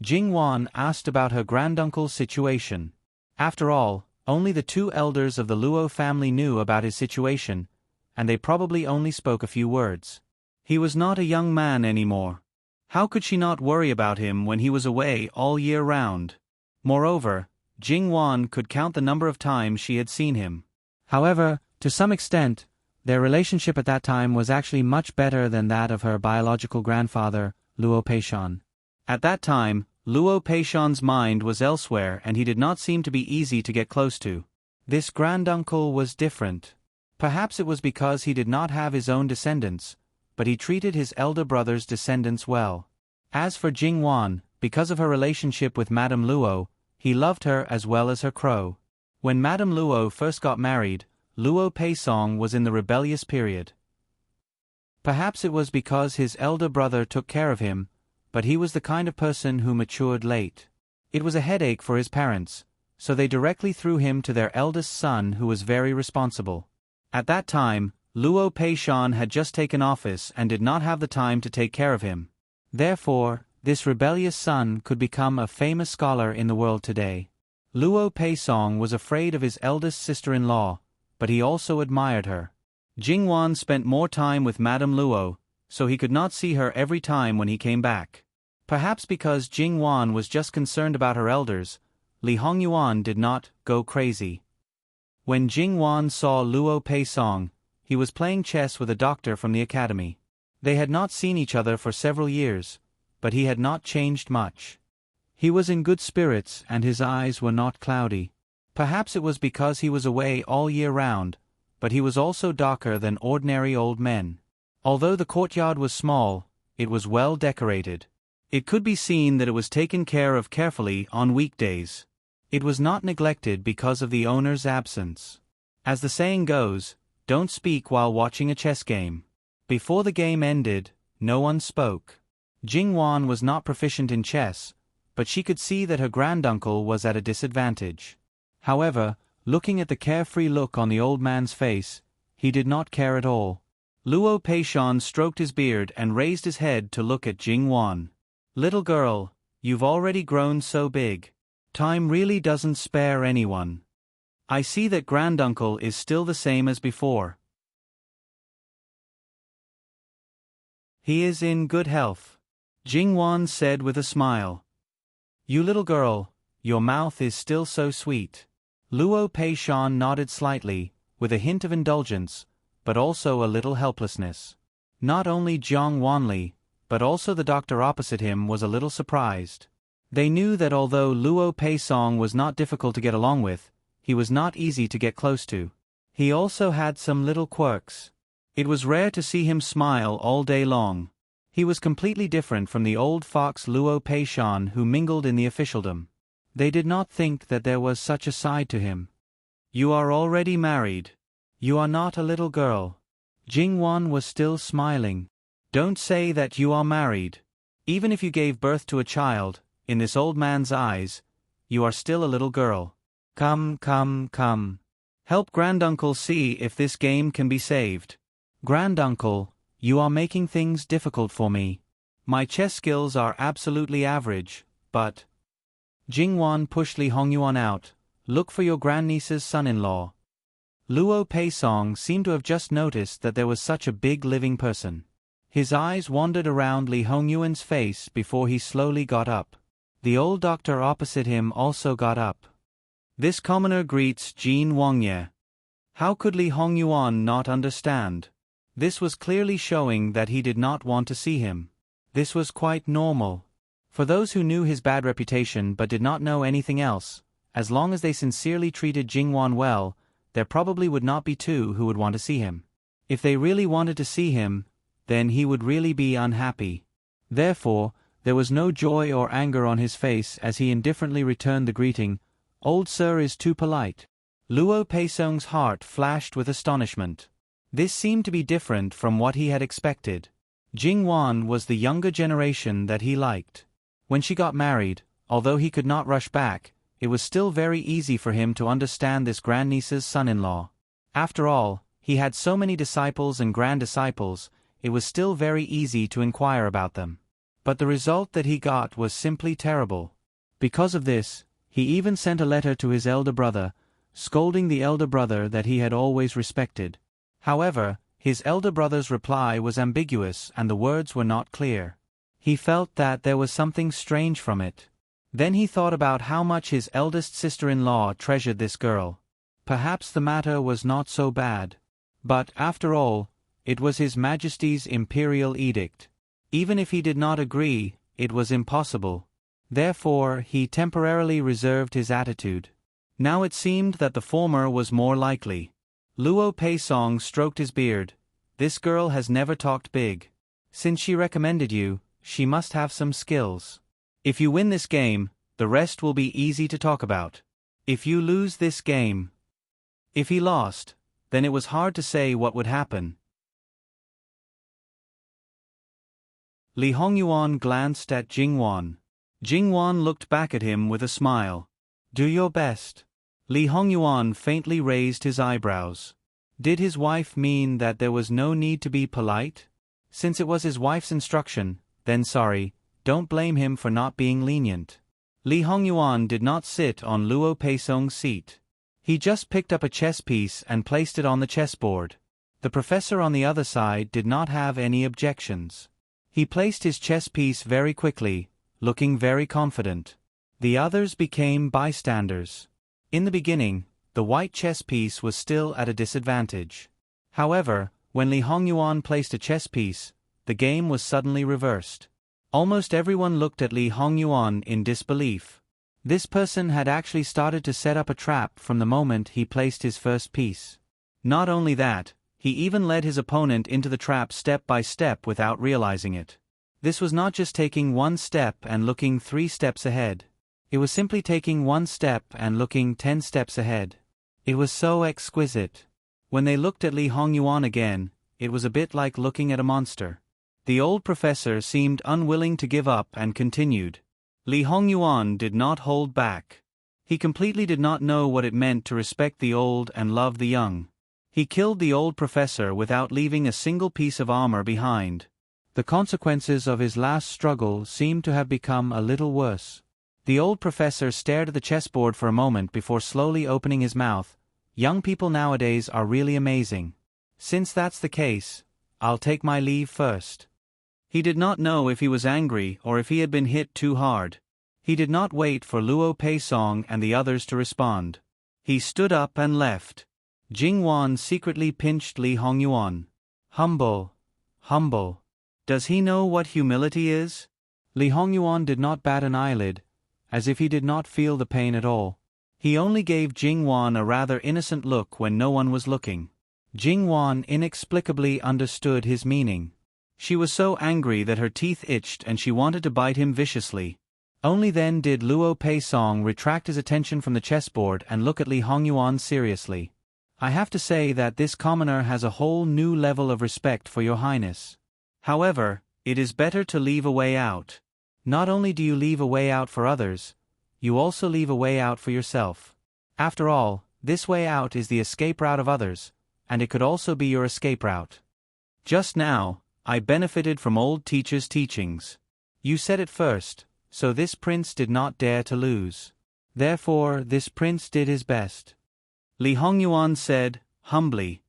Jing-wan asked about her granduncle's situation. After all, only the 2 elders of the Luo family knew about his situation, and they probably only spoke a few words. He was not a young man anymore. How could she not worry about him when he was away all year round? Moreover, Jing-wan could count the number of times she had seen him. However, to some extent, their relationship at that time was actually much better than that of her biological grandfather, Luo Peishan. At that time, Luo Peishan's mind was elsewhere and he did not seem to be easy to get close to. This granduncle was different. Perhaps it was because he did not have his own descendants, but he treated his elder brother's descendants well. As for Jing-wan, because of her relationship with Madame Luo, he loved her as well as her crow. When Madame Luo first got married, Luo Peisong was in the rebellious period. Perhaps it was because his elder brother took care of him, but he was the kind of person who matured late. It was a headache for his parents, so they directly threw him to their eldest son who was very responsible. At that time, Luo Peishan had just taken office and did not have the time to take care of him. Therefore, this rebellious son could become a famous scholar in the world today. Luo Peisong was afraid of his eldest sister-in-law, but he also admired her. Jing-wan spent more time with Madame Luo, so he could not see her every time when he came back. Perhaps because Jing-wan was just concerned about her elders, Li Hongyuan did not go crazy. When Jing-wan saw Luo Peisong, he was playing chess with a doctor from the academy. They had not seen each other for several years, but he had not changed much. He was in good spirits and his eyes were not cloudy. Perhaps it was because he was away all year round, but he was also darker than ordinary old men. Although the courtyard was small, it was well decorated. It could be seen that it was taken care of carefully on weekdays. It was not neglected because of the owner's absence. As the saying goes, don't speak while watching a chess game. Before the game ended, no one spoke. Jing-wan was not proficient in chess, but she could see that her granduncle was at a disadvantage. However, looking at the carefree look on the old man's face, he did not care at all. Luo Peishan stroked his beard and raised his head to look at Jing-wan. Little girl, you've already grown so big. Time really doesn't spare anyone. I see that granduncle is still the same as before. He is in good health, Jing-wan said with a smile. You little girl, your mouth is still so sweet. Luo Peishan nodded slightly, with a hint of indulgence, but also a little helplessness. Not only Jiang Wanli, but also the doctor opposite him was a little surprised. They knew that although Luo Peisong was not difficult to get along with, he was not easy to get close to. He also had some little quirks. It was rare to see him smile all day long. He was completely different from the old fox Luo Peishan who mingled in the officialdom. They did not think that there was such a side to him. You are already married. You are not a little girl. Jing-wan was still smiling. Don't say that you are married. Even if you gave birth to a child, in this old man's eyes, you are still a little girl. Come, come, come. Help granduncle see if this game can be saved. Granduncle, you are making things difficult for me. My chess skills are absolutely average, but... Jing-wan pushed Li Hongyuan out. Look for your grandniece's son-in-law. Luo Peisong seemed to have just noticed that there was such a big living person. His eyes wandered around Li Hongyuan's face before he slowly got up. The old doctor opposite him also got up. This commoner greets Jin Wangye. How could Li Hongyuan not understand? This was clearly showing that he did not want to see him. This was quite normal. For those who knew his bad reputation but did not know anything else, as long as they sincerely treated Jing-wan well, there probably would not be two who would want to see him. If they really wanted to see him, then he would really be unhappy. Therefore, there was no joy or anger on his face as he indifferently returned the greeting, "Old sir is too polite." Luo Peisong's heart flashed with astonishment. This seemed to be different from what he had expected. Jing-wan was the younger generation that he liked. When she got married, although he could not rush back, it was still very easy for him to understand this grandniece's son-in-law. After all, he had so many disciples and grand-disciples, it was still very easy to inquire about them. But the result that he got was simply terrible. Because of this, he even sent a letter to his elder brother, scolding the elder brother that he had always respected. However, his elder brother's reply was ambiguous and the words were not clear. He felt that there was something strange from it. Then he thought about how much his eldest sister-in-law treasured this girl. Perhaps the matter was not so bad. But, after all, it was His Majesty's imperial edict. Even if he did not agree, it was impossible. Therefore, he temporarily reserved his attitude. Now it seemed that the former was more likely. Luo Peisong stroked his beard. This girl has never talked big. Since she recommended you, she must have some skills. If you win this game, the rest will be easy to talk about. If you lose this game... If he lost, then it was hard to say what would happen. Li Hongyuan glanced at Jingwan. Jingwan looked back at him with a smile. Do your best. Li Hongyuan faintly raised his eyebrows. Did his wife mean that there was no need to be polite? Since it was his wife's instruction, then sorry, don't blame him for not being lenient. Li Hongyuan did not sit on Luo Peisong's seat. He just picked up a chess piece and placed it on the chessboard. The professor on the other side did not have any objections. He placed his chess piece very quickly, looking very confident. The others became bystanders. In the beginning, the white chess piece was still at a disadvantage. However, when Li Hongyuan placed a chess piece, the game was suddenly reversed. Almost everyone looked at Li Hongyuan in disbelief. This person had actually started to set up a trap from the moment he placed his first piece. Not only that, he even led his opponent into the trap step by step without realizing it. This was not just taking one step and looking 3 steps ahead. It was simply taking 1 step and looking 10 steps ahead. It was so exquisite. When they looked at Li Hongyuan again, it was a bit like looking at a monster. The old professor seemed unwilling to give up and continued. Li Hongyuan did not hold back. He completely did not know what it meant to respect the old and love the young. He killed the old professor without leaving a single piece of armor behind. The consequences of his last struggle seemed to have become a little worse. The old professor stared at the chessboard for a moment before slowly opening his mouth. Young people nowadays are really amazing. Since that's the case, I'll take my leave first. He did not know if he was angry or if he had been hit too hard. He did not wait for Luo Peisong and the others to respond. He stood up and left. Jingwan secretly pinched Li Hongyuan. Humble. Humble. Does he know what humility is? Li Hongyuan did not bat an eyelid, as if he did not feel the pain at all. He only gave Jingwan a rather innocent look when no one was looking. Jingwan inexplicably understood his meaning. She was so angry that her teeth itched and she wanted to bite him viciously. Only then did Luo Peisong retract his attention from the chessboard and look at Li Hongyuan seriously. I have to say that this commoner has a whole new level of respect for your highness. However, it is better to leave a way out. Not only do you leave a way out for others, you also leave a way out for yourself. After all, this way out is the escape route of others, and it could also be your escape route. Just now, I benefited from old teacher's teachings. You said it first, so this prince did not dare to lose. Therefore, this prince did his best. Li Hongyuan said, humbly.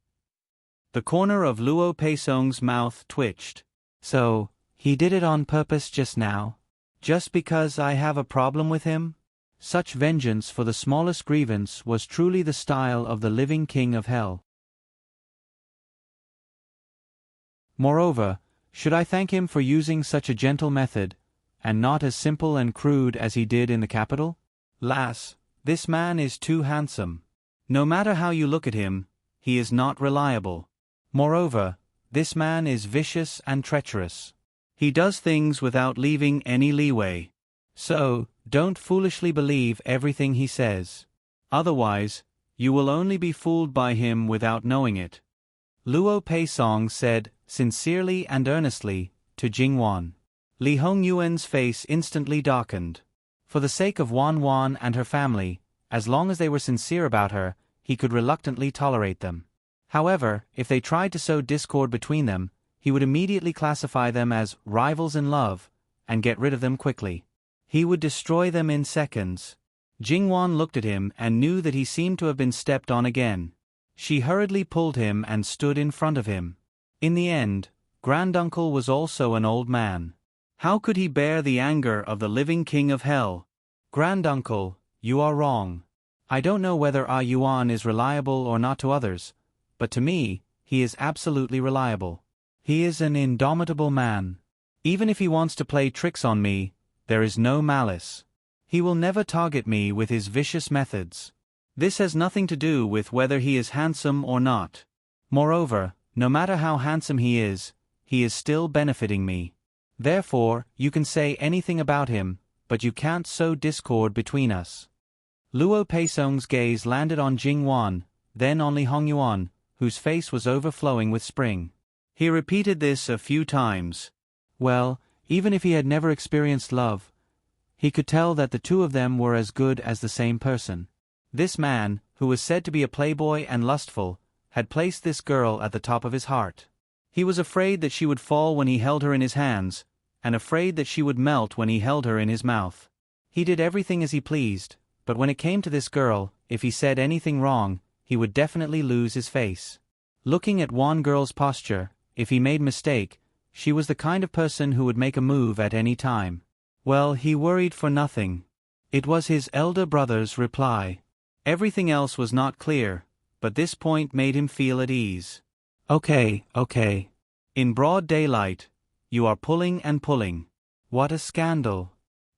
The corner of Luo Peisong's mouth twitched. So, he did it on purpose just now? Just because I have a problem with him? Such vengeance for the smallest grievance was truly the style of the living king of hell. Moreover, should I thank him for using such a gentle method, and not as simple and crude as he did in the capital? Lass, this man is too handsome. No matter how you look at him, he is not reliable. Moreover, this man is vicious and treacherous. He does things without leaving any leeway. So, don't foolishly believe everything he says. Otherwise, you will only be fooled by him without knowing it. Luo Peisong said, sincerely and earnestly, to Jingwan. Li Hongyuan's face instantly darkened. For the sake of Wan Wan and her family, as long as they were sincere about her, he could reluctantly tolerate them. However, if they tried to sow discord between them, he would immediately classify them as rivals in love, and get rid of them quickly. He would destroy them in seconds. Jingwan looked at him and knew that he seemed to have been stepped on again. She hurriedly pulled him and stood in front of him. In the end, Granduncle was also an old man. How could he bear the anger of the living king of hell? Granduncle, you are wrong. I don't know whether Ah Yuan is reliable or not to others, but to me, he is absolutely reliable. He is an indomitable man. Even if he wants to play tricks on me, there is no malice. He will never target me with his vicious methods. This has nothing to do with whether he is handsome or not. Moreover, no matter how handsome he is still benefiting me. Therefore, you can say anything about him, but you can't sow discord between us. Luo Peisong's gaze landed on Jingwan, then on Li Hongyuan, whose face was overflowing with spring. He repeated this a few times. Well, even if he had never experienced love, he could tell that the two of them were as good as the same person. This man, who was said to be a playboy and lustful, had placed this girl at the top of his heart. He was afraid that she would fall when he held her in his hands, and afraid that she would melt when he held her in his mouth. He did everything as he pleased, but when it came to this girl, if he said anything wrong, he would definitely lose his face. Looking at one girl's posture, if he made mistake, she was the kind of person who would make a move at any time. Well, he worried for nothing. It was his elder brother's reply. Everything else was not clear, but this point made him feel at ease. Okay. In broad daylight, you are pulling and pulling. What a scandal.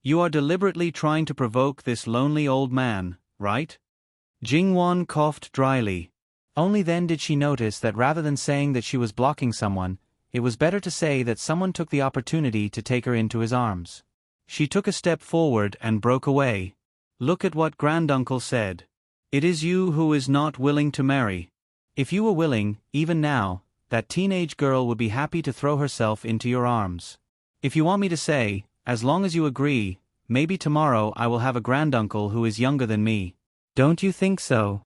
You are deliberately trying to provoke this lonely old man, right? Jingwan coughed dryly. Only then did she notice that rather than saying that she was blocking someone, it was better to say that someone took the opportunity to take her into his arms. She took a step forward and broke away. Look at what Granduncle said. It is you who is not willing to marry. If you were willing, even now, that teenage girl would be happy to throw herself into your arms. If you want me to say, as long as you agree, maybe tomorrow I will have a granduncle who is younger than me. Don't you think so?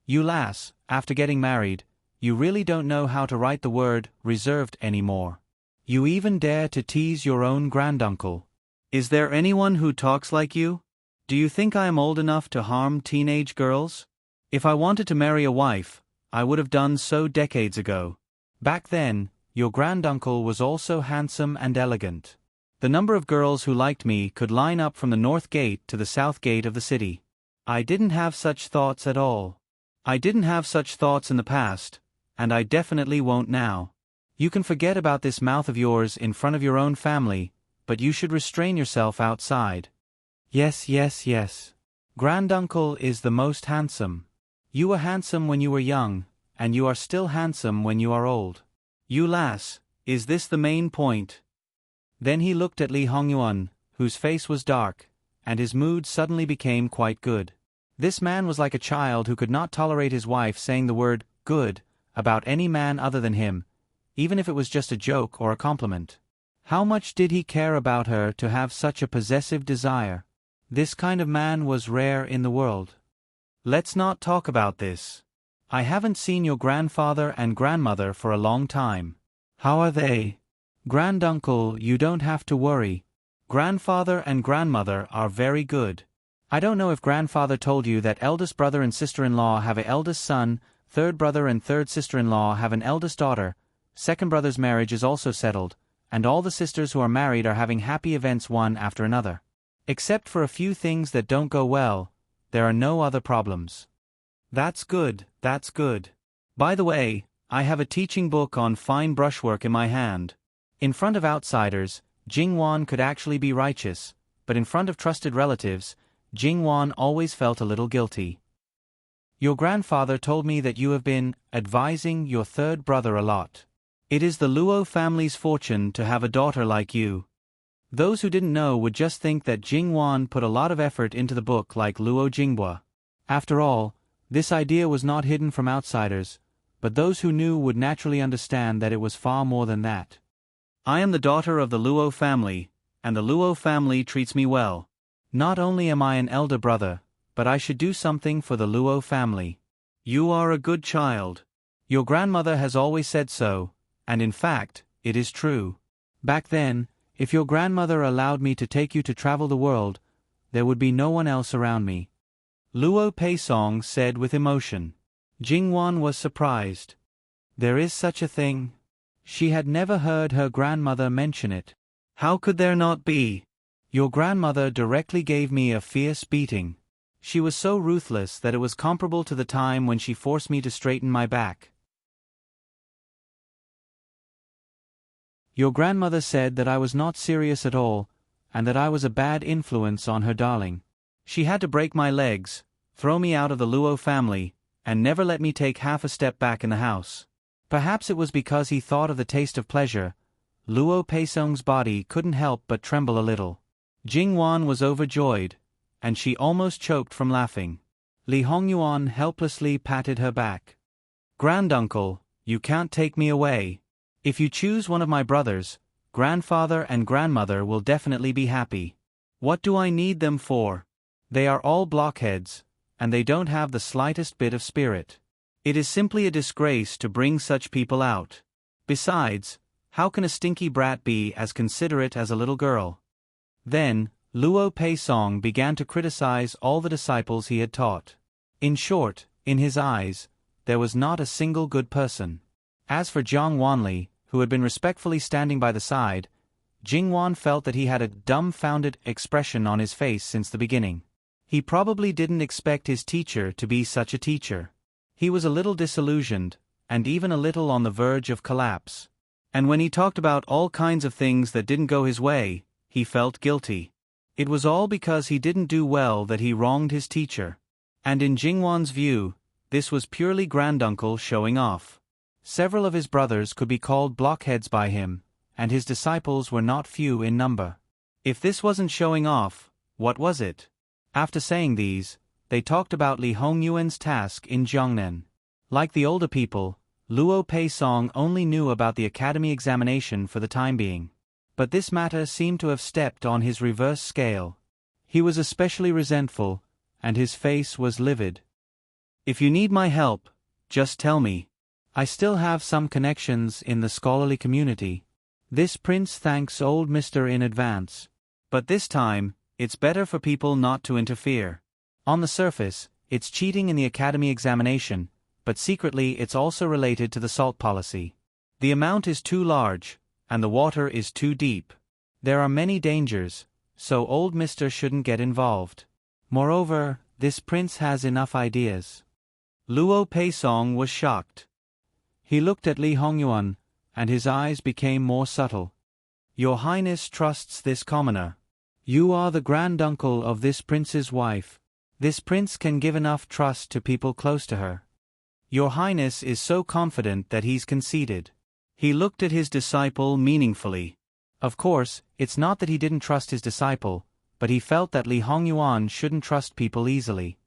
You lass, after getting married, you really don't know how to write the word reserved anymore. You even dare to tease your own granduncle. Is there anyone who talks like you? Do you think I am old enough to harm teenage girls? If I wanted to marry a wife, I would have done so decades ago. Back then, your granduncle was also handsome and elegant. The number of girls who liked me could line up from the north gate to the south gate of the city. I didn't have such thoughts at all. I didn't have such thoughts in the past, and I definitely won't now. You can forget about this mouth of yours in front of your own family, but you should restrain yourself outside. Yes. Granduncle is the most handsome. You were handsome when you were young, and you are still handsome when you are old. You lass, is this the main point? Then he looked at Li Hongyuan, whose face was dark, and his mood suddenly became quite good. This man was like a child who could not tolerate his wife saying the word good about any man other than him, even if it was just a joke or a compliment. How much did he care about her to have such a possessive desire? This kind of man was rare in the world. Let's not talk about this. I haven't seen your grandfather and grandmother for a long time. How are they? Granduncle, you don't have to worry. Grandfather and grandmother are very good. I don't know if grandfather told you that eldest brother and sister-in-law have an eldest son, third brother and third sister-in-law have an eldest daughter, second brother's marriage is also settled, and all the sisters who are married are having happy events one after another. Except for a few things that don't go well, there are no other problems. That's good. By the way, I have a teaching book on fine brushwork in my hand. In front of outsiders, Jingwan could actually be righteous, but in front of trusted relatives, Jingwan always felt a little guilty. Your grandfather told me that you have been advising your third brother a lot. It is the Luo family's fortune to have a daughter like you. Those who didn't know would just think that Jingwan put a lot of effort into the book like Luo Jinghua. After all, this idea was not hidden from outsiders, but those who knew would naturally understand that it was far more than that. I am the daughter of the Luo family, and the Luo family treats me well. Not only am I an elder brother, but I should do something for the Luo family. You are a good child. Your grandmother has always said so, and in fact, it is true. Back then, if your grandmother allowed me to take you to travel the world, there would be no one else around me. Luo Peisong said with emotion. Jingwan was surprised. There is such a thing? She had never heard her grandmother mention it. How could there not be? Your grandmother directly gave me a fierce beating. She was so ruthless that it was comparable to the time when she forced me to straighten my back. Your grandmother said that I was not serious at all, and that I was a bad influence on her darling. She had to break my legs, throw me out of the Luo family, and never let me take half a step back in the house. Perhaps it was because he thought of the taste of pleasure. Luo Peisong's body couldn't help but tremble a little. Jingwan was overjoyed, and she almost choked from laughing. Li Hongyuan helplessly patted her back. Granduncle, you can't take me away. If you choose one of my brothers, grandfather and grandmother will definitely be happy. What do I need them for? They are all blockheads, and they don't have the slightest bit of spirit. It is simply a disgrace to bring such people out. Besides, how can a stinky brat be as considerate as a little girl? Then, Luo Peisong began to criticize all the disciples he had taught. In short, in his eyes, there was not a single good person. As for Jiang Wanli, who had been respectfully standing by the side, Jingwan felt that he had a dumbfounded expression on his face since the beginning. He probably didn't expect his teacher to be such a teacher. He was a little disillusioned, and even a little on the verge of collapse. And when he talked about all kinds of things that didn't go his way, he felt guilty. It was all because he didn't do well that he wronged his teacher. And in Jingwan's view, this was purely granduncle showing off. Several of his brothers could be called blockheads by him, and his disciples were not few in number. If this wasn't showing off, what was it? After saying these, they talked about Li Hongyuan's task in Jiangnan. Like the older people, Luo Peisong only knew about the academy examination for the time being. But this matter seemed to have stepped on his reverse scale. He was especially resentful, and his face was livid. If you need my help, just tell me. I still have some connections in the scholarly community. This prince thanks old Mr. in advance. But this time, it's better for people not to interfere. On the surface, it's cheating in the academy examination, but secretly it's also related to the salt policy. The amount is too large, and the water is too deep. There are many dangers, so old Mr. shouldn't get involved. Moreover, this prince has enough ideas. Luo Peisong was shocked. He looked at Li Hongyuan, and his eyes became more subtle. Your Highness trusts this commoner. You are the granduncle of this prince's wife. This prince can give enough trust to people close to her. Your Highness is so confident that he's conceited. He looked at his disciple meaningfully. Of course, it's not that he didn't trust his disciple, but he felt that Li Hongyuan shouldn't trust people easily.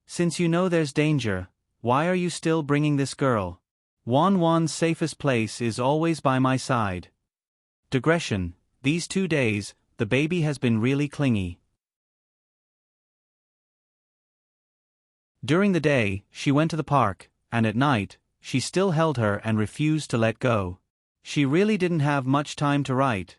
Since you know there's danger, why are you still bringing this girl? Wan's safest place is always by my side. Digression, these 2 days, the baby has been really clingy. During the day, she went to the park, and at night, she still held her and refused to let go. She really didn't have much time to write.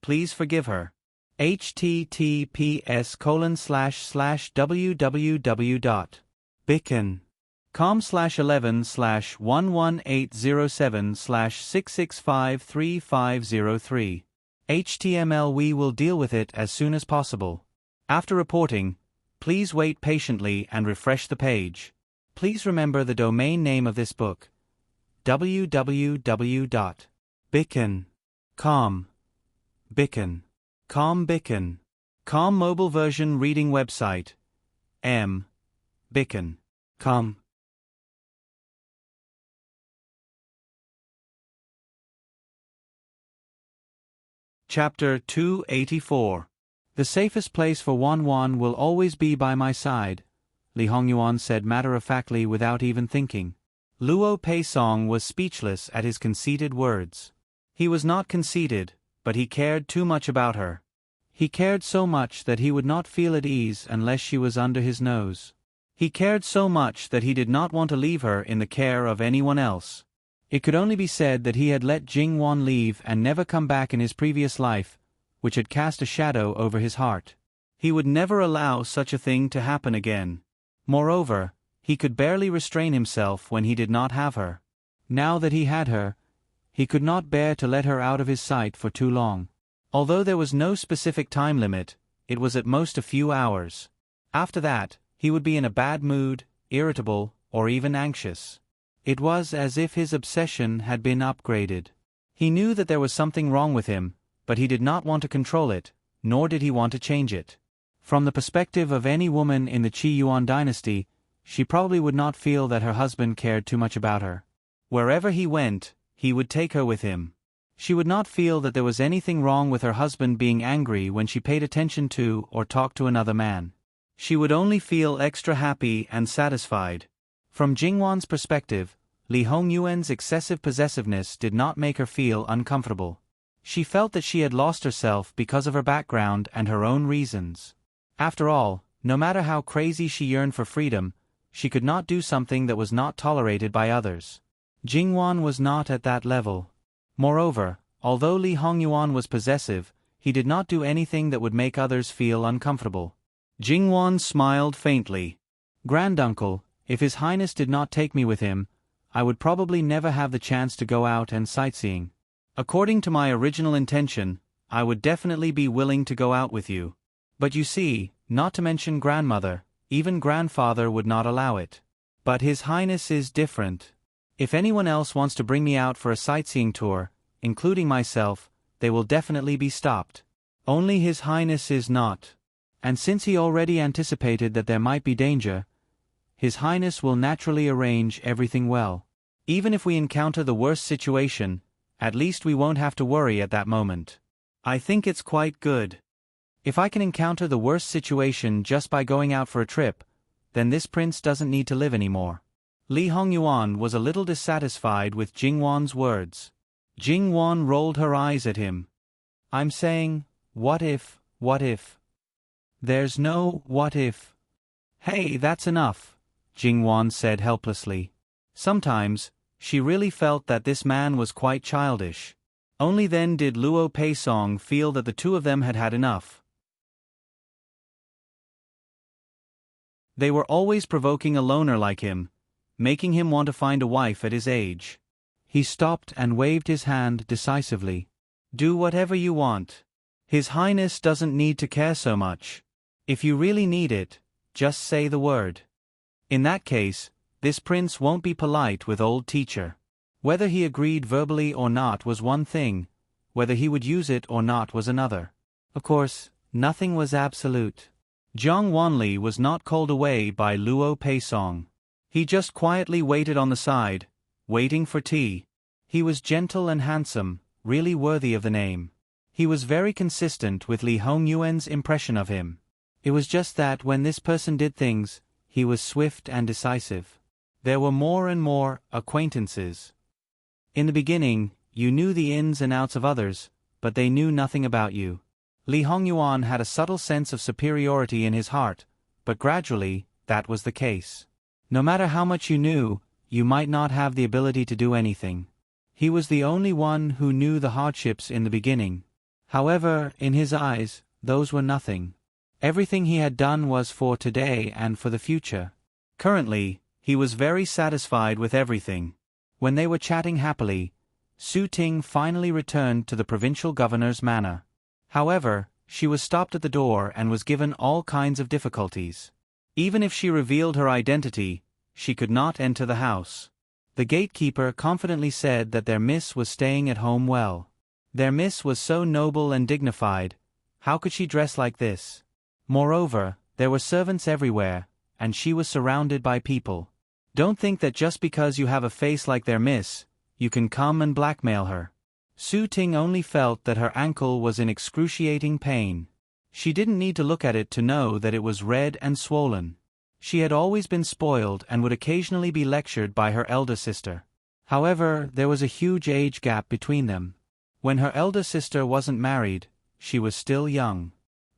Please forgive her. https://www.bicken.com/11/11807/6653503. HTML. We will deal with it as soon as possible. After reporting, please wait patiently and refresh the page. Please remember the domain name of this book. www.bicken.com. Bicken. Com mobile version reading website. Bicken.com. Chapter 284. The safest place for Wan will always be by my side, Li Hongyuan said matter-of-factly without even thinking. Luo Peisong was speechless at his conceited words. He was not conceited, but he cared too much about her. He cared so much that he would not feel at ease unless she was under his nose. He cared so much that he did not want to leave her in the care of anyone else. It could only be said that he had let Jingwan leave and never come back in his previous life, which had cast a shadow over his heart. He would never allow such a thing to happen again. Moreover, he could barely restrain himself when he did not have her. Now that he had her, he could not bear to let her out of his sight for too long. Although there was no specific time limit, it was at most a few hours. After that, he would be in a bad mood, irritable, or even anxious. It was as if his obsession had been upgraded. He knew that there was something wrong with him, but he did not want to control it, nor did he want to change it. From the perspective of any woman in the Qi Yuan dynasty, she probably would not feel that her husband cared too much about her. Wherever he went, he would take her with him. She would not feel that there was anything wrong with her husband being angry when she paid attention to or talked to another man. She would only feel extra happy and satisfied. From Jingwan's perspective, Li Hongyuan's excessive possessiveness did not make her feel uncomfortable. She felt that she had lost herself because of her background and her own reasons. After all, no matter how crazy she yearned for freedom, she could not do something that was not tolerated by others. Jingwan was not at that level. Moreover, although Li Hongyuan was possessive, he did not do anything that would make others feel uncomfortable. Jingwan smiled faintly. "Granduncle, if His Highness did not take me with him, I would probably never have the chance to go out and sightseeing. According to my original intention, I would definitely be willing to go out with you. But you see, not to mention grandmother, even grandfather would not allow it. But His Highness is different. If anyone else wants to bring me out for a sightseeing tour, including myself, they will definitely be stopped. Only His Highness is not. And since he already anticipated that there might be danger, His Highness will naturally arrange everything well. Even if we encounter the worst situation, at least we won't have to worry at that moment. I think it's quite good. If I can encounter the worst situation just by going out for a trip, then this prince doesn't need to live anymore." Li Hongyuan was a little dissatisfied with Jingwan's words. Jingwan rolled her eyes at him. "I'm saying, what if? There's no what if." "Hey, that's enough," Jingwan said helplessly. Sometimes, she really felt that this man was quite childish. Only then did Luo Peisong feel that the two of them had had enough. They were always provoking a loner like him, making him want to find a wife at his age. He stopped and waved his hand decisively. "Do whatever you want. His Highness doesn't need to care so much. If you really need it, just say the word. In that case, this prince won't be polite with old teacher." Whether he agreed verbally or not was one thing, whether he would use it or not was another. Of course, nothing was absolute. Jiang Wanli was not called away by Luo Peisong. He just quietly waited on the side, waiting for tea. He was gentle and handsome, really worthy of the name. He was very consistent with Li Hongyuan's impression of him. It was just that when this person did things, he was swift and decisive. There were more and more acquaintances. In the beginning, you knew the ins and outs of others, but they knew nothing about you. Li Hongyuan had a subtle sense of superiority in his heart, but gradually, that was the case. No matter how much you knew, you might not have the ability to do anything. He was the only one who knew the hardships in the beginning. However, in his eyes, those were nothing. Everything he had done was for today and for the future. Currently, he was very satisfied with everything. When they were chatting happily, Su Ting finally returned to the provincial governor's manor. However, she was stopped at the door and was given all kinds of difficulties. Even if she revealed her identity, she could not enter the house. The gatekeeper confidently said that their miss was staying at home well. Their miss was so noble and dignified, how could she dress like this? Moreover, there were servants everywhere, and she was surrounded by people. Don't think that just because you have a face like their miss, you can come and blackmail her. Su Ting only felt that her ankle was in excruciating pain. She didn't need to look at it to know that it was red and swollen. She had always been spoiled and would occasionally be lectured by her elder sister. However, there was a huge age gap between them. When her elder sister wasn't married, she was still young.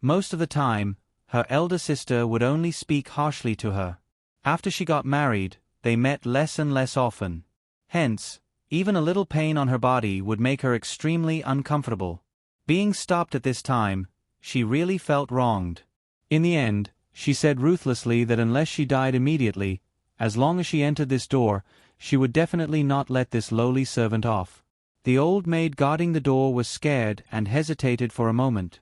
Most of the time, her elder sister would only speak harshly to her. After she got married, they met less and less often. Hence, even a little pain on her body would make her extremely uncomfortable. Being stopped at this time, she really felt wronged. In the end, she said ruthlessly that unless she died immediately, as long as she entered this door, she would definitely not let this lowly servant off. The old maid guarding the door was scared and hesitated for a moment.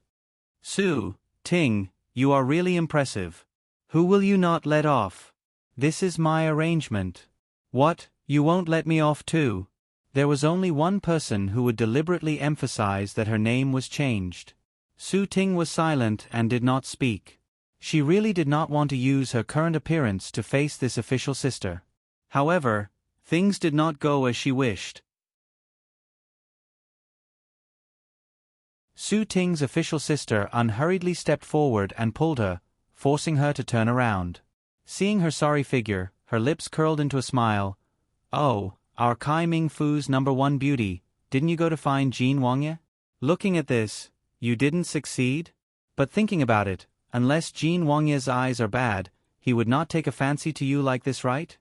"Su Ting, you are really impressive. Who will you not let off? This is my arrangement." "What, you won't let me off too?" There was only one person who would deliberately emphasize that her name was changed. Su Ting was silent and did not speak. She really did not want to use her current appearance to face this official sister. However, things did not go as she wished. Su Ting's official sister unhurriedly stepped forward and pulled her, forcing her to turn around. Seeing her sorry figure, her lips curled into a smile. "Oh, our Kai Ming Fu's #1 beauty, didn't you go to find Jean Wangye? Looking at this, you didn't succeed? But thinking about it, unless Jean Wangye's eyes are bad, he would not take a fancy to you like this, right?"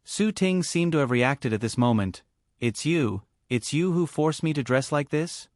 Su Ting seemed to have reacted at this moment. It's you who forced me to dress like this?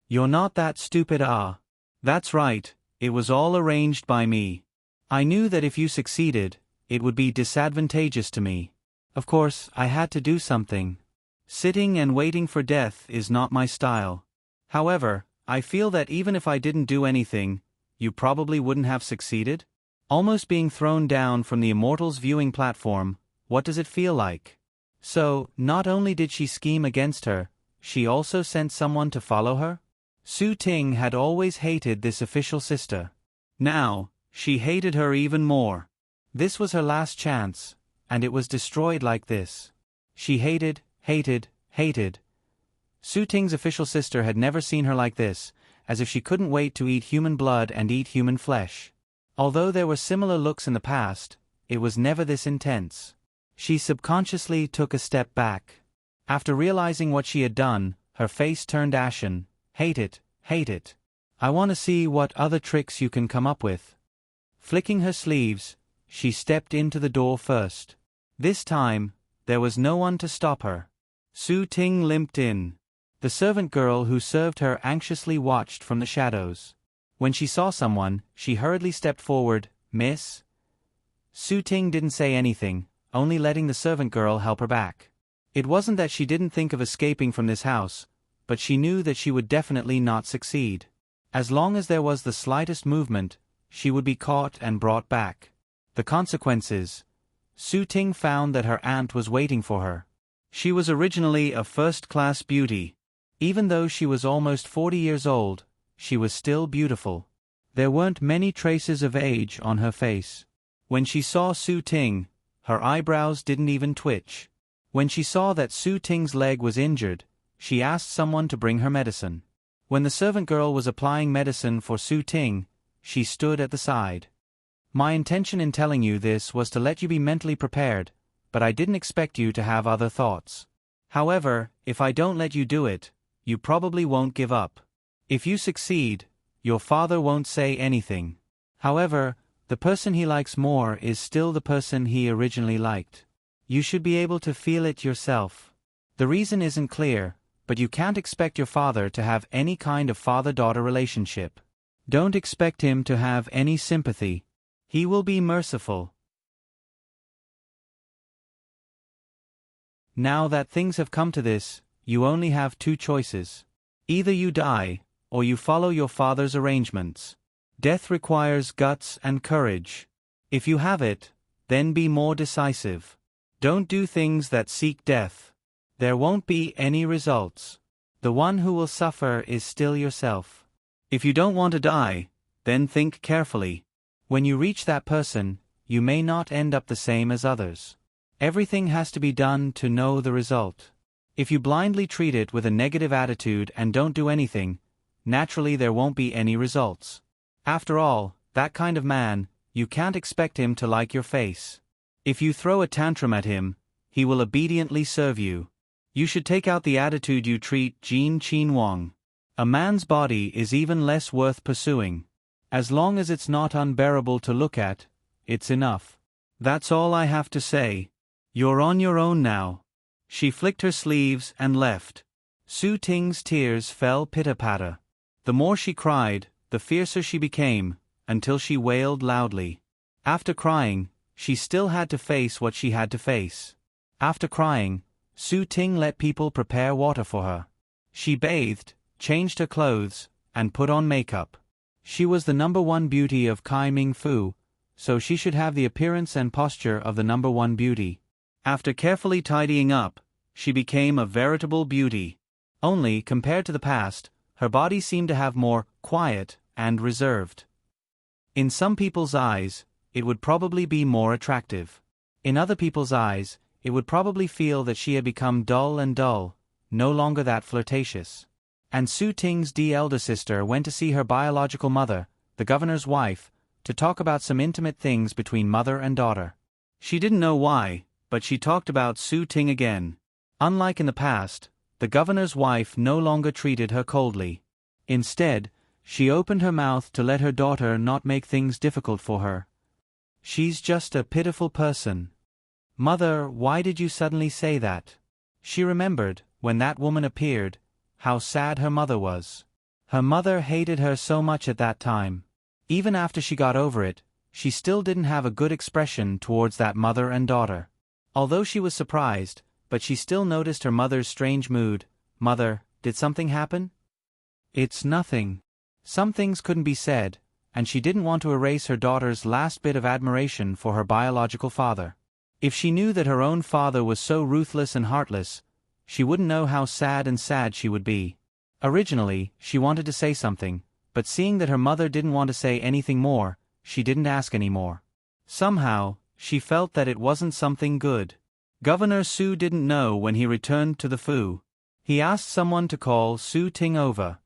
You're not that stupid, ah. That's right, it was all arranged by me. I knew that if you succeeded, it would be disadvantageous to me. Of course, I had to do something. Sitting and waiting for death is not my style. However, I feel that even if I didn't do anything, you probably wouldn't have succeeded. Almost being thrown down from the Immortals viewing platform, what does it feel like? So, not only did she scheme against her, she also sent someone to follow her? Su Ting had always hated this official sister. Now, she hated her even more. This was her last chance, and it was destroyed like this. She hated. Su Ting's official sister had never seen her like this, as if she couldn't wait to eat human blood and eat human flesh. Although there were similar looks in the past, it was never this intense. She subconsciously took a step back. After realizing what she had done, her face turned ashen. Hate it. I want to see what other tricks you can come up with. Flicking her sleeves, she stepped into the door first. This time, there was no one to stop her. Su Ting limped in. The servant girl who served her anxiously watched from the shadows. When she saw someone, she hurriedly stepped forward. "Miss?" Su Ting didn't say anything, only letting the servant girl help her back. It wasn't that she didn't think of escaping from this house, but she knew that she would definitely not succeed. As long as there was the slightest movement, she would be caught and brought back. The consequences. Su Ting found that her aunt was waiting for her. She was originally a first-class beauty. Even though she was almost 40 years old, she was still beautiful. There weren't many traces of age on her face. When she saw Su Ting, her eyebrows didn't even twitch. When she saw that Su Ting's leg was injured, she asked someone to bring her medicine. When the servant girl was applying medicine for Su Ting, she stood at the side. My intention in telling you this was to let you be mentally prepared, but I didn't expect you to have other thoughts. However, if I don't let you do it, you probably won't give up. If you succeed, your father won't say anything. However, the person he likes more is still the person he originally liked. You should be able to feel it yourself. The reason isn't clear, but you can't expect your father to have any kind of father-daughter relationship. Don't expect him to have any sympathy. He will be merciful. Now that things have come to this, you only have two choices. Either you die, or you follow your father's arrangements. Death requires guts and courage. If you have it, then be more decisive. Don't do things that seek death. There won't be any results. The one who will suffer is still yourself. If you don't want to die, then think carefully. When you reach that person, you may not end up the same as others. Everything has to be done to know the result. If you blindly treat it with a negative attitude and don't do anything, naturally there won't be any results. After all, that kind of man, you can't expect him to like your face. If you throw a tantrum at him, he will obediently serve you. You should take out the attitude you treat Jean Qin Wang. A man's body is even less worth pursuing. As long as it's not unbearable to look at, it's enough. That's all I have to say. You're on your own now. She flicked her sleeves and left. Su Ting's tears fell pitter-patter. The more she cried, the fiercer she became, until she wailed loudly. After crying, she still had to face what she had to face. After crying, Su Ting let people prepare water for her. She bathed, changed her clothes, and put on makeup. She was the #1 beauty of Kai Ming Fu, so she should have the appearance and posture of the #1 beauty. After carefully tidying up, she became a veritable beauty. Only, compared to the past, her body seemed to have more quiet and reserved. In some people's eyes, it would probably be more attractive. In other people's eyes, it would probably feel that she had become dull, no longer that flirtatious. And Su Ting's elder sister went to see her biological mother, the governor's wife, to talk about some intimate things between mother and daughter. She didn't know why, but she talked about Su Ting again. Unlike in the past, the governor's wife no longer treated her coldly. Instead, she opened her mouth to let her daughter not make things difficult for her. She's just a pitiful person. Mother, why did you suddenly say that? She remembered, when that woman appeared, how sad her mother was. Her mother hated her so much at that time. Even after she got over it, she still didn't have a good expression towards that mother and daughter. Although she was surprised, but she still noticed her mother's strange mood. Mother, did something happen? It's nothing. Some things couldn't be said, and she didn't want to erase her daughter's last bit of admiration for her biological father. If she knew that her own father was so ruthless and heartless, she wouldn't know how sad she would be. Originally, she wanted to say something, but seeing that her mother didn't want to say anything more, she didn't ask any more. Somehow, she felt that it wasn't something good. Governor Su didn't know when he returned to the Fu. He asked someone to call Su Ting over.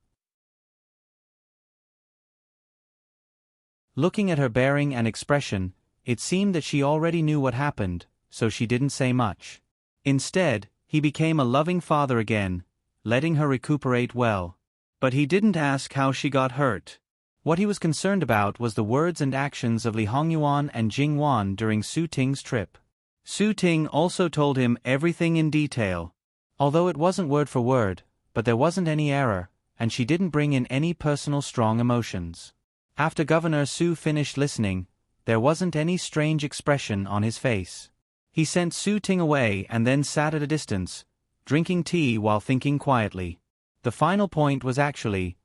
Looking at her bearing and expression, it seemed that she already knew what happened, so she didn't say much. Instead, he became a loving father again, letting her recuperate well. But he didn't ask how she got hurt. What he was concerned about was the words and actions of Li Hongyuan and Jing Wan during Su Ting's trip. Su Ting also told him everything in detail. Although it wasn't word for word, but there wasn't any error, and she didn't bring in any personal strong emotions. After Governor Su finished listening, there wasn't any strange expression on his face. He sent Su Ting away and then sat at a distance, drinking tea while thinking quietly. The final point was actually,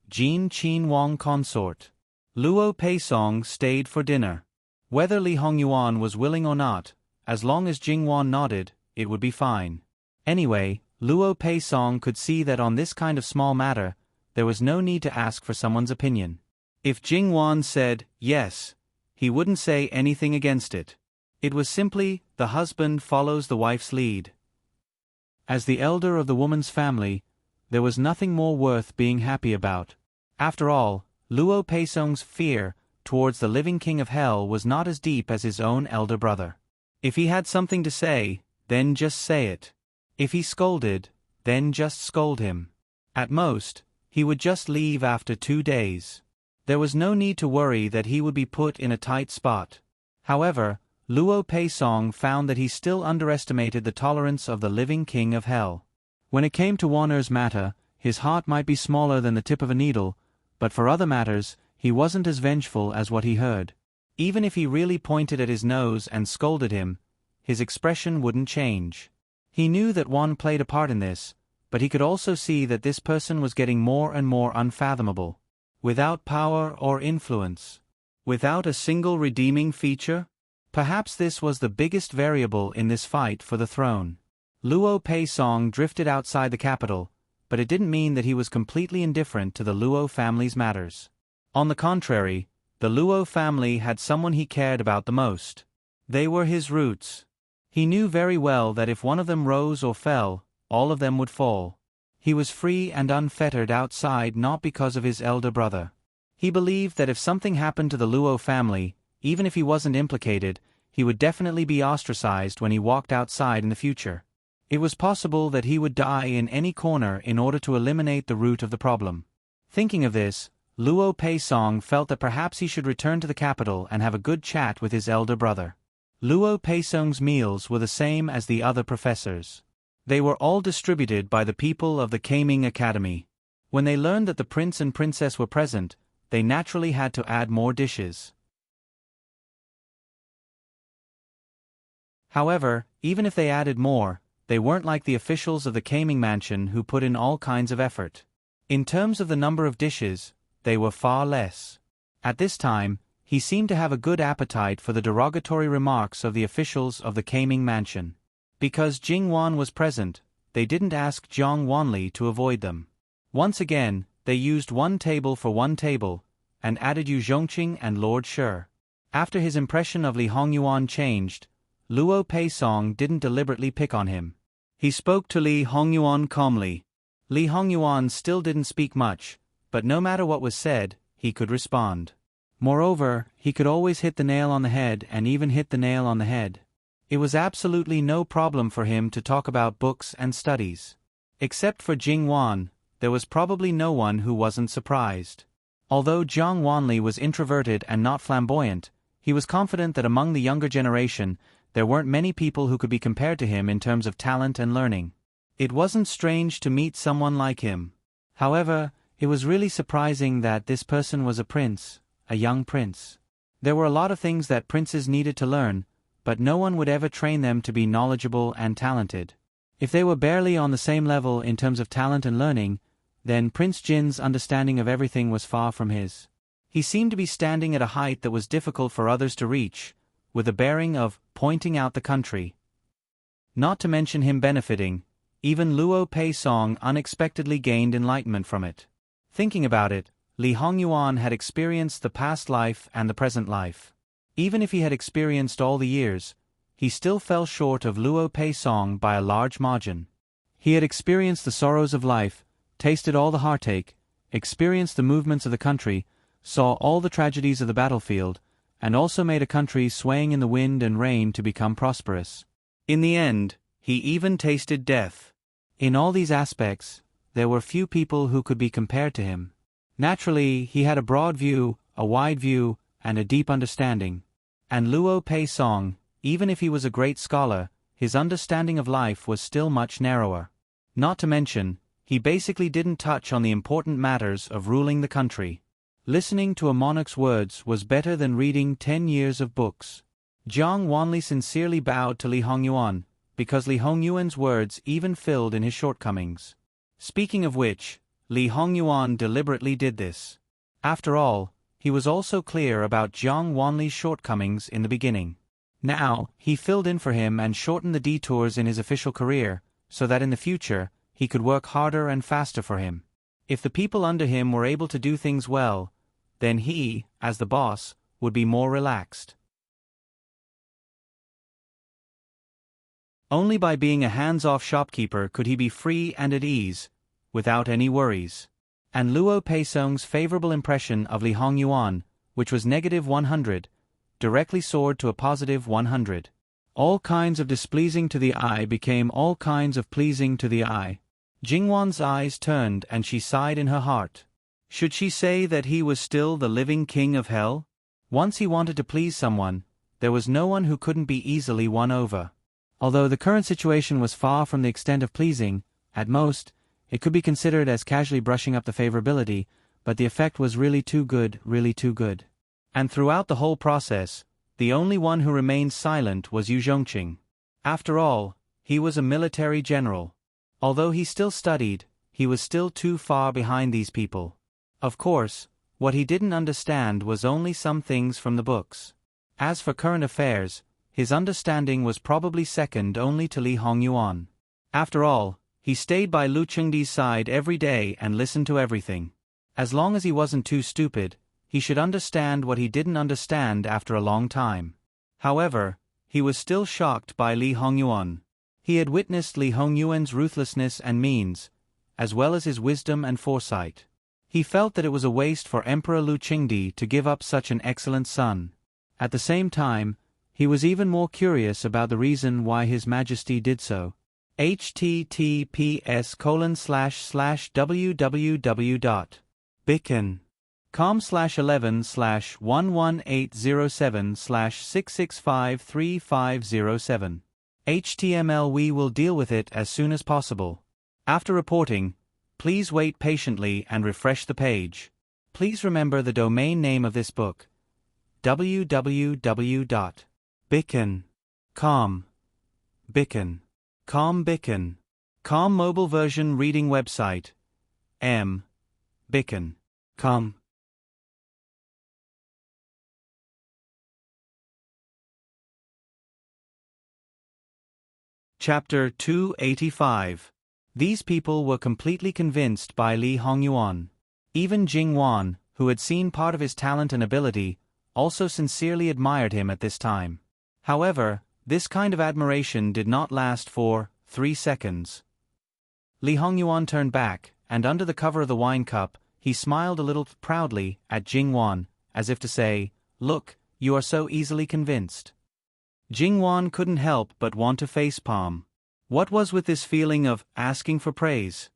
Jin Qin Wang consort. Luo Peisong stayed for dinner. Whether Li Hongyuan was willing or not, as long as Jing Wan nodded, it would be fine. Anyway, Luo Peisong could see that on this kind of small matter, there was no need to ask for someone's opinion. If Jing Wan said, yes, he wouldn't say anything against it. It was simply, the husband follows the wife's lead. As the elder of the woman's family, there was nothing more worth being happy about. After all, Luo Peisong's fear towards the living king of hell was not as deep as his own elder brother. If he had something to say, then just say it. If he scolded, then just scold him. At most, he would just leave after 2 days. There was no need to worry that he would be put in a tight spot. However, Luo Peisong found that he still underestimated the tolerance of the living king of hell. When it came to Warner's matter, his heart might be smaller than the tip of a needle, but for other matters, he wasn't as vengeful as what he heard. Even if he really pointed at his nose and scolded him, his expression wouldn't change. He knew that Wan played a part in this, but he could also see that this person was getting more and more unfathomable. Without power or influence. Without a single redeeming feature? Perhaps this was the biggest variable in this fight for the throne. Luo Peisong drifted outside the capital, but it didn't mean that he was completely indifferent to the Luo family's matters. On the contrary, the Luo family had someone he cared about the most. They were his roots. He knew very well that if one of them rose or fell, all of them would fall. He was free and unfettered outside not because of his elder brother. He believed that if something happened to the Luo family, even if he wasn't implicated, he would definitely be ostracized when he walked outside in the future. It was possible that he would die in any corner in order to eliminate the root of the problem. Thinking of this, Luo Peisong felt that perhaps he should return to the capital and have a good chat with his elder brother. Luo Peisong's meals were the same as the other professors. They were all distributed by the people of the Kaming Academy. When they learned that the prince and princess were present, they naturally had to add more dishes. However, even if they added more, they weren't like the officials of the Kaming mansion who put in all kinds of effort. In terms of the number of dishes, they were far less. At this time, he seemed to have a good appetite for the derogatory remarks of the officials of the Kaming mansion. Because Jing Wan was present, they didn't ask Jiang Wanli to avoid them. Once again, they used one table for one table, and added Yu Zhongqing and Lord Shi. After his impression of Li Hongyuan changed, Luo Peisong didn't deliberately pick on him. He spoke to Li Hongyuan calmly. Li Hongyuan still didn't speak much, but no matter what was said, he could respond. Moreover, he could always hit the nail on the head and even hit the nail on the head. It was absolutely no problem for him to talk about books and studies. Except for Jing Wan, there was probably no one who wasn't surprised. Although Jiang Wanli was introverted and not flamboyant, he was confident that among the younger generation, there weren't many people who could be compared to him in terms of talent and learning. It wasn't strange to meet someone like him. However, it was really surprising that this person was a prince, a young prince. There were a lot of things that princes needed to learn, but no one would ever train them to be knowledgeable and talented. If they were barely on the same level in terms of talent and learning, then Prince Jin's understanding of everything was far from his. He seemed to be standing at a height that was difficult for others to reach, with the bearing of pointing out the country. Not to mention him benefiting, even Luo Peisong unexpectedly gained enlightenment from it. Thinking about it, Li Hongyuan had experienced the past life and the present life. Even if he had experienced all the years, he still fell short of Luo Peisong by a large margin. He had experienced the sorrows of life, tasted all the heartache, experienced the movements of the country, saw all the tragedies of the battlefield, and also made a country swaying in the wind and rain to become prosperous. In the end, he even tasted death. In all these aspects, there were few people who could be compared to him. Naturally, he had a broad view, a wide view, and a deep understanding. And Luo Peisong, even if he was a great scholar, his understanding of life was still much narrower. Not to mention, he basically didn't touch on the important matters of ruling the country. Listening to a monarch's words was better than reading 10 years of books. Jiang Wanli sincerely bowed to Li Hongyuan, because Li Hongyuan's words even filled in his shortcomings. Speaking of which, Li Hongyuan deliberately did this. After all, he was also clear about Jiang Wanli's shortcomings in the beginning. Now, he filled in for him and shortened the detours in his official career, so that in the future, he could work harder and faster for him. If the people under him were able to do things well, then he, as the boss, would be more relaxed. Only by being a hands-off shopkeeper could he be free and at ease, without any worries. And Luo Peisong's favorable impression of Li Hongyuan, which was -100, directly soared to a +100. All kinds of displeasing to the eye became all kinds of pleasing to the eye. Jingwan's eyes turned and she sighed in her heart. Should she say that he was still the living king of hell? Once he wanted to please someone, there was no one who couldn't be easily won over. Although the current situation was far from the extent of pleasing, at most, it could be considered as casually brushing up the favorability, but the effect was really too good, really too good. And throughout the whole process, the only one who remained silent was Yu Zhongqing. After all, he was a military general. Although he still studied, he was still too far behind these people. Of course, what he didn't understand was only some things from the books. As for current affairs, his understanding was probably second only to Li Hongyuan. After all, he stayed by Lu Chengdi's side every day and listened to everything. As long as he wasn't too stupid, he should understand what he didn't understand after a long time. However, he was still shocked by Li Hongyuan. He had witnessed Li Hongyuan's ruthlessness and means, as well as his wisdom and foresight. He felt that it was a waste for Emperor Lu Chengdi to give up such an excellent son. At the same time, he was even more curious about the reason why His Majesty did so. https://www.bican com/11/11807/6653507. HTML. We will deal with it as soon as possible. After reporting, please wait patiently and refresh the page. Please remember the domain name of this book: www.bicken.com. Bicken. Com mobile version reading website: bicken.com. Chapter 285. These people were completely convinced by Li Hongyuan. Even Jingwan, who had seen part of his talent and ability, also sincerely admired him at this time. However, this kind of admiration did not last for 3 seconds. Li Hongyuan turned back, and under the cover of the wine cup, he smiled a little proudly at Jingwan, as if to say, "Look, you are so easily convinced." Jingwan couldn't help but want to facepalm. What was with this feeling of asking for praise?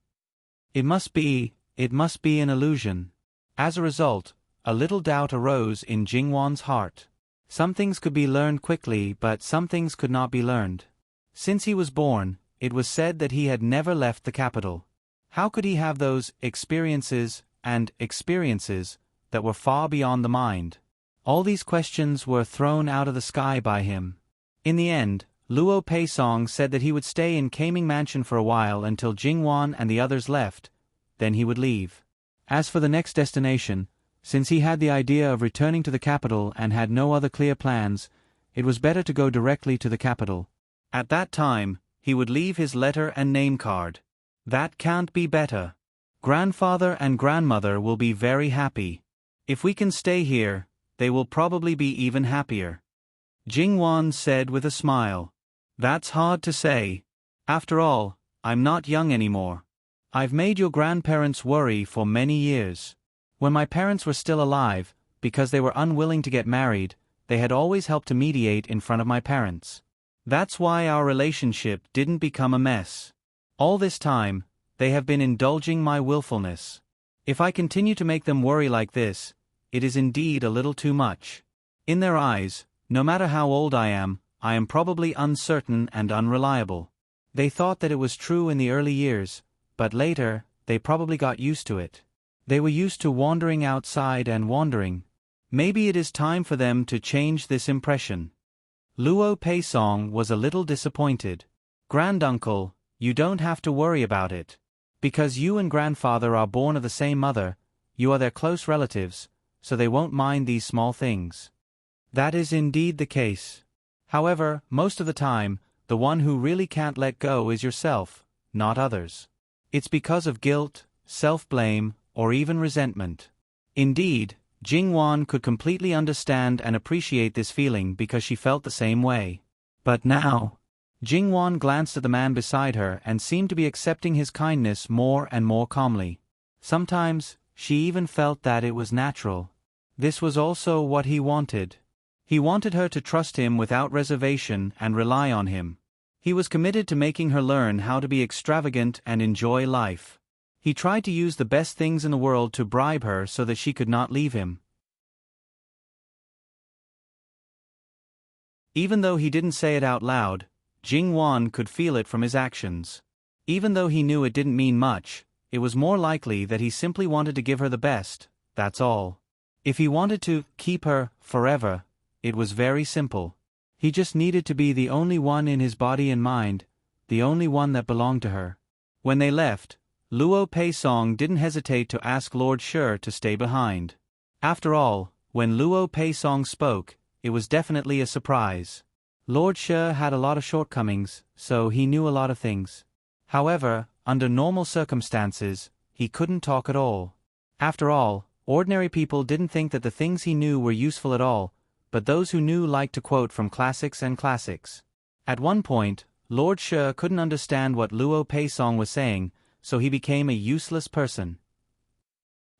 It must be an illusion. As a result, a little doubt arose in Jingwan's heart. Some things could be learned quickly, but some things could not be learned. Since he was born, it was said that he had never left the capital. How could he have those experiences that were far beyond the mind? All these questions were thrown out of the sky by him. In the end, Luo Peisong said that he would stay in Kaming Mansion for a while until Jingwan and the others left, then he would leave. As for the next destination, since he had the idea of returning to the capital and had no other clear plans, it was better to go directly to the capital. At that time, he would leave his letter and name card. That can't be better. Grandfather and grandmother will be very happy. If we can stay here, they will probably be even happier. Jingwan said with a smile. That's hard to say. After all, I'm not young anymore. I've made your grandparents worry for many years. When my parents were still alive, because they were unwilling to get married, they had always helped to mediate in front of my parents. That's why our relationship didn't become a mess. All this time, they have been indulging my willfulness. If I continue to make them worry like this, it is indeed a little too much. In their eyes, no matter how old I am probably uncertain and unreliable. They thought that it was true in the early years, but later, they probably got used to it. They were used to wandering outside and wandering. Maybe it is time for them to change this impression. Luo Peisong was a little disappointed. Granduncle, you don't have to worry about it. Because you and grandfather are born of the same mother, you are their close relatives, so they won't mind these small things. That is indeed the case. However, most of the time, the one who really can't let go is yourself, not others. It's because of guilt, self-blame, or even resentment. Indeed, Jingwan could completely understand and appreciate this feeling because she felt the same way. But now, Jingwan glanced at the man beside her and seemed to be accepting his kindness more and more calmly. Sometimes, she even felt that it was natural. This was also what he wanted. He wanted her to trust him without reservation and rely on him. He was committed to making her learn how to be extravagant and enjoy life. He tried to use the best things in the world to bribe her so that she could not leave him. Even though he didn't say it out loud, Jingwan could feel it from his actions. Even though he knew it didn't mean much, it was more likely that he simply wanted to give her the best, that's all. If he wanted to keep her forever, it was very simple. He just needed to be the only one in his body and mind, the only one that belonged to her. When they left, Luo Peisong didn't hesitate to ask Lord Shi to stay behind. After all, when Luo Peisong spoke, it was definitely a surprise. Lord Shi had a lot of shortcomings, so he knew a lot of things. However, under normal circumstances, he couldn't talk at all. After all, ordinary people didn't think that the things he knew were useful at all, but those who knew liked to quote from classics and classics. At one point, Lord Shi couldn't understand what Luo Peisong was saying, so he became a useless person.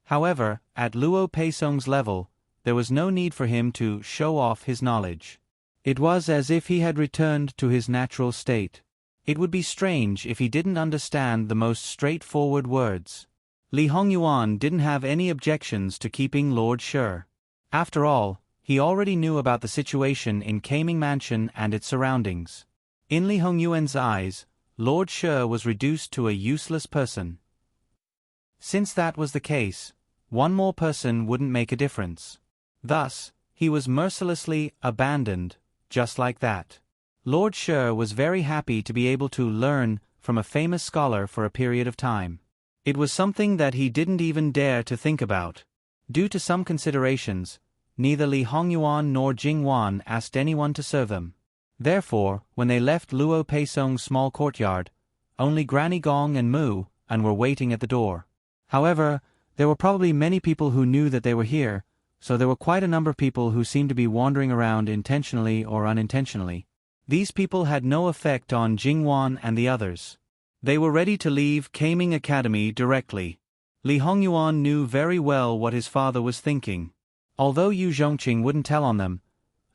However, at Luo Peisong's level, there was no need for him to show off his knowledge. It was as if he had returned to his natural state. It would be strange if he didn't understand the most straightforward words. Li Hongyuan didn't have any objections to keeping Lord Shi. After all, he already knew about the situation in Kaming Mansion and its surroundings. In Li Hongyuan's eyes, Lord Shi was reduced to a useless person. Since that was the case, one more person wouldn't make a difference. Thus, he was mercilessly abandoned, just like that. Lord Shi was very happy to be able to learn from a famous scholar for a period of time. It was something that he didn't even dare to think about. Due to some considerations, neither Li Hongyuan nor Jingwan asked anyone to serve them. Therefore, when they left Luo Peisong's small courtyard, only Granny Gong and Mu and were waiting at the door. However, there were probably many people who knew that they were here, so there were quite a number of people who seemed to be wandering around intentionally or unintentionally. These people had no effect on Jingwan and the others. They were ready to leave Kaming Academy directly. Li Hongyuan knew very well what his father was thinking. Although Yu Zhongqing wouldn't tell on them,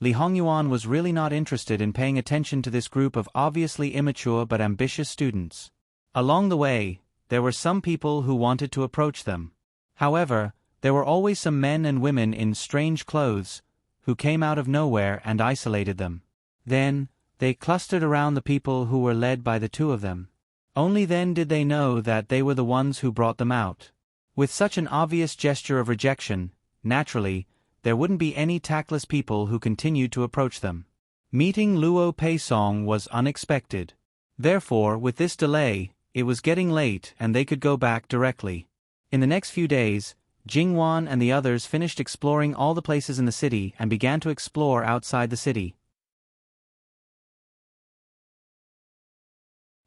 Li Hongyuan was really not interested in paying attention to this group of obviously immature but ambitious students. Along the way, there were some people who wanted to approach them. However, there were always some men and women in strange clothes who came out of nowhere and isolated them. Then, they clustered around the people who were led by the two of them. Only then did they know that they were the ones who brought them out. With such an obvious gesture of rejection, naturally, there wouldn't be any tactless people who continued to approach them. Meeting Luo Peisong was unexpected. Therefore, with this delay, it was getting late and they could go back directly. In the next few days, Jingwan and the others finished exploring all the places in the city and began to explore outside the city.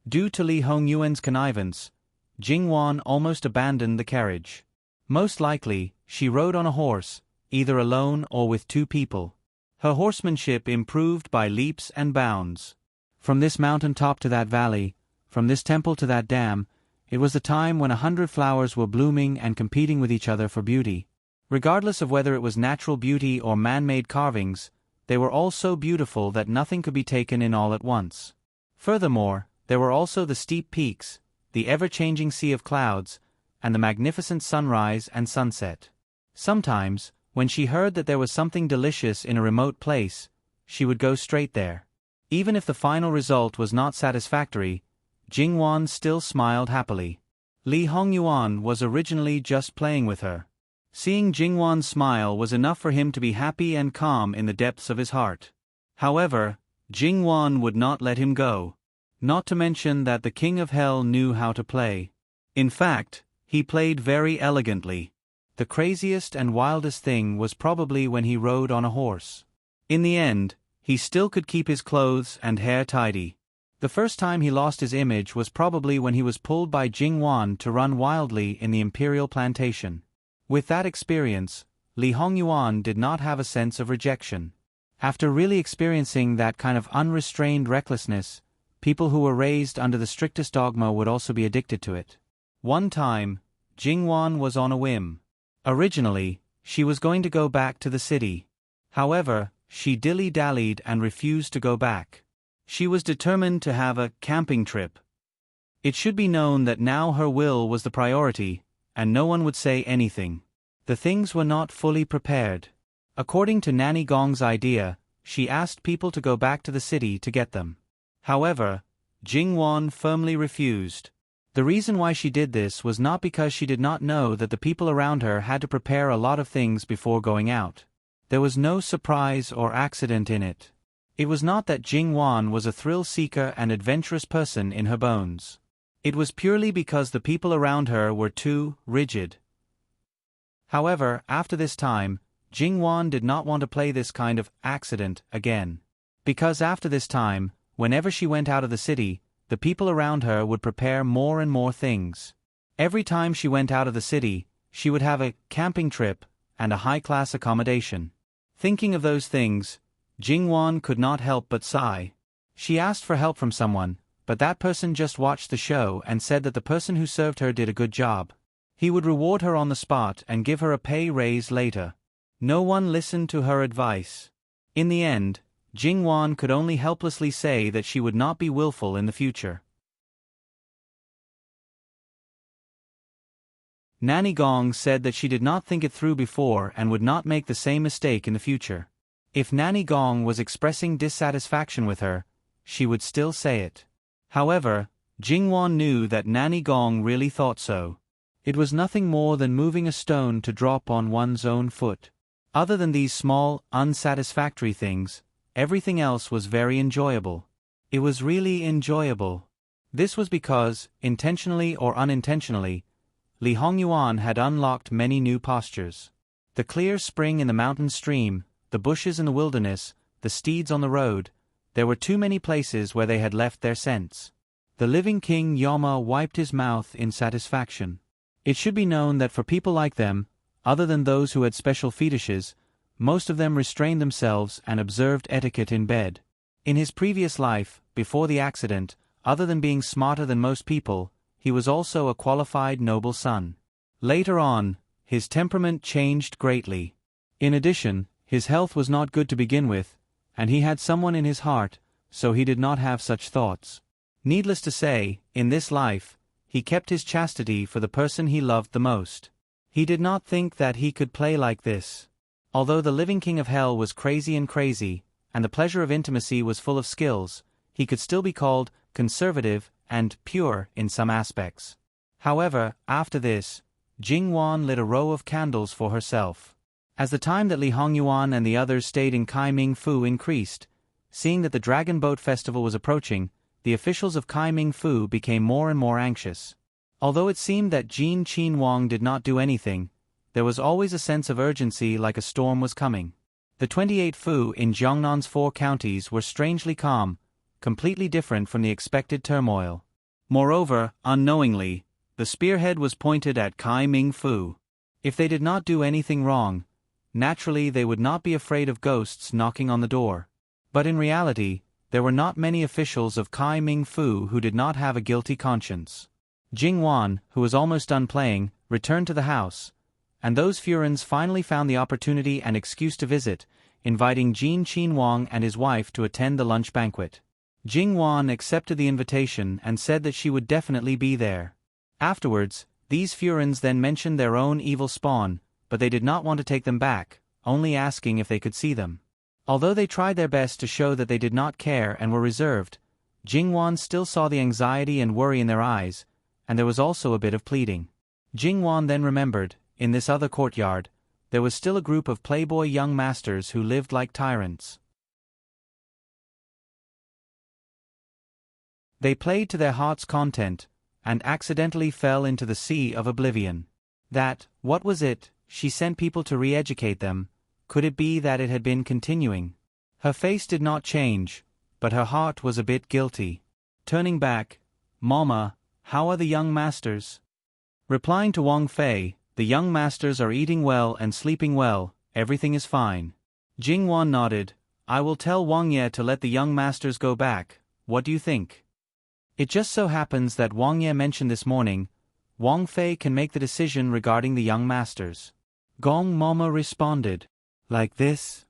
Due to Li Hongyuan's connivance, Jingwan almost abandoned the carriage. Most likely, she rode on a horse, either alone or with two people. Her horsemanship improved by leaps and bounds. From this mountain top to that valley, from this temple to that dam, it was the time when 100 flowers were blooming and competing with each other for beauty. Regardless of whether it was natural beauty or man-made carvings, they were all so beautiful that nothing could be taken in all at once. Furthermore, there were also the steep peaks, the ever-changing sea of clouds, and the magnificent sunrise and sunset. Sometimes, when she heard that there was something delicious in a remote place, she would go straight there. Even if the final result was not satisfactory, Jingwan still smiled happily. Li Hongyuan was originally just playing with her. Seeing Jingwan's smile was enough for him to be happy and calm in the depths of his heart. However, Jingwan would not let him go. Not to mention that the King of Hell knew how to play. In fact, he played very elegantly. The craziest and wildest thing was probably when he rode on a horse. In the end, he still could keep his clothes and hair tidy. The first time he lost his image was probably when he was pulled by Jingwan to run wildly in the imperial plantation. With that experience, Li Hongyuan did not have a sense of rejection. After really experiencing that kind of unrestrained recklessness, people who were raised under the strictest dogma would also be addicted to it. One time, Jingwan was on a whim. Originally, she was going to go back to the city. However, she dilly-dallied and refused to go back. She was determined to have a camping trip. It should be known that now her will was the priority, and no one would say anything. The things were not fully prepared. According to Nanny Gong's idea, she asked people to go back to the city to get them. However, Jingwan firmly refused. The reason why she did this was not because she did not know that the people around her had to prepare a lot of things before going out. There was no surprise or accident in it. It was not that Jingwan was a thrill-seeker and adventurous person in her bones. It was purely because the people around her were too rigid. However, after this time, Jingwan did not want to play this kind of accident again. Because after this time, whenever she went out of the city, the people around her would prepare more and more things. Every time she went out of the city, she would have a camping trip and a high-class accommodation. Thinking of those things, Jingwan could not help but sigh. She asked for help from someone, but that person just watched the show and said that the person who served her did a good job. He would reward her on the spot and give her a pay raise later. No one listened to her advice. In the end, Jingwan could only helplessly say that she would not be willful in the future. Nanny Gong said that she did not think it through before and would not make the same mistake in the future. If Nanny Gong was expressing dissatisfaction with her, she would still say it. However, Jingwan knew that Nanny Gong really thought so. It was nothing more than moving a stone to drop on one's own foot. Other than these small, unsatisfactory things, everything else was very enjoyable. It was really enjoyable. This was because, intentionally or unintentionally, Li Hongyuan had unlocked many new postures. The clear spring in the mountain stream, the bushes in the wilderness, the steeds on the road, there were too many places where they had left their scents. The living king Yoma wiped his mouth in satisfaction. It should be known that for people like them, other than those who had special fetishes, most of them restrained themselves and observed etiquette in bed. In his previous life, before the accident, other than being smarter than most people, he was also a qualified noble son. Later on, his temperament changed greatly. In addition, his health was not good to begin with, and he had someone in his heart, so he did not have such thoughts. Needless to say, in this life, he kept his chastity for the person he loved the most. He did not think that he could play like this. Although the living king of hell was crazy, and the pleasure of intimacy was full of skills, he could still be called conservative and pure in some aspects. However, after this, Jingwan lit a row of candles for herself. As the time that Li Hongyuan and the others stayed in Kai Ming Fu increased, seeing that the Dragon Boat Festival was approaching, the officials of Kai Ming Fu became more and more anxious. Although it seemed that Jin Qin Wang did not do anything, there was always a sense of urgency, like a storm was coming. The 28 Fu in Jiangnan's 4 counties were strangely calm, completely different from the expected turmoil. Moreover, unknowingly, the spearhead was pointed at Kai Ming Fu. If they did not do anything wrong, naturally they would not be afraid of ghosts knocking on the door. But in reality, there were not many officials of Kai Ming Fu who did not have a guilty conscience. Jingwan, who was almost done playing, returned to the house, and those Furins finally found the opportunity and excuse to visit, inviting Jin Qin Wang and his wife to attend the lunch banquet. Jingwan accepted the invitation and said that she would definitely be there. Afterwards, these Furins then mentioned their own evil spawn, but they did not want to take them back, only asking if they could see them. Although they tried their best to show that they did not care and were reserved, Jingwan still saw the anxiety and worry in their eyes, and there was also a bit of pleading. Jingwan then remembered, in this other courtyard, there was still a group of playboy young masters who lived like tyrants. They played to their heart's content, and accidentally fell into the sea of oblivion. What was it? She sent people to re-educate them. Could it be that it had been continuing? Her face did not change, but her heart was a bit guilty. Turning back, "Mama, how are the young masters?" Replying to Wang Fei, "The young masters are eating well and sleeping well, everything is fine." Jingwan nodded. "I will tell Wang Ye to let the young masters go back. What do you think?" It just so happens that Wang Ye mentioned this morning, Wang Fei can make the decision regarding the young masters. Gong Mama responded, "Like this?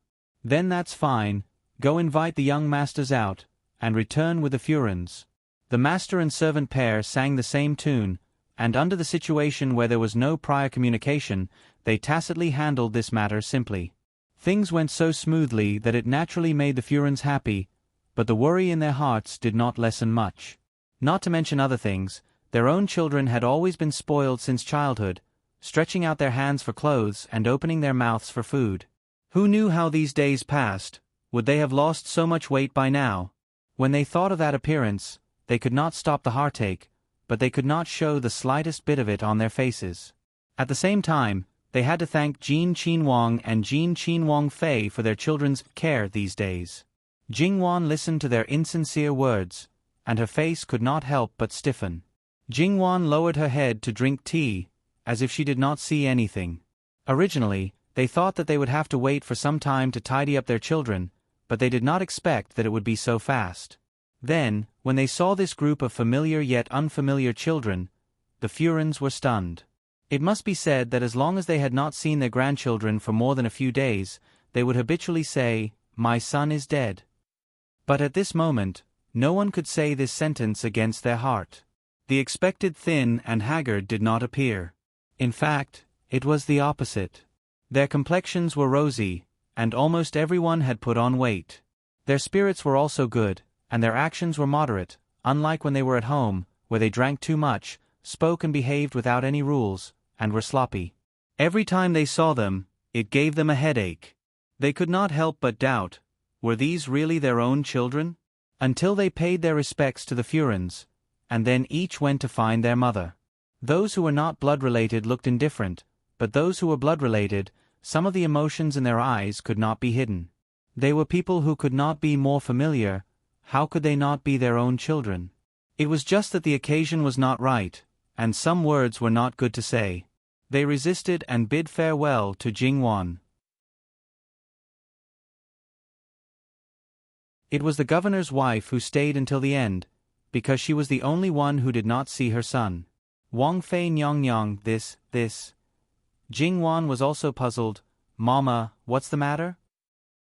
Then that's fine, go invite the young masters out, and return with the Furins." The master and servant pair sang the same tune, and under the situation where there was no prior communication, they tacitly handled this matter simply. Things went so smoothly that it naturally made the Furins happy, but the worry in their hearts did not lessen much. Not to mention other things, their own children had always been spoiled since childhood, stretching out their hands for clothes and opening their mouths for food. Who knew how these days passed? Would they have lost so much weight by now? When they thought of that appearance, they could not stop the heartache, but they could not show the slightest bit of it on their faces. At the same time, they had to thank Jin Qin Wang and Jin Qin Wang Fei for their children's care these days. Jingwan listened to their insincere words, and her face could not help but stiffen. Jingwan lowered her head to drink tea, as if she did not see anything. Originally, they thought that they would have to wait for some time to tidy up their children, but they did not expect that it would be so fast. Then, when they saw this group of familiar yet unfamiliar children, the Furins were stunned. It must be said that as long as they had not seen their grandchildren for more than a few days, they would habitually say, "My son is dead." But at this moment, no one could say this sentence against their heart. The expected thin and haggard did not appear. In fact, it was the opposite. Their complexions were rosy, and almost everyone had put on weight. Their spirits were also good, and their actions were moderate, unlike when they were at home, where they drank too much, spoke and behaved without any rules, and were sloppy. Every time they saw them, it gave them a headache. They could not help but doubt, were these really their own children? Until they paid their respects to the Furins, and then each went to find their mother. Those who were not blood-related looked indifferent, but those who were blood-related, some of the emotions in their eyes could not be hidden. They were people who could not be more familiar. How could they not be their own children? It was just that the occasion was not right, and some words were not good to say. They resisted and bid farewell to Jingwan. It was the governor's wife who stayed until the end, because she was the only one who did not see her son. Wang Fei Nyong, this. Jingwan was also puzzled. Mama, what's the matter?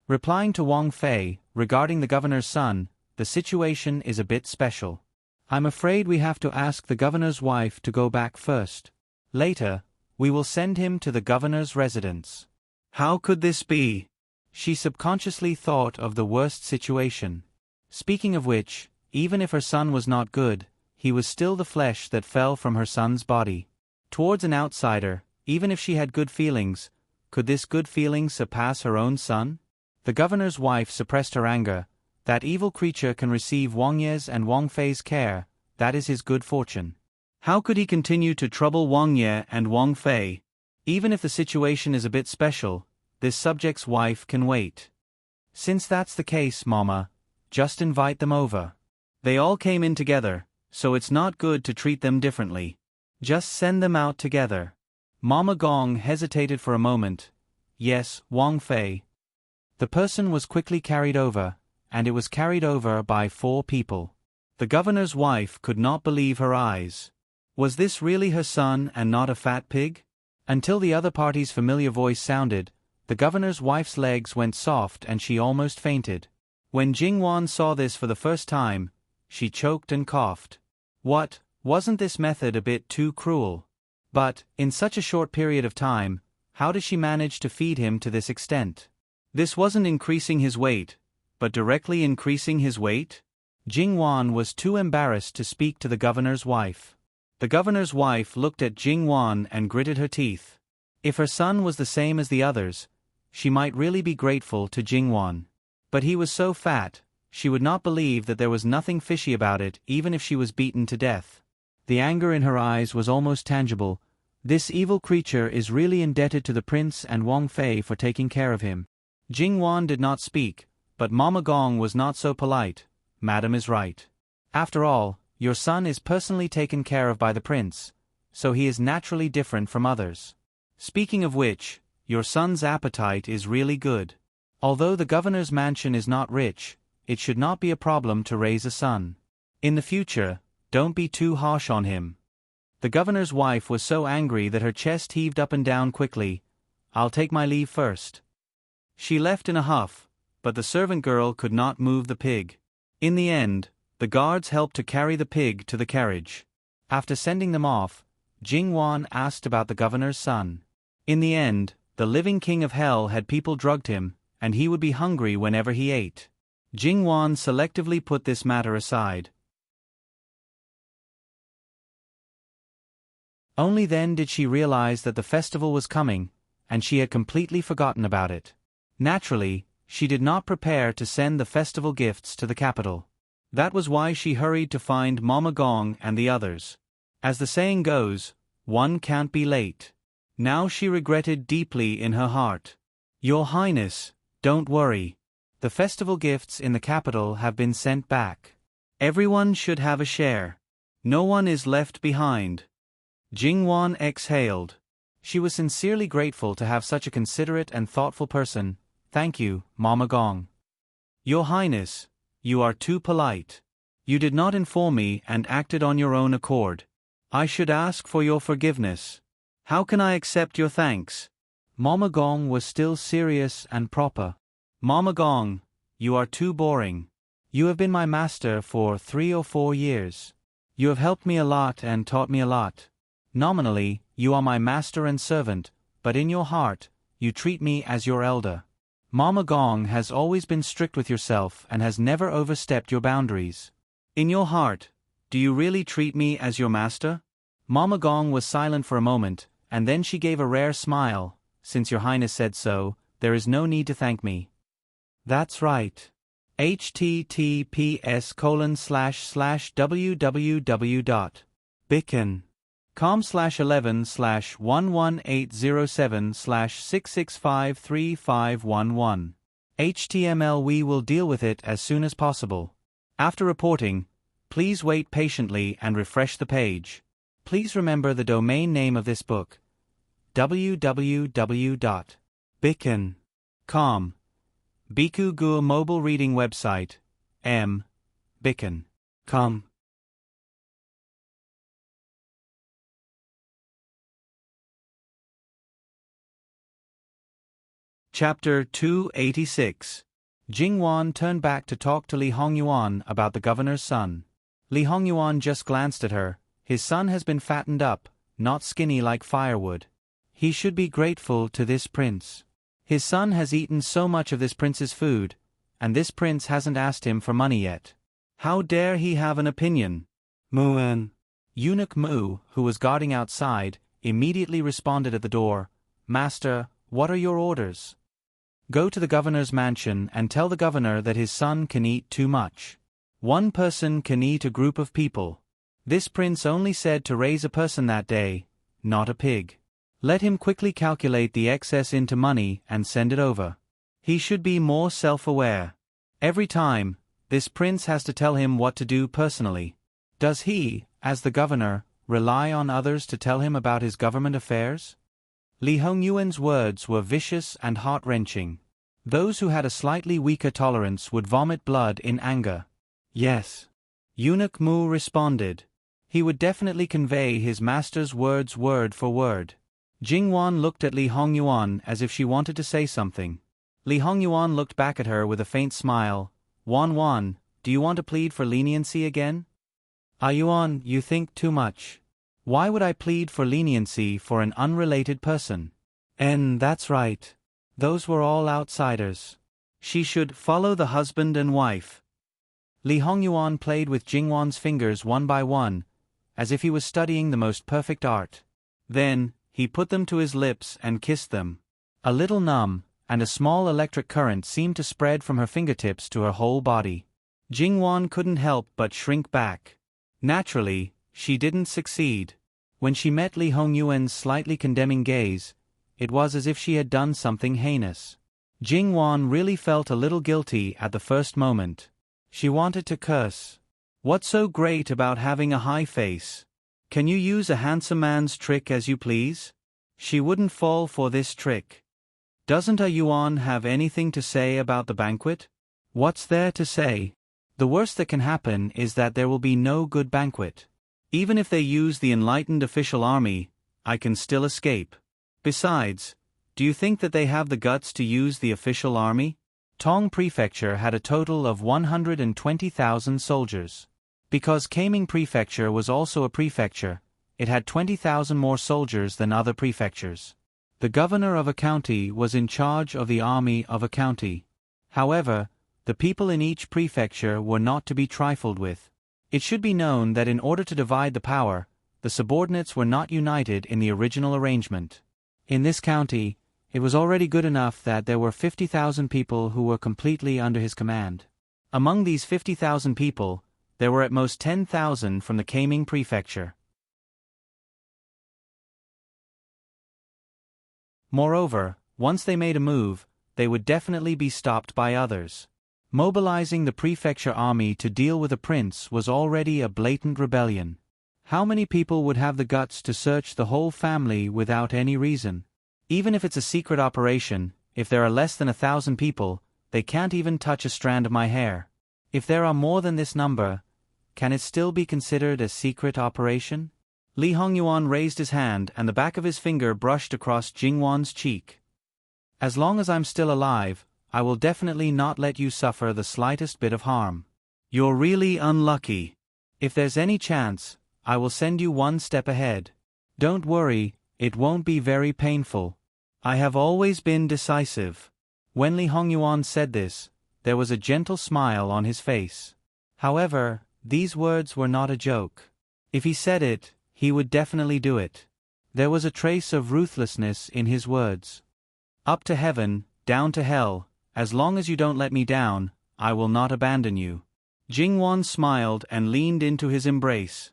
Replying to Wang Fei, regarding the governor's son, the situation is a bit special. I'm afraid we have to ask the governor's wife to go back first. Later, we will send him to the governor's residence. How could this be? She subconsciously thought of the worst situation. Speaking of which, even if her son was not good, he was still the flesh that fell from her son's body. Towards an outsider, even if she had good feelings, could this good feeling surpass her own son? The governor's wife suppressed her anger. That evil creature can receive Wang Ye's and Wang Fei's care, that is his good fortune. How could he continue to trouble Wang Ye and Wang Fei? Even if the situation is a bit special, this subject's wife can wait. Since that's the case, Mama, just invite them over. They all came in together, so it's not good to treat them differently. Just send them out together. Mama Gong hesitated for a moment. Yes, Wang Fei. The person was quickly carried over, and it was carried over by 4 people. The governor's wife could not believe her eyes. Was this really her son and not a fat pig? Until the other party's familiar voice sounded, the governor's wife's legs went soft and she almost fainted. When Jingwan saw this for the first time, she choked and coughed. What, wasn't this method a bit too cruel? But, in such a short period of time, how did she manage to feed him to this extent? This wasn't increasing his weight, but directly increasing his weight? Jingwan was too embarrassed to speak to the governor's wife. The governor's wife looked at Jingwan and gritted her teeth. If her son was the same as the others, she might really be grateful to Jingwan. But he was so fat, she would not believe that there was nothing fishy about it even if she was beaten to death. The anger in her eyes was almost tangible. This evil creature is really indebted to the prince and Wang Fei for taking care of him. Jingwan did not speak, but Mama Gong was not so polite. Madam is right. After all, your son is personally taken care of by the prince, so he is naturally different from others. Speaking of which, your son's appetite is really good. Although the governor's mansion is not rich, it should not be a problem to raise a son. In the future, don't be too harsh on him. The governor's wife was so angry that her chest heaved up and down quickly. I'll take my leave first. She left in a huff, but the servant girl could not move the pig. In the end, the guards helped to carry the pig to the carriage. After sending them off, Jingwan asked about the governor's son. In the end, the living king of hell had people drugged him, and he would be hungry whenever he ate. Jingwan selectively put this matter aside. Only then did she realize that the festival was coming, and she had completely forgotten about it. Naturally, she did not prepare to send the festival gifts to the capital. That was why she hurried to find Mama Gong and the others. As the saying goes, one can't be late. Now she regretted deeply in her heart. Your Highness, don't worry. The festival gifts in the capital have been sent back. Everyone should have a share. No one is left behind. Jingwan exhaled. She was sincerely grateful to have such a considerate and thoughtful person. Thank you, Mama Gong. Your Highness, you are too polite. You did not inform me and acted on your own accord. I should ask for your forgiveness. How can I accept your thanks? Mama Gong was still serious and proper. Mama Gong, you are too boring. You have been my master for 3 or 4 years. You have helped me a lot and taught me a lot. Nominally, you are my master and servant, but in your heart, you treat me as your elder. Mama Gong has always been strict with yourself and has never overstepped your boundaries. In your heart, do you really treat me as your master? Mama Gong was silent for a moment, and then she gave a rare smile. Since your highness said so, there is no need to thank me. That's right. https://www.beacon.com/11/11807/6653511. HTML. We will deal with it as soon as possible. After reporting, please wait patiently and refresh the page. Please remember the domain name of this book: www.beacon.com. Biku Gur mobile reading website, beacon.com. Chapter 286. Jingwan turned back to talk to Li Hongyuan about the governor's son. Li Hongyuan just glanced at her. His son has been fattened up, not skinny like firewood. He should be grateful to this prince. His son has eaten so much of this prince's food, and this prince hasn't asked him for money yet. How dare he have an opinion? Muan. Eunuch Mu, who was guarding outside, immediately responded at the door, "Master, what are your orders?" "Go to the governor's mansion and tell the governor that his son can eat too much. One person can eat a group of people. This prince only said to raise a person that day, not a pig. Let him quickly calculate the excess into money and send it over. He should be more self-aware. Every time, this prince has to tell him what to do personally. Does he, as the governor, rely on others to tell him about his government affairs?" Li Hongyuan's words were vicious and heart-wrenching. Those who had a slightly weaker tolerance would vomit blood in anger. "Yes." Eunuch Mu responded. He would definitely convey his master's words word for word. Jingwan looked at Li Hongyuan as if she wanted to say something. Li Hongyuan looked back at her with a faint smile. "Wan, do you want to plead for leniency again?" "Ah Yuan, you think too much. Why would I plead for leniency for an unrelated person?" That's right. Those were all outsiders. She should follow the husband and wife." Li Hongyuan played with Jingwan's fingers one by one, as if he was studying the most perfect art. Then, he put them to his lips and kissed them. A little numb, and a small electric current seemed to spread from her fingertips to her whole body. Jingwan couldn't help but shrink back. Naturally, she didn't succeed. When she met Li Hongyuan's slightly condemning gaze, it was as if she had done something heinous. Jingwan really felt a little guilty at the first moment. She wanted to curse. What's so great about having a high face? Can you use a handsome man's trick as you please? She wouldn't fall for this trick. Doesn't a Yuan have anything to say about the banquet? What's there to say? The worst that can happen is that there will be no good banquet. Even if they use the enlightened official army, I can still escape. Besides, do you think that they have the guts to use the official army? Tong Prefecture had a total of 120,000 soldiers. Because Kaming Prefecture was also a prefecture, it had 20,000 more soldiers than other prefectures. The governor of a county was in charge of the army of a county. However, the people in each prefecture were not to be trifled with. It should be known that in order to divide the power, the subordinates were not united in the original arrangement. In this county, it was already good enough that there were 50,000 people who were completely under his command. Among these 50,000 people, there were at most 10,000 from the Kaming Prefecture. Moreover, once they made a move, they would definitely be stopped by others. Mobilizing the prefecture army to deal with a prince was already a blatant rebellion. How many people would have the guts to search the whole family without any reason? Even if it's a secret operation, if there are less than 1,000 people, they can't even touch a strand of my hair. If there are more than this number, can it still be considered a secret operation? Li Hongyuan raised his hand and the back of his finger brushed across Jingwan's cheek. "As long as I'm still alive, I will definitely not let you suffer the slightest bit of harm. You're really unlucky. If there's any chance, I will send you one step ahead. Don't worry, it won't be very painful. I have always been decisive. When Li Hongyuan said this, there was a gentle smile on his face. However, these words were not a joke. If he said it, he would definitely do it. There was a trace of ruthlessness in his words. Up to heaven, down to hell, as long as you don't let me down, I will not abandon you. Jingwan smiled and leaned into his embrace.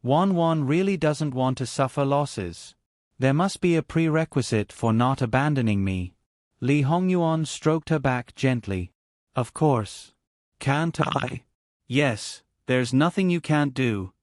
Wan really doesn't want to suffer losses. There must be a prerequisite for not abandoning me. Li Hongyuan stroked her back gently. Of course. Can't I? Yes, there's nothing you can't do.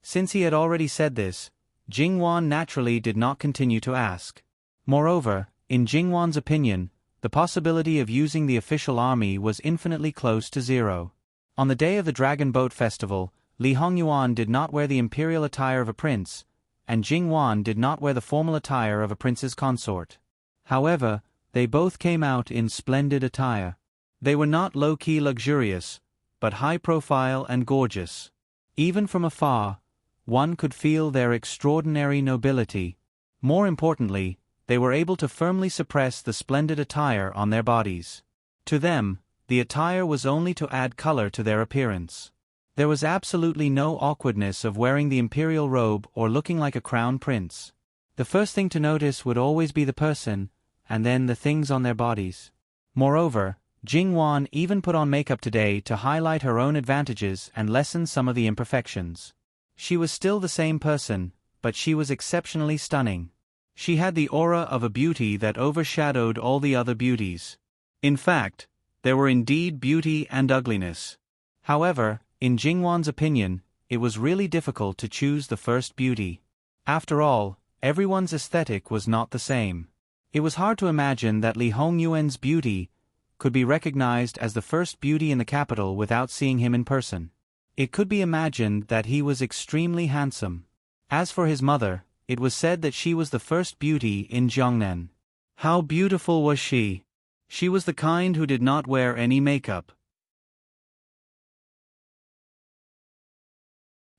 Since he had already said this, Jingwan naturally did not continue to ask. Moreover, in Jingwan's opinion, the possibility of using the official army was infinitely close to zero. On the day of the Dragon Boat Festival, Li Hongyuan did not wear the imperial attire of a prince, and Jingwan did not wear the formal attire of a prince's consort. However, they both came out in splendid attire. They were not low-key luxurious, but high-profile and gorgeous. Even from afar, one could feel their extraordinary nobility. More importantly, they were able to firmly suppress the splendid attire on their bodies. To them, the attire was only to add color to their appearance. There was absolutely no awkwardness of wearing the imperial robe or looking like a crown prince. The first thing to notice would always be the person, and then the things on their bodies. Moreover, Jingwan even put on makeup today to highlight her own advantages and lessen some of the imperfections. She was still the same person, but she was exceptionally stunning. She had the aura of a beauty that overshadowed all the other beauties. In fact, there were indeed beauty and ugliness. However, in Jingwan's opinion, it was really difficult to choose the first beauty. After all, everyone's aesthetic was not the same. It was hard to imagine that Li Hongyuan's beauty could be recognized as the first beauty in the capital without seeing him in person. It could be imagined that he was extremely handsome. As for his mother, it was said that she was the first beauty in Jiangnan. How beautiful was she! She was the kind who did not wear any makeup.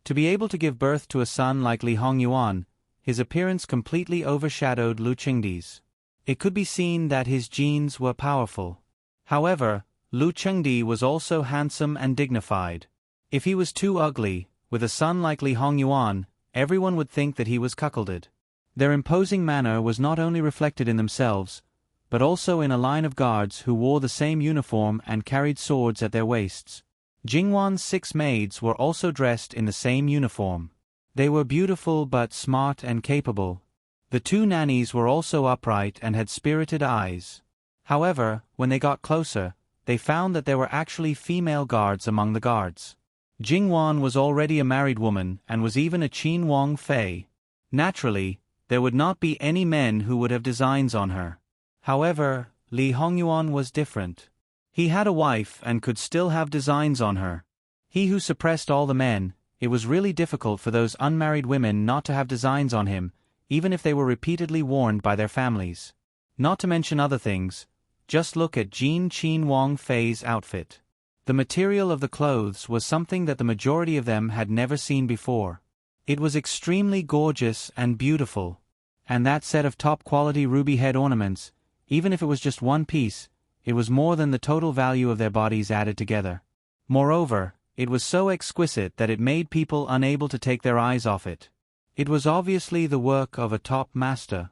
To be able to give birth to a son like Li Hongyuan, his appearance completely overshadowed Lu Chengdi's. It could be seen that his genes were powerful. However, Lu Chengdi was also handsome and dignified. If he was too ugly, with a son like Li Hongyuan, everyone would think that he was cuckolded. Their imposing manner was not only reflected in themselves, but also in a line of guards who wore the same uniform and carried swords at their waists. Jingwan's 6 maids were also dressed in the same uniform. They were beautiful but smart and capable. The 2 nannies were also upright and had spirited eyes. However, when they got closer, they found that there were actually female guards among the guards. Jingwan was already a married woman and was even a Qin Wang Fei. Naturally, there would not be any men who would have designs on her. However, Li Hongyuan was different. He had a wife and could still have designs on her. He who suppressed all the men, it was really difficult for those unmarried women not to have designs on him, even if they were repeatedly warned by their families. Not to mention other things, just look at Qin Wang Fei's outfit. The material of the clothes was something that the majority of them had never seen before. It was extremely gorgeous and beautiful. And that set of top-quality ruby head ornaments, even if it was just one piece, it was more than the total value of their bodies added together. Moreover, it was so exquisite that it made people unable to take their eyes off it. It was obviously the work of a top master.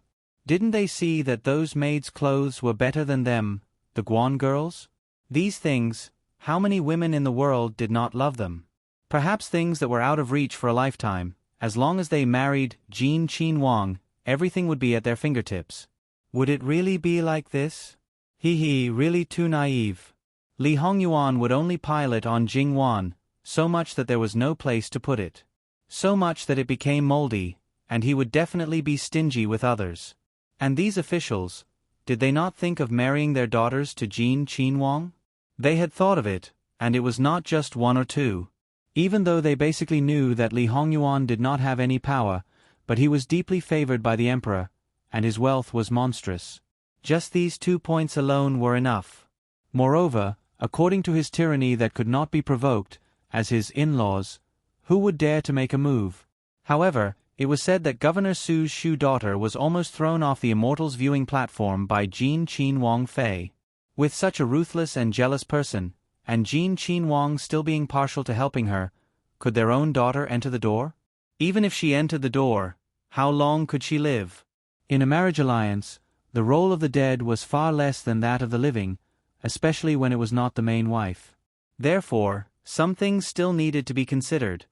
Didn't they see that those maids' clothes were better than them, the Guan girls? These things, how many women in the world did not love them? Perhaps things that were out of reach for a lifetime, as long as they married Qin Wang, everything would be at their fingertips. Would it really be like this? Really too naive. Li Hongyuan would only pile it on Jingwan, so much that there was no place to put it. So much that it became moldy, and he would definitely be stingy with others. And these officials, did they not think of marrying their daughters to Qin Wang? They had thought of it, and it was not just 1 or 2. Even though they basically knew that Li Hongyuan did not have any power, but he was deeply favored by the emperor, and his wealth was monstrous. Just these 2 points alone were enough. Moreover, according to his tyranny that could not be provoked, as his in-laws, who would dare to make a move? However, It was said that Governor Su's Shu daughter was almost thrown off the Immortals viewing platform by Jin Qin Wang Fei. With such a ruthless and jealous person, and Jin Qin Wang still being partial to helping her, could their own daughter enter the door? Even if she entered the door, how long could she live? In a marriage alliance, the role of the dead was far less than that of the living, especially when it was not the main wife. Therefore, some things still needed to be considered.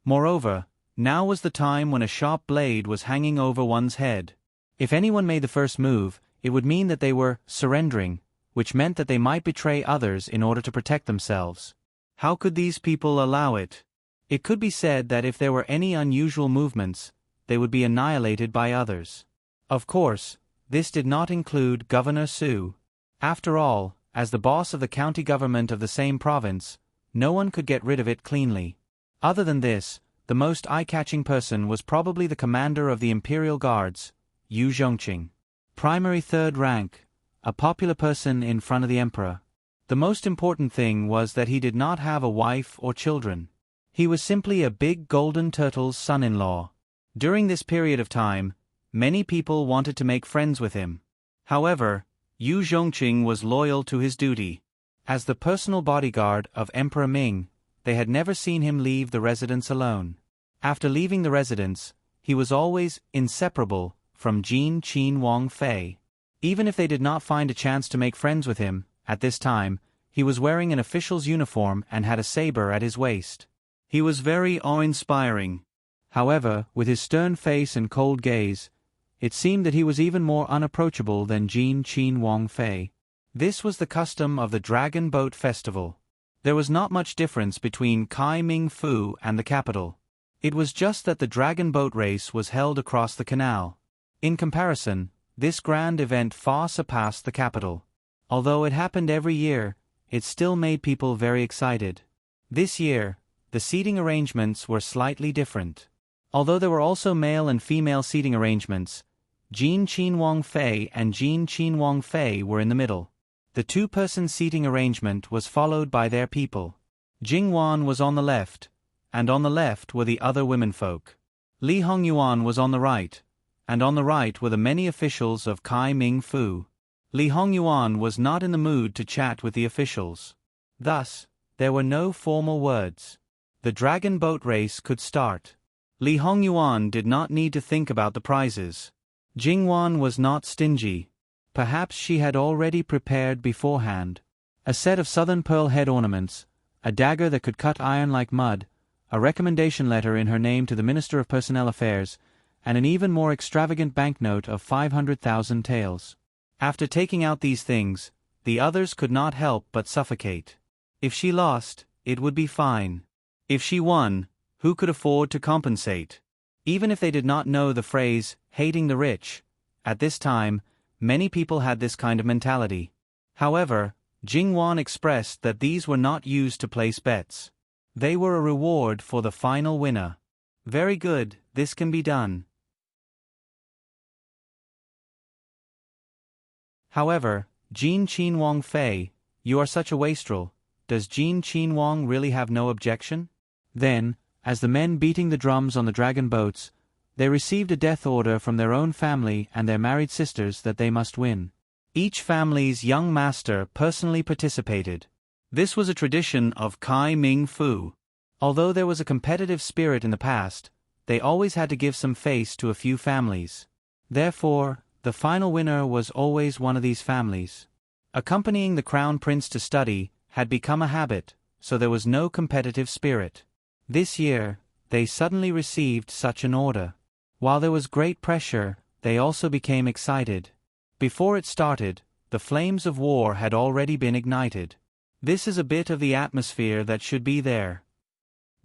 Moreover, now was the time when a sharp blade was hanging over one's head. If anyone made the first move, it would mean that they were surrendering, which meant that they might betray others in order to protect themselves. How could these people allow it? It could be said that if there were any unusual movements, they would be annihilated by others. Of course, this did not include Governor Su. After all, as the boss of the county government of the same province, no one could get rid of it cleanly. Other than this, the most eye-catching person was probably the commander of the Imperial Guards, Yu Zhongqing. Primary third rank, a popular person in front of the emperor. The most important thing was that he did not have a wife or children. He was simply a big golden turtle's son-in-law. During this period of time, many people wanted to make friends with him. However, Yu Zhongqing was loyal to his duty. As the personal bodyguard of Emperor Ming, they had never seen him leave the residence alone. After leaving the residence, he was always inseparable from Jin Qin Wang Fei. Even if they did not find a chance to make friends with him, at this time, he was wearing an official's uniform and had a saber at his waist. He was very awe-inspiring. However, with his stern face and cold gaze, it seemed that he was even more unapproachable than Jin Qin Wang Fei. This was the custom of the Dragon Boat Festival. There was not much difference between Kai Ming Fu and the capital. It was just that the dragon boat race was held across the canal. In comparison, this grand event far surpassed the capital. Although it happened every year, it still made people very excited. This year, the seating arrangements were slightly different. Although there were also male and female seating arrangements, Jin Qin Wang Fei and Jin Qin Wang Fei were in the middle. The two-person seating arrangement was followed by their people. Jing Wan was on the left, and on the left were the other womenfolk. Li Hongyuan was on the right, and on the right were the many officials of Kai Ming Fu. Li Hongyuan was not in the mood to chat with the officials. Thus, there were no formal words. The dragon boat race could start. Li Hongyuan did not need to think about the prizes. Jing Wan was not stingy. Perhaps she had already prepared beforehand. A set of southern pearl head ornaments, a dagger that could cut iron like mud, a recommendation letter in her name to the Minister of Personnel Affairs, and an even more extravagant banknote of 500,000 taels. After taking out these things, the others could not help but suffocate. If she lost, it would be fine. If she won, who could afford to compensate? Even if they did not know the phrase, hating the rich, at this time, many people had this kind of mentality. However, Jing Wan expressed that these were not used to place bets. They were a reward for the final winner. Very good, this can be done. However, Jin Qin Wang Fei, you are such a wastrel. Does Jin Qin Wang really have no objection? Then, as the men beating the drums on the dragon boats, they received a death order from their own family and their married sisters that they must win. Each family's young master personally participated. This was a tradition of Kai Ming Fu. Although there was a competitive spirit in the past, they always had to give some face to a few families. Therefore, the final winner was always one of these families. Accompanying the crown prince to study had become a habit, so there was no competitive spirit. This year, they suddenly received such an order. While there was great pressure, they also became excited. Before it started, the flames of war had already been ignited. This is a bit of the atmosphere that should be there.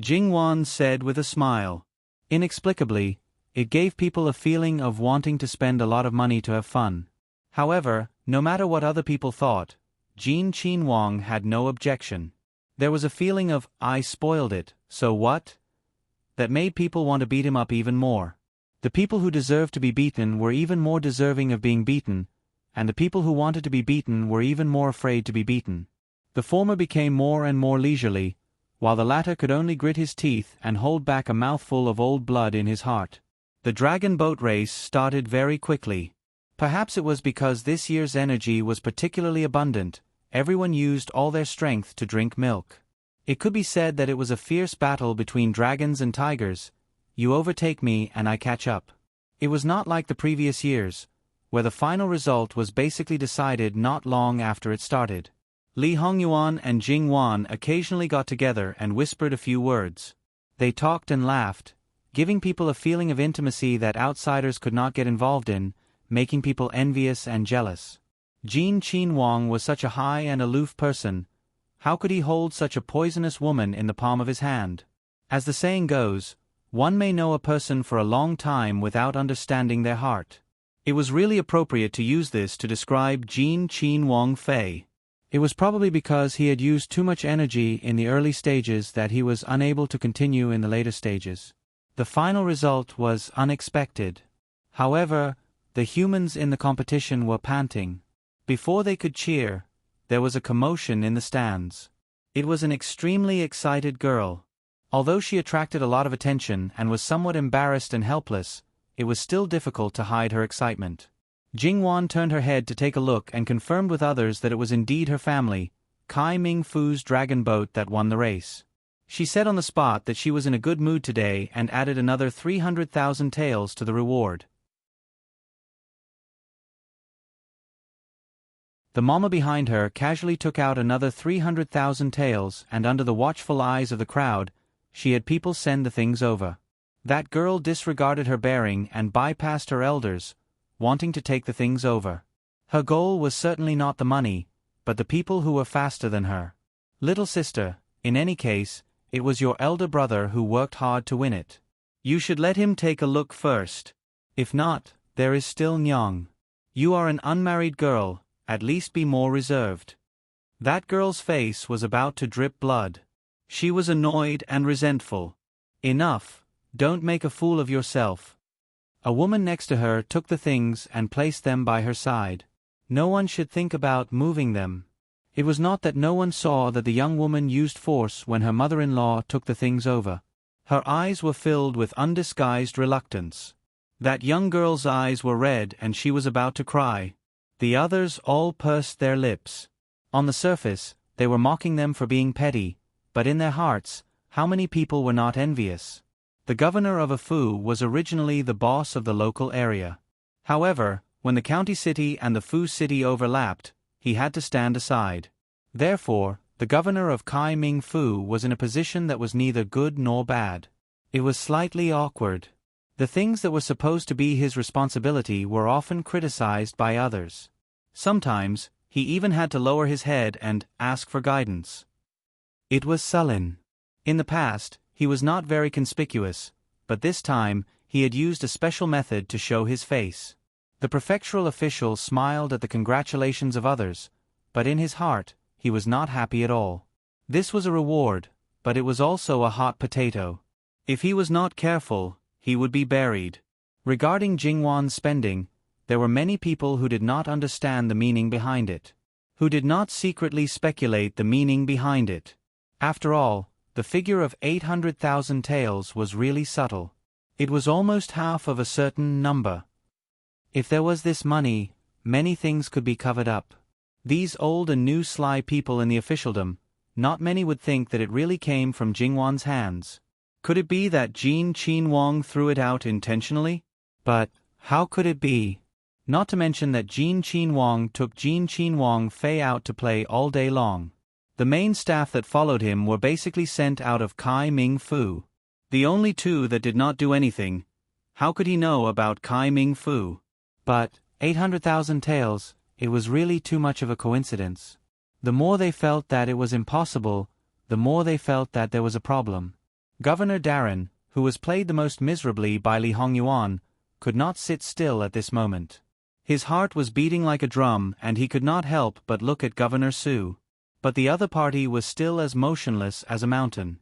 Jing Wan said with a smile. Inexplicably, it gave people a feeling of wanting to spend a lot of money to have fun. However, no matter what other people thought, Jin Qin Wang had no objection. There was a feeling of, I spoiled it, so what? That made people want to beat him up even more. The people who deserved to be beaten were even more deserving of being beaten, and the people who wanted to be beaten were even more afraid to be beaten. The former became more and more leisurely, while the latter could only grit his teeth and hold back a mouthful of old blood in his heart. The dragon boat race started very quickly. Perhaps it was because this year's energy was particularly abundant, everyone used all their strength to drink milk. It could be said that it was a fierce battle between dragons and tigers. You overtake me and I catch up. It was not like the previous years, where the final result was basically decided not long after it started. Li Hongyuan and Jing Wan occasionally got together and whispered a few words. They talked and laughed, giving people a feeling of intimacy that outsiders could not get involved in, making people envious and jealous. Jin Qin Wang was such a high and aloof person. How could he hold such a poisonous woman in the palm of his hand? As the saying goes, one may know a person for a long time without understanding their heart. It was really appropriate to use this to describe Jin Qin Wang Fei. It was probably because he had used too much energy in the early stages that he was unable to continue in the later stages. The final result was unexpected. However, the humans in the competition were panting. Before they could cheer, there was a commotion in the stands. It was an extremely excited girl. Although she attracted a lot of attention and was somewhat embarrassed and helpless, it was still difficult to hide her excitement. Jingwan turned her head to take a look and confirmed with others that it was indeed her family, Kai Ming Fu's dragon boat, that won the race. She said on the spot that she was in a good mood today and added another 300,000 taels to the reward. The mama behind her casually took out another 300,000 taels, and under the watchful eyes of the crowd, she had people send the things over. That girl disregarded her bearing and bypassed her elders, wanting to take the things over. Her goal was certainly not the money, but the people who were faster than her. Little sister, in any case, it was your elder brother who worked hard to win it. You should let him take a look first. If not, there is still Nyang. You are an unmarried girl, at least be more reserved. That girl's face was about to drip blood. She was annoyed and resentful. Enough, don't make a fool of yourself. A woman next to her took the things and placed them by her side. No one should think about moving them. It was not that no one saw that the young woman used force when her mother-in-law took the things over. Her eyes were filled with undisguised reluctance. That young girl's eyes were red and she was about to cry. The others all pursed their lips. On the surface, they were mocking them for being petty, but in their hearts, how many people were not envious? The governor of a Fu was originally the boss of the local area. However, when the county city and the Fu city overlapped, he had to stand aside. Therefore, the governor of Kai Ming Fu was in a position that was neither good nor bad. It was slightly awkward. The things that were supposed to be his responsibility were often criticized by others. Sometimes, he even had to lower his head and ask for guidance. It was sullen. In the past, he was not very conspicuous, but this time, he had used a special method to show his face. The prefectural official smiled at the congratulations of others, but in his heart, he was not happy at all. This was a reward, but it was also a hot potato. If he was not careful, he would be buried. Regarding Jingwan's spending, there were many people who did not understand the meaning behind it, who did not secretly speculate the meaning behind it. After all, the figure of 800,000 taels was really subtle. It was almost half of a certain number. If there was this money, many things could be covered up. These old and new sly people in the officialdom, not many would think that it really came from Jingwan's hands. Could it be that Jin Qin Wang threw it out intentionally? But, how could it be? Not to mention that Jin Qin Wang took Jin Qin Wang Fei out to play all day long. The main staff that followed him were basically sent out of Kai Ming Fu. The only two that did not do anything. How could he know about Kai Ming Fu? But, 800,000 taels, it was really too much of a coincidence. The more they felt that it was impossible, the more they felt that there was a problem. Governor Darren, who was played the most miserably by Li Hongyuan, could not sit still at this moment. His heart was beating like a drum and he could not help but look at Governor Su. But the other party was still as motionless as a mountain.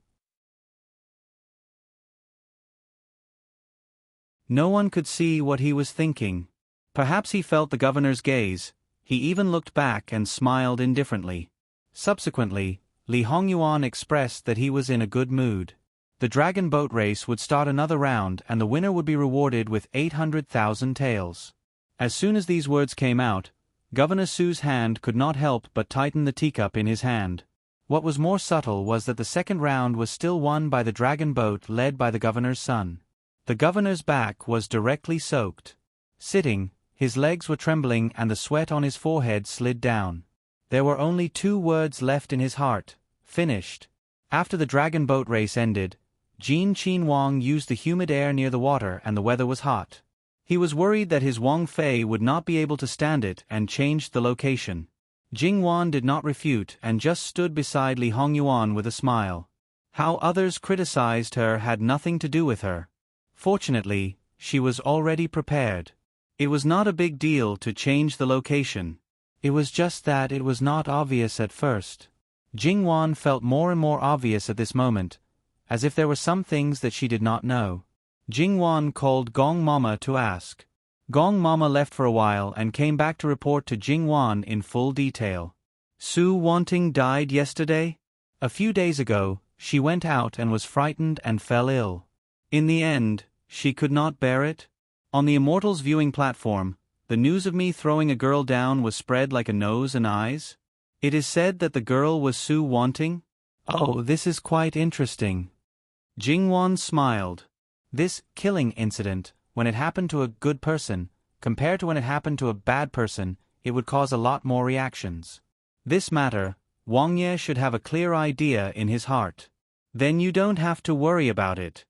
No one could see what he was thinking. Perhaps he felt the governor's gaze. He even looked back and smiled indifferently. Subsequently, Li Hongyuan expressed that he was in a good mood. The dragon boat race would start another round and the winner would be rewarded with 800,000 taels. As soon as these words came out, Governor Su's hand could not help but tighten the teacup in his hand. What was more subtle was that the second round was still won by the dragon boat led by the governor's son. The governor's back was directly soaked. Sitting, his legs were trembling and the sweat on his forehead slid down. There were only 2 words left in his heart: finished. After the dragon boat race ended, Jin Qinhuang used the humid air near the water and the weather was hot. He was worried that his Wang Fei would not be able to stand it and changed the location. Jingwan did not refute and just stood beside Li Hongyuan with a smile. How others criticized her had nothing to do with her. Fortunately, she was already prepared. It was not a big deal to change the location. It was just that it was not obvious at first. Jingwan felt more and more obvious at this moment, as if there were some things that she did not know. Jingwan called Gong Mama to ask. Gong Mama left for a while and came back to report to Jingwan in full detail. Su Wanting died yesterday? A few days ago, she went out and was frightened and fell ill. In the end, she could not bear it. On the Immortals viewing platform, the news of me throwing a girl down was spread like a nose and eyes. It is said that the girl was Su Wanting? Oh, this is quite interesting. Jingwan smiled. This killing incident, when it happened to a good person, compared to when it happened to a bad person, it would cause a lot more reactions. This matter, Wang Ye should have a clear idea in his heart. Then you don't have to worry about it.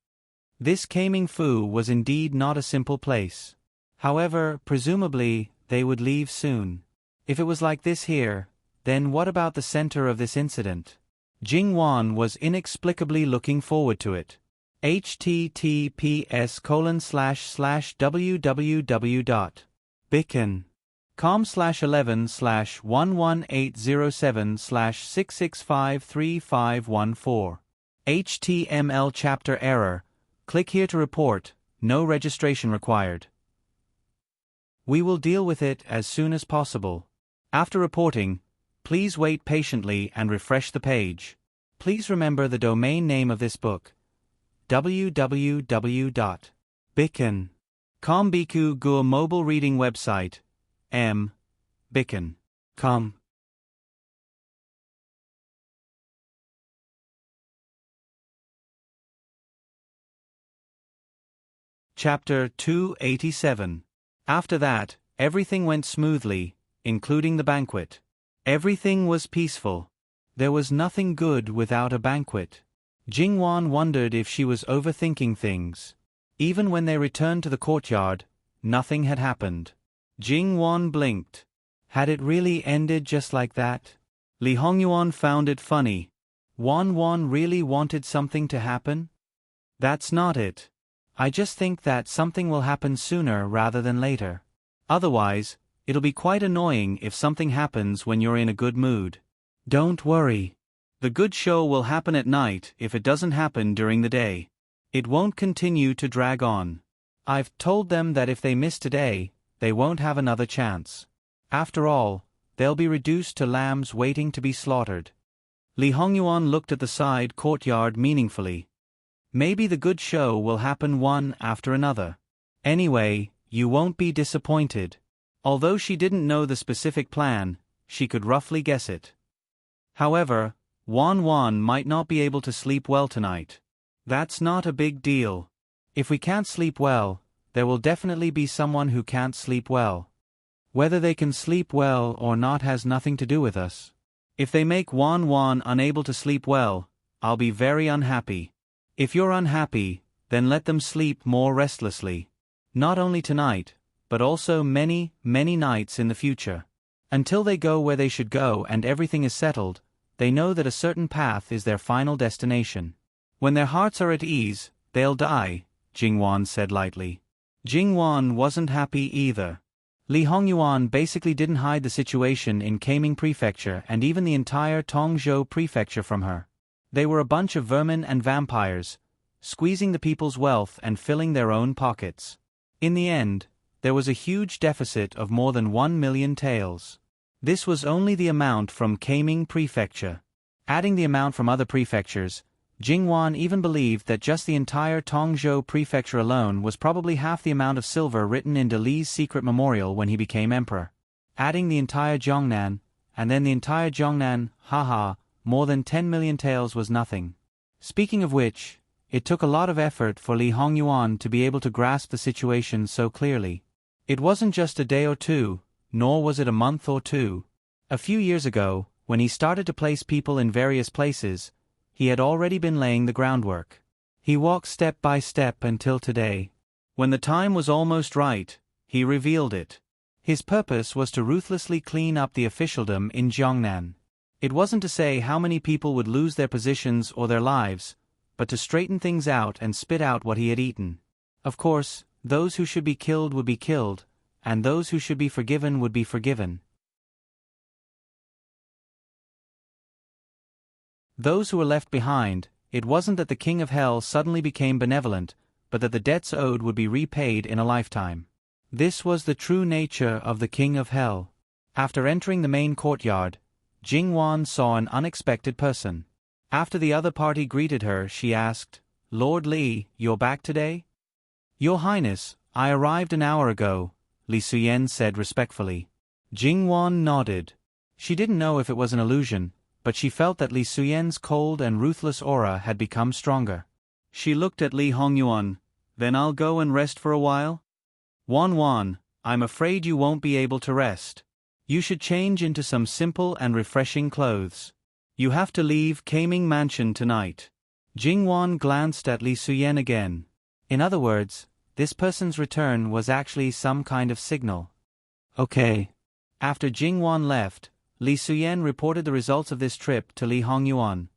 This Kaming Fu was indeed not a simple place. However, presumably, they would leave soon. If it was like this here, then what about the center of this incident? Jingwan was inexplicably looking forward to it. https://www.bicken.com/11/11807/6653514. HTML chapter error. Click here to report. No registration required. We will deal with it as soon as possible. After reporting, please wait patiently and refresh the page. Please remember the domain name of this book: www.bicken.com. Biku Gur mobile reading website bicken.com. Chapter 287. After that, everything went smoothly, including the banquet. Everything was peaceful. There was nothing good without a banquet. Jingwan wondered if she was overthinking things. Even when they returned to the courtyard, nothing had happened. Jingwan blinked. Had it really ended just like that? Li Hongyuan found it funny. Wan really wanted something to happen? That's not it. I just think that something will happen sooner rather than later. Otherwise, it'll be quite annoying if something happens when you're in a good mood. Don't worry. The good show will happen at night if it doesn't happen during the day. It won't continue to drag on. I've told them that if they miss today, they won't have another chance. After all, they'll be reduced to lambs waiting to be slaughtered. Li Hongyuan looked at the side courtyard meaningfully. Maybe the good show will happen one after another. Anyway, you won't be disappointed. Although she didn't know the specific plan, she could roughly guess it. However, Wan might not be able to sleep well tonight. That's not a big deal. If we can't sleep well, there will definitely be someone who can't sleep well. Whether they can sleep well or not has nothing to do with us. If they make Wan unable to sleep well, I'll be very unhappy. If you're unhappy, then let them sleep more restlessly. Not only tonight, but also many nights in the future. Until they go where they should go and everything is settled, they know that a certain path is their final destination. When their hearts are at ease, they'll die, Jingwan said lightly. Jingwan wasn't happy either. Li Hongyuan basically didn't hide the situation in Kaming Prefecture and even the entire Tongzhou Prefecture from her. They were a bunch of vermin and vampires, squeezing the people's wealth and filling their own pockets. In the end, there was a huge deficit of more than 1 million taels. This was only the amount from Kaming Prefecture. Adding the amount from other prefectures, Jingwan even believed that just the entire Tongzhou prefecture alone was probably half the amount of silver written into Li's secret memorial when he became emperor. Adding the entire Jiangnan, and then the entire Jiangnan, haha, more than 10 million taels was nothing. Speaking of which, it took a lot of effort for Li Hongyuan to be able to grasp the situation so clearly. It wasn't just a day or two, nor was it a month or two. A few years ago, when he started to place people in various places, he had already been laying the groundwork. He walked step by step until today. When the time was almost right, he revealed it. His purpose was to ruthlessly clean up the officialdom in Jiangnan. It wasn't to say how many people would lose their positions or their lives, but to straighten things out and spit out what he had eaten. Of course, those who should be killed would be killed, and those who should be forgiven would be forgiven. Those who were left behind, it wasn't that the King of Hell suddenly became benevolent, but that the debts owed would be repaid in a lifetime. This was the true nature of the King of Hell. After entering the main courtyard, Jingwan saw an unexpected person. After the other party greeted her, she asked, "Lord Li, you're back today?" "Your Highness, I arrived an hour ago," Li Suyen said respectfully. Jingwan nodded. She didn't know if it was an illusion, but she felt that Li Suyen's cold and ruthless aura had become stronger. She looked at Li Hongyuan. "Then I'll go and rest for a while?" "Wan, I'm afraid you won't be able to rest. You should change into some simple and refreshing clothes. You have to leave Kaming Mansion tonight." Jingwan glanced at Li Suyen again. In other words, this person's return was actually some kind of signal. Okay. After Jingwan left, Li Suyen reported the results of this trip to Li Hongyuan.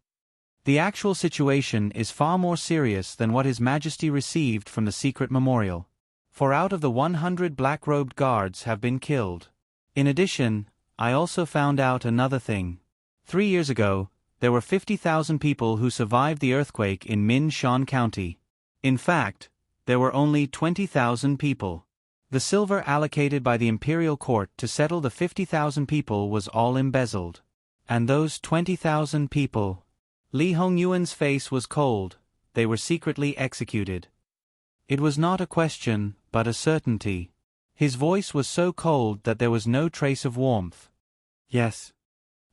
The actual situation is far more serious than what His Majesty received from the secret memorial. For out of the 100 black-robed guards have been killed. In addition, I also found out another thing. 3 years ago, there were 50,000 people who survived the earthquake in Min-Shan County. In fact, there were only 20,000 people. The silver allocated by the imperial court to settle the 50,000 people was all embezzled. And those 20,000 people... Li Hongyuan's face was cold. They were secretly executed. It was not a question, but a certainty. His voice was so cold that there was no trace of warmth. Yes.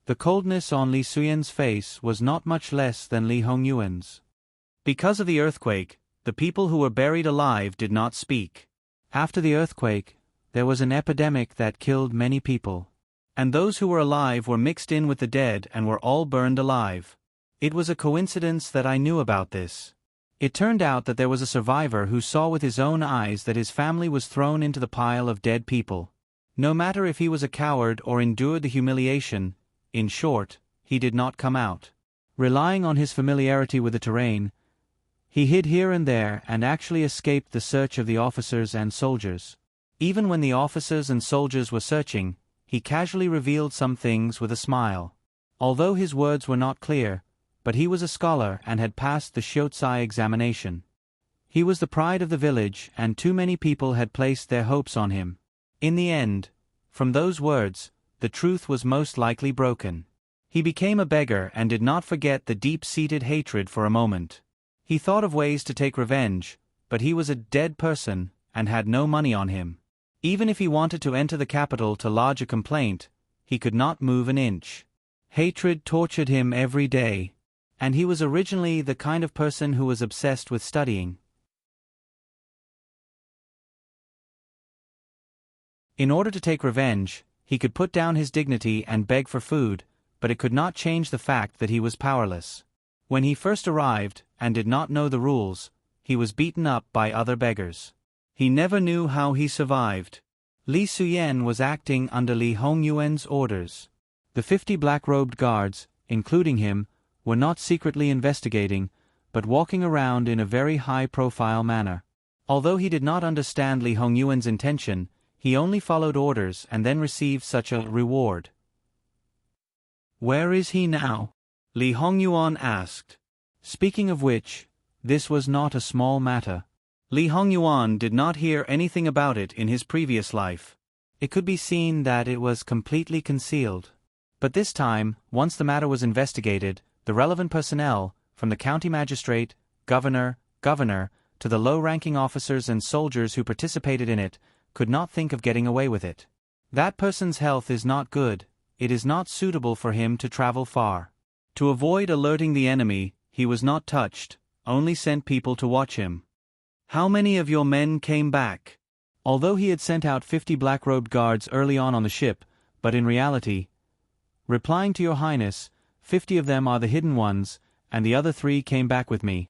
The coldness on Li Suyen's face was not much less than Li Hongyuan's. Because of the earthquake, the people who were buried alive did not speak. After the earthquake, there was an epidemic that killed many people. And those who were alive were mixed in with the dead and were all burned alive. It was a coincidence that I knew about this. It turned out that there was a survivor who saw with his own eyes that his family was thrown into the pile of dead people. No matter if he was a coward or endured the humiliation, in short, he did not come out. Relying on his familiarity with the terrain, he hid here and there and actually escaped the search of the officers and soldiers. Even when the officers and soldiers were searching, he casually revealed some things with a smile. Although his words were not clear, but he was a scholar and had passed the Shiozai examination. He was the pride of the village and too many people had placed their hopes on him. In the end, from those words, the truth was most likely broken. He became a beggar and did not forget the deep-seated hatred for a moment. He thought of ways to take revenge, but he was a dead person and had no money on him. Even if he wanted to enter the capital to lodge a complaint, he could not move an inch. Hatred tortured him every day, and he was originally the kind of person who was obsessed with studying. In order to take revenge, he could put down his dignity and beg for food, but it could not change the fact that he was powerless. When he first arrived, and did not know the rules, he was beaten up by other beggars. He never knew how he survived. Li Suyen was acting under Li Hongyuan's orders. The 50 black-robed guards, including him, were not secretly investigating, but walking around in a very high-profile manner. Although he did not understand Li Hongyuan's intention, he only followed orders and then received such a reward. "Where is he now?" Li Hongyuan asked. Speaking of which, this was not a small matter. Li Hongyuan did not hear anything about it in his previous life. It could be seen that it was completely concealed. But this time, once the matter was investigated, the relevant personnel, from the county magistrate, governor, to the low-ranking officers and soldiers who participated in it, could not think of getting away with it. That person's health is not good, it is not suitable for him to travel far. To avoid alerting the enemy, he was not touched, only sent people to watch him. How many of your men came back? Although he had sent out 50 black-robed guards early on the ship, but in reality, replying to your highness, 50 of them are the hidden ones, and the other 3 came back with me.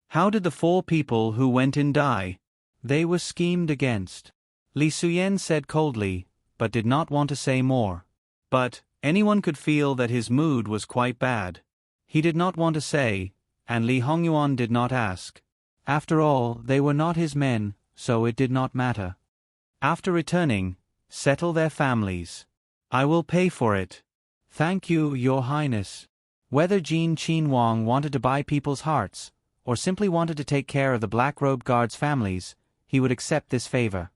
How did the 4 people who went in die? They were schemed against. Li Suyen said coldly, but did not want to say more. But anyone could feel that his mood was quite bad. He did not want to say, and Li Hongyuan did not ask. After all, they were not his men, so it did not matter. After returning, settle their families. I will pay for it. Thank you, Your Highness. Whether Jin Qinhuang wanted to buy people's hearts, or simply wanted to take care of the black-robed guards' families, he would accept this favor.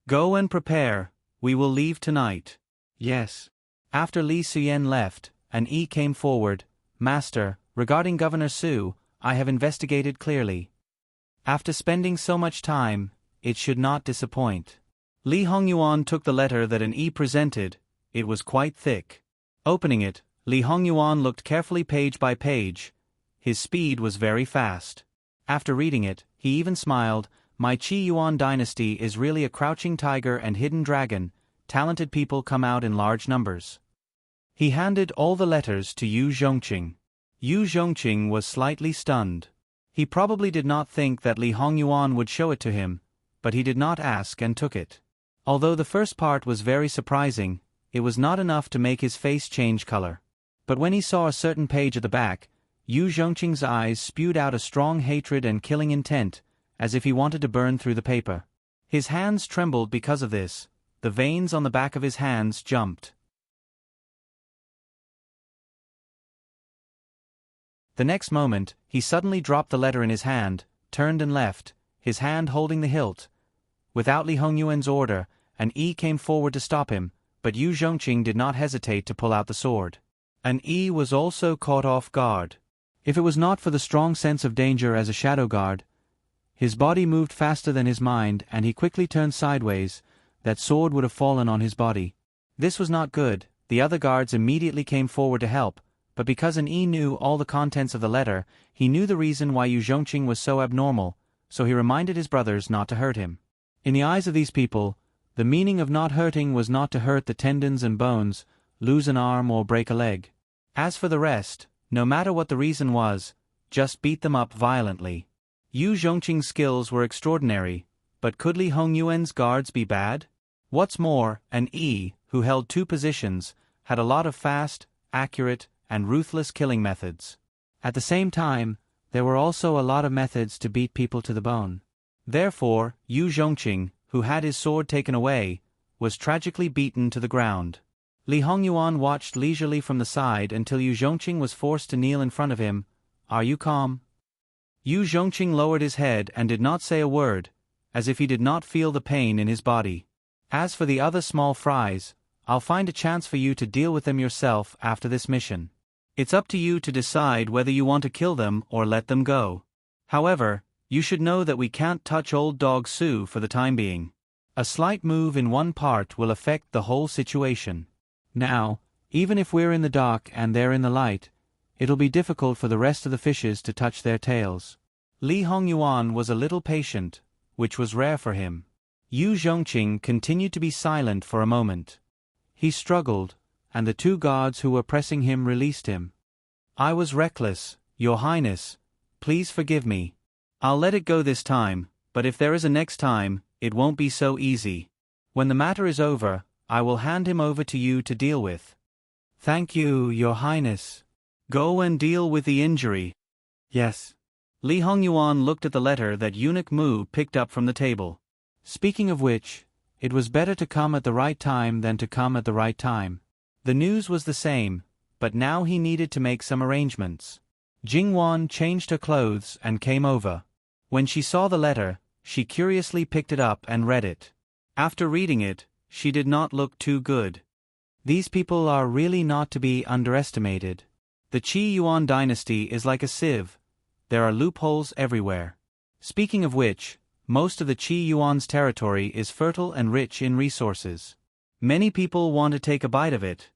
Go and prepare, we will leave tonight. Yes. After Li Suyen left, an Yi came forward. Master, regarding Governor Su, I have investigated clearly. After spending so much time, it should not disappoint. Li Hongyuan took the letter that an Yi presented. It was quite thick. Opening it, Li Hongyuan looked carefully page by page. His speed was very fast. After reading it, he even smiled. My Qi Yuan dynasty is really a crouching tiger and hidden dragon. Talented people come out in large numbers. He handed all the letters to Yu Zhongqing. Yu Zhongqing was slightly stunned. He probably did not think that Li Hongyuan would show it to him, but he did not ask and took it. Although the first part was very surprising, it was not enough to make his face change color. But when he saw a certain page at the back, Yu Zhongqing's eyes spewed out a strong hatred and killing intent, as if he wanted to burn through the paper. His hands trembled because of this. The veins on the back of his hands jumped. The next moment, he suddenly dropped the letter in his hand, turned and left, his hand holding the hilt. Without Li Hongyuan's order, an Yi came forward to stop him, but Yu Zhongqing did not hesitate to pull out the sword. An Yi was also caught off guard. If it was not for the strong sense of danger as a shadow guard, his body moved faster than his mind and he quickly turned sideways. That sword would have fallen on his body. This was not good. The other guards immediately came forward to help, but because an Yi knew all the contents of the letter, he knew the reason why Yu Zhongqing was so abnormal, so he reminded his brothers not to hurt him. In the eyes of these people, the meaning of not hurting was not to hurt the tendons and bones, lose an arm or break a leg. As for the rest, no matter what the reason was, just beat them up violently. Yu Zhongqing's skills were extraordinary, but could Li Hongyuan's guards be bad? What's more, an Yi, who held 2 positions, had a lot of fast, accurate, and ruthless killing methods. At the same time, there were also a lot of methods to beat people to the bone. Therefore, Yu Zhongqing, who had his sword taken away, was tragically beaten to the ground. Li Hongyuan watched leisurely from the side until Yu Zhongqing was forced to kneel in front of him. Are you calm? Yu Zhongqing lowered his head and did not say a word, as if he did not feel the pain in his body. As for the other small fries, I'll find a chance for you to deal with them yourself after this mission. It's up to you to decide whether you want to kill them or let them go. However, you should know that we can't touch old dog Su for the time being. A slight move in one part will affect the whole situation. Now, even if we're in the dark and they're in the light, it'll be difficult for the rest of the fishes to touch their tails. Li Hongyuan was a little patient, which was rare for him. Yu Zhongqing continued to be silent for a moment. He struggled, and the 2 guards who were pressing him released him. I was reckless, Your Highness. Please forgive me. I'll let it go this time, but if there is a next time, it won't be so easy. When the matter is over, I will hand him over to you to deal with. Thank you, Your Highness. Go and deal with the injury. Yes. Li Hongyuan looked at the letter that Eunuch Mu picked up from the table. Speaking of which, it was better to come at the right time than to come at the right time. The news was the same, but now he needed to make some arrangements. Jingwan changed her clothes and came over. When she saw the letter, she curiously picked it up and read it. After reading it, she did not look too good. These people are really not to be underestimated. The Qi Yuan dynasty is like a sieve. There are loopholes everywhere. Speaking of which, most of the Qi Yuan's territory is fertile and rich in resources. Many people want to take a bite of it.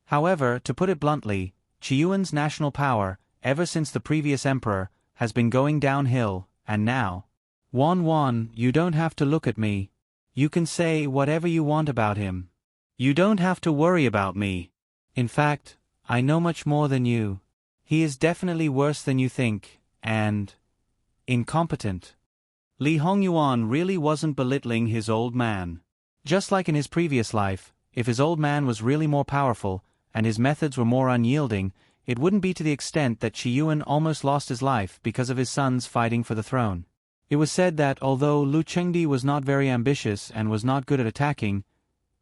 However, to put it bluntly, Qi Yuan's national power, ever since the previous emperor, has been going downhill, and now. Wan, you don't have to look at me. You can say whatever you want about him. You don't have to worry about me. In fact, I know much more than you. He is definitely worse than you think, and incompetent. Li Hongyuan really wasn't belittling his old man. Just like in his previous life, if his old man was really more powerful, and his methods were more unyielding, it wouldn't be to the extent that Qi Yuan almost lost his life because of his sons fighting for the throne. It was said that although Lu Chengdi was not very ambitious and was not good at attacking,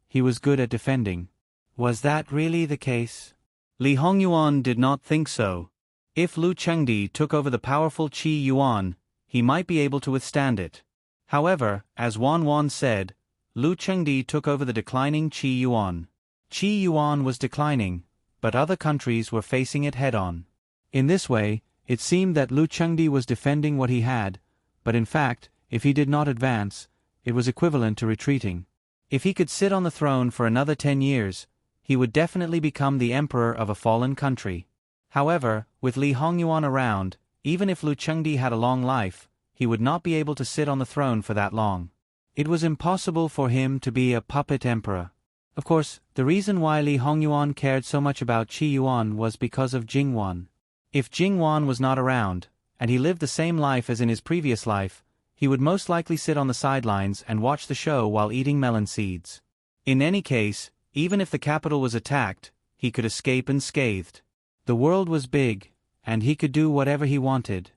he was good at defending. Was that really the case? Li Hongyuan did not think so. If Lu Chengdi took over the powerful Qi Yuan, he might be able to withstand it. However, as Wan said, Lu Chengdi took over the declining Qi Yuan. Qi Yuan was declining, but other countries were facing it head-on. In this way, it seemed that Lu Chengdi was defending what he had, but in fact, if he did not advance, it was equivalent to retreating. If he could sit on the throne for another 10 years, he would definitely become the emperor of a fallen country. However, with Li Hongyuan around, even if Lu Chengdi had a long life, he would not be able to sit on the throne for that long. It was impossible for him to be a puppet emperor. Of course, the reason why Li Hongyuan cared so much about Qi Yuan was because of Jingwan. If Jingwan was not around, and he lived the same life as in his previous life, he would most likely sit on the sidelines and watch the show while eating melon seeds. In any case, even if the capital was attacked, he could escape unscathed. The world was big, and he could do whatever he wanted.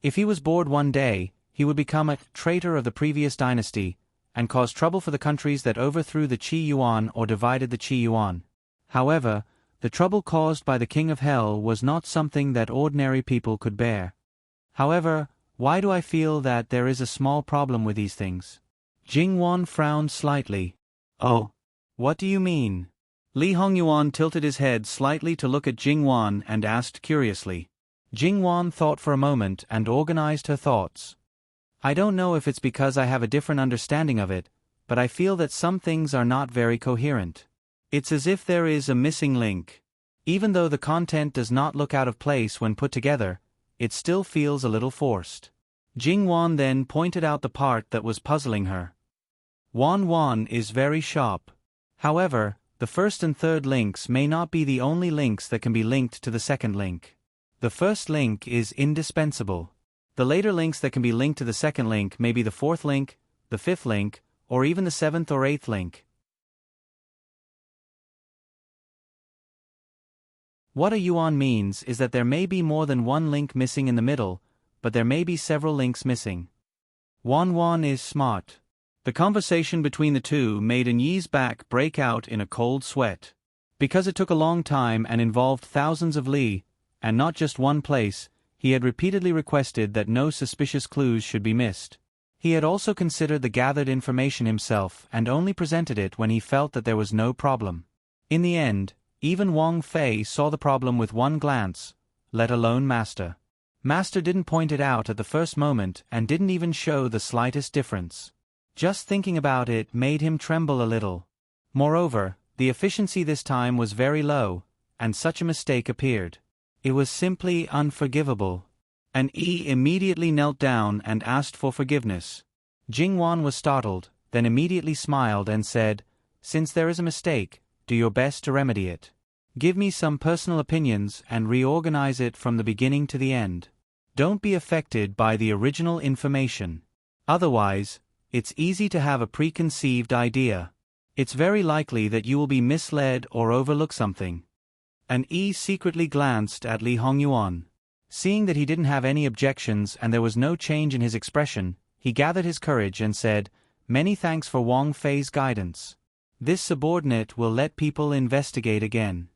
If he was bored one day, he would become a traitor of the previous dynasty, and cause trouble for the countries that overthrew the Qi Yuan or divided the Qi Yuan. However, the trouble caused by the King of Hell was not something that ordinary people could bear. However, why do I feel that there is a small problem with these things? Jingwan frowned slightly. Oh. What do you mean? Li Hongyuan tilted his head slightly to look at Jingwan and asked curiously. Jingwan thought for a moment and organized her thoughts. I don't know if it's because I have a different understanding of it, but I feel that some things are not very coherent. It's as if there is a missing link. Even though the content does not look out of place when put together, it still feels a little forced. Jingwan then pointed out the part that was puzzling her. Wan is very sharp. However, the first and third links may not be the only links that can be linked to the second link. The first link is indispensable. The later links that can be linked to the second link may be the fourth link, the fifth link, or even the seventh or eighth link. What a yuan means is that there may be more than one link missing in the middle, but there may be several links missing. Wan is smart. The conversation between the two made Yi's back break out in a cold sweat. Because it took a long time and involved thousands of li, and not just one place, he had repeatedly requested that no suspicious clues should be missed. He had also considered the gathered information himself and only presented it when he felt that there was no problem. In the end, even Wang Fei saw the problem with one glance, let alone Master. Master didn't point it out at the first moment and didn't even show the slightest difference. Just thinking about it made him tremble a little. Moreover, the efficiency this time was very low, and such a mistake appeared. It was simply unforgivable. An Yi immediately knelt down and asked for forgiveness. Jingwan was startled, then immediately smiled and said, "Since there is a mistake, do your best to remedy it. Give me some personal opinions and reorganize it from the beginning to the end. Don't be affected by the original information. Otherwise, it's easy to have a preconceived idea. It's very likely that you will be misled or overlook something." An Yi secretly glanced at Li Hongyuan. Seeing that he didn't have any objections and there was no change in his expression, he gathered his courage and said, "Many thanks for Wang Fei's guidance. This subordinate will let people investigate again."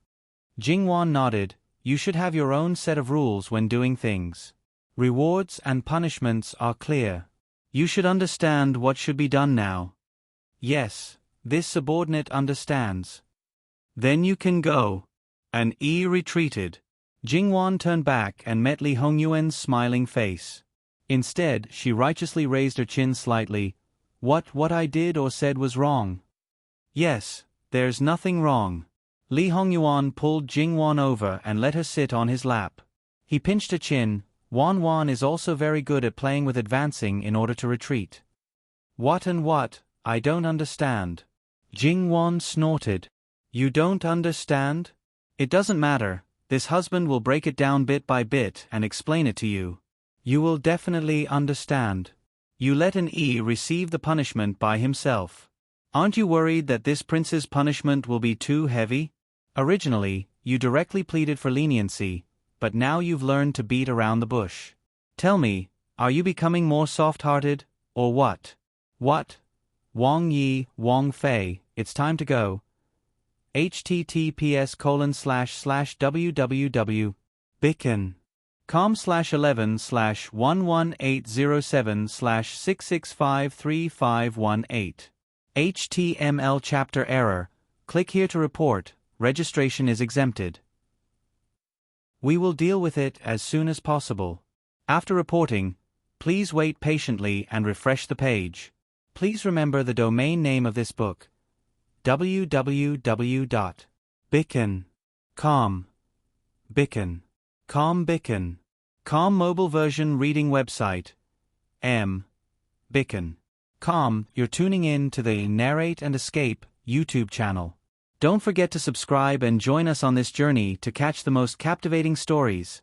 Jingwan nodded. "You should have your own set of rules when doing things. Rewards and punishments are clear. You should understand what should be done now." "Yes, This subordinate understands. Then you can go. An E retreated. Jingwan turned back and met Li Hongyuan's smiling face. Instead, she righteously raised her chin slightly. What I did or said was wrong. Yes, there's nothing wrong. Li Hongyuan pulled Jingwan over and let her sit on his lap. He pinched her chin. Wan is also very good at playing with advancing in order to retreat. What? I don't understand. Jingwan snorted. You don't understand? It doesn't matter. This husband will break it down bit by bit and explain it to you. You will definitely understand. You let an E receive the punishment by himself. Aren't you worried that this prince's punishment will be too heavy? Originally, you directly pleaded for leniency, but now you've learned to beat around the bush. Tell me, are you becoming more soft-hearted, or what? What? Wang Yi, Wang Fei, it's time to go. https://www.bicken.com/11/11807/6653518. HTML chapter error. Click here to report. Registration is exempted. We will deal with it as soon as possible. After reporting, please wait patiently and refresh the page. Please remember the domain name of this book. www.bicken.com. Bicken. Com mobile version reading website. Bicken.com. You're tuning in to the Narrate and Escape YouTube channel. Don't forget to subscribe and join us on this journey to catch the most captivating stories.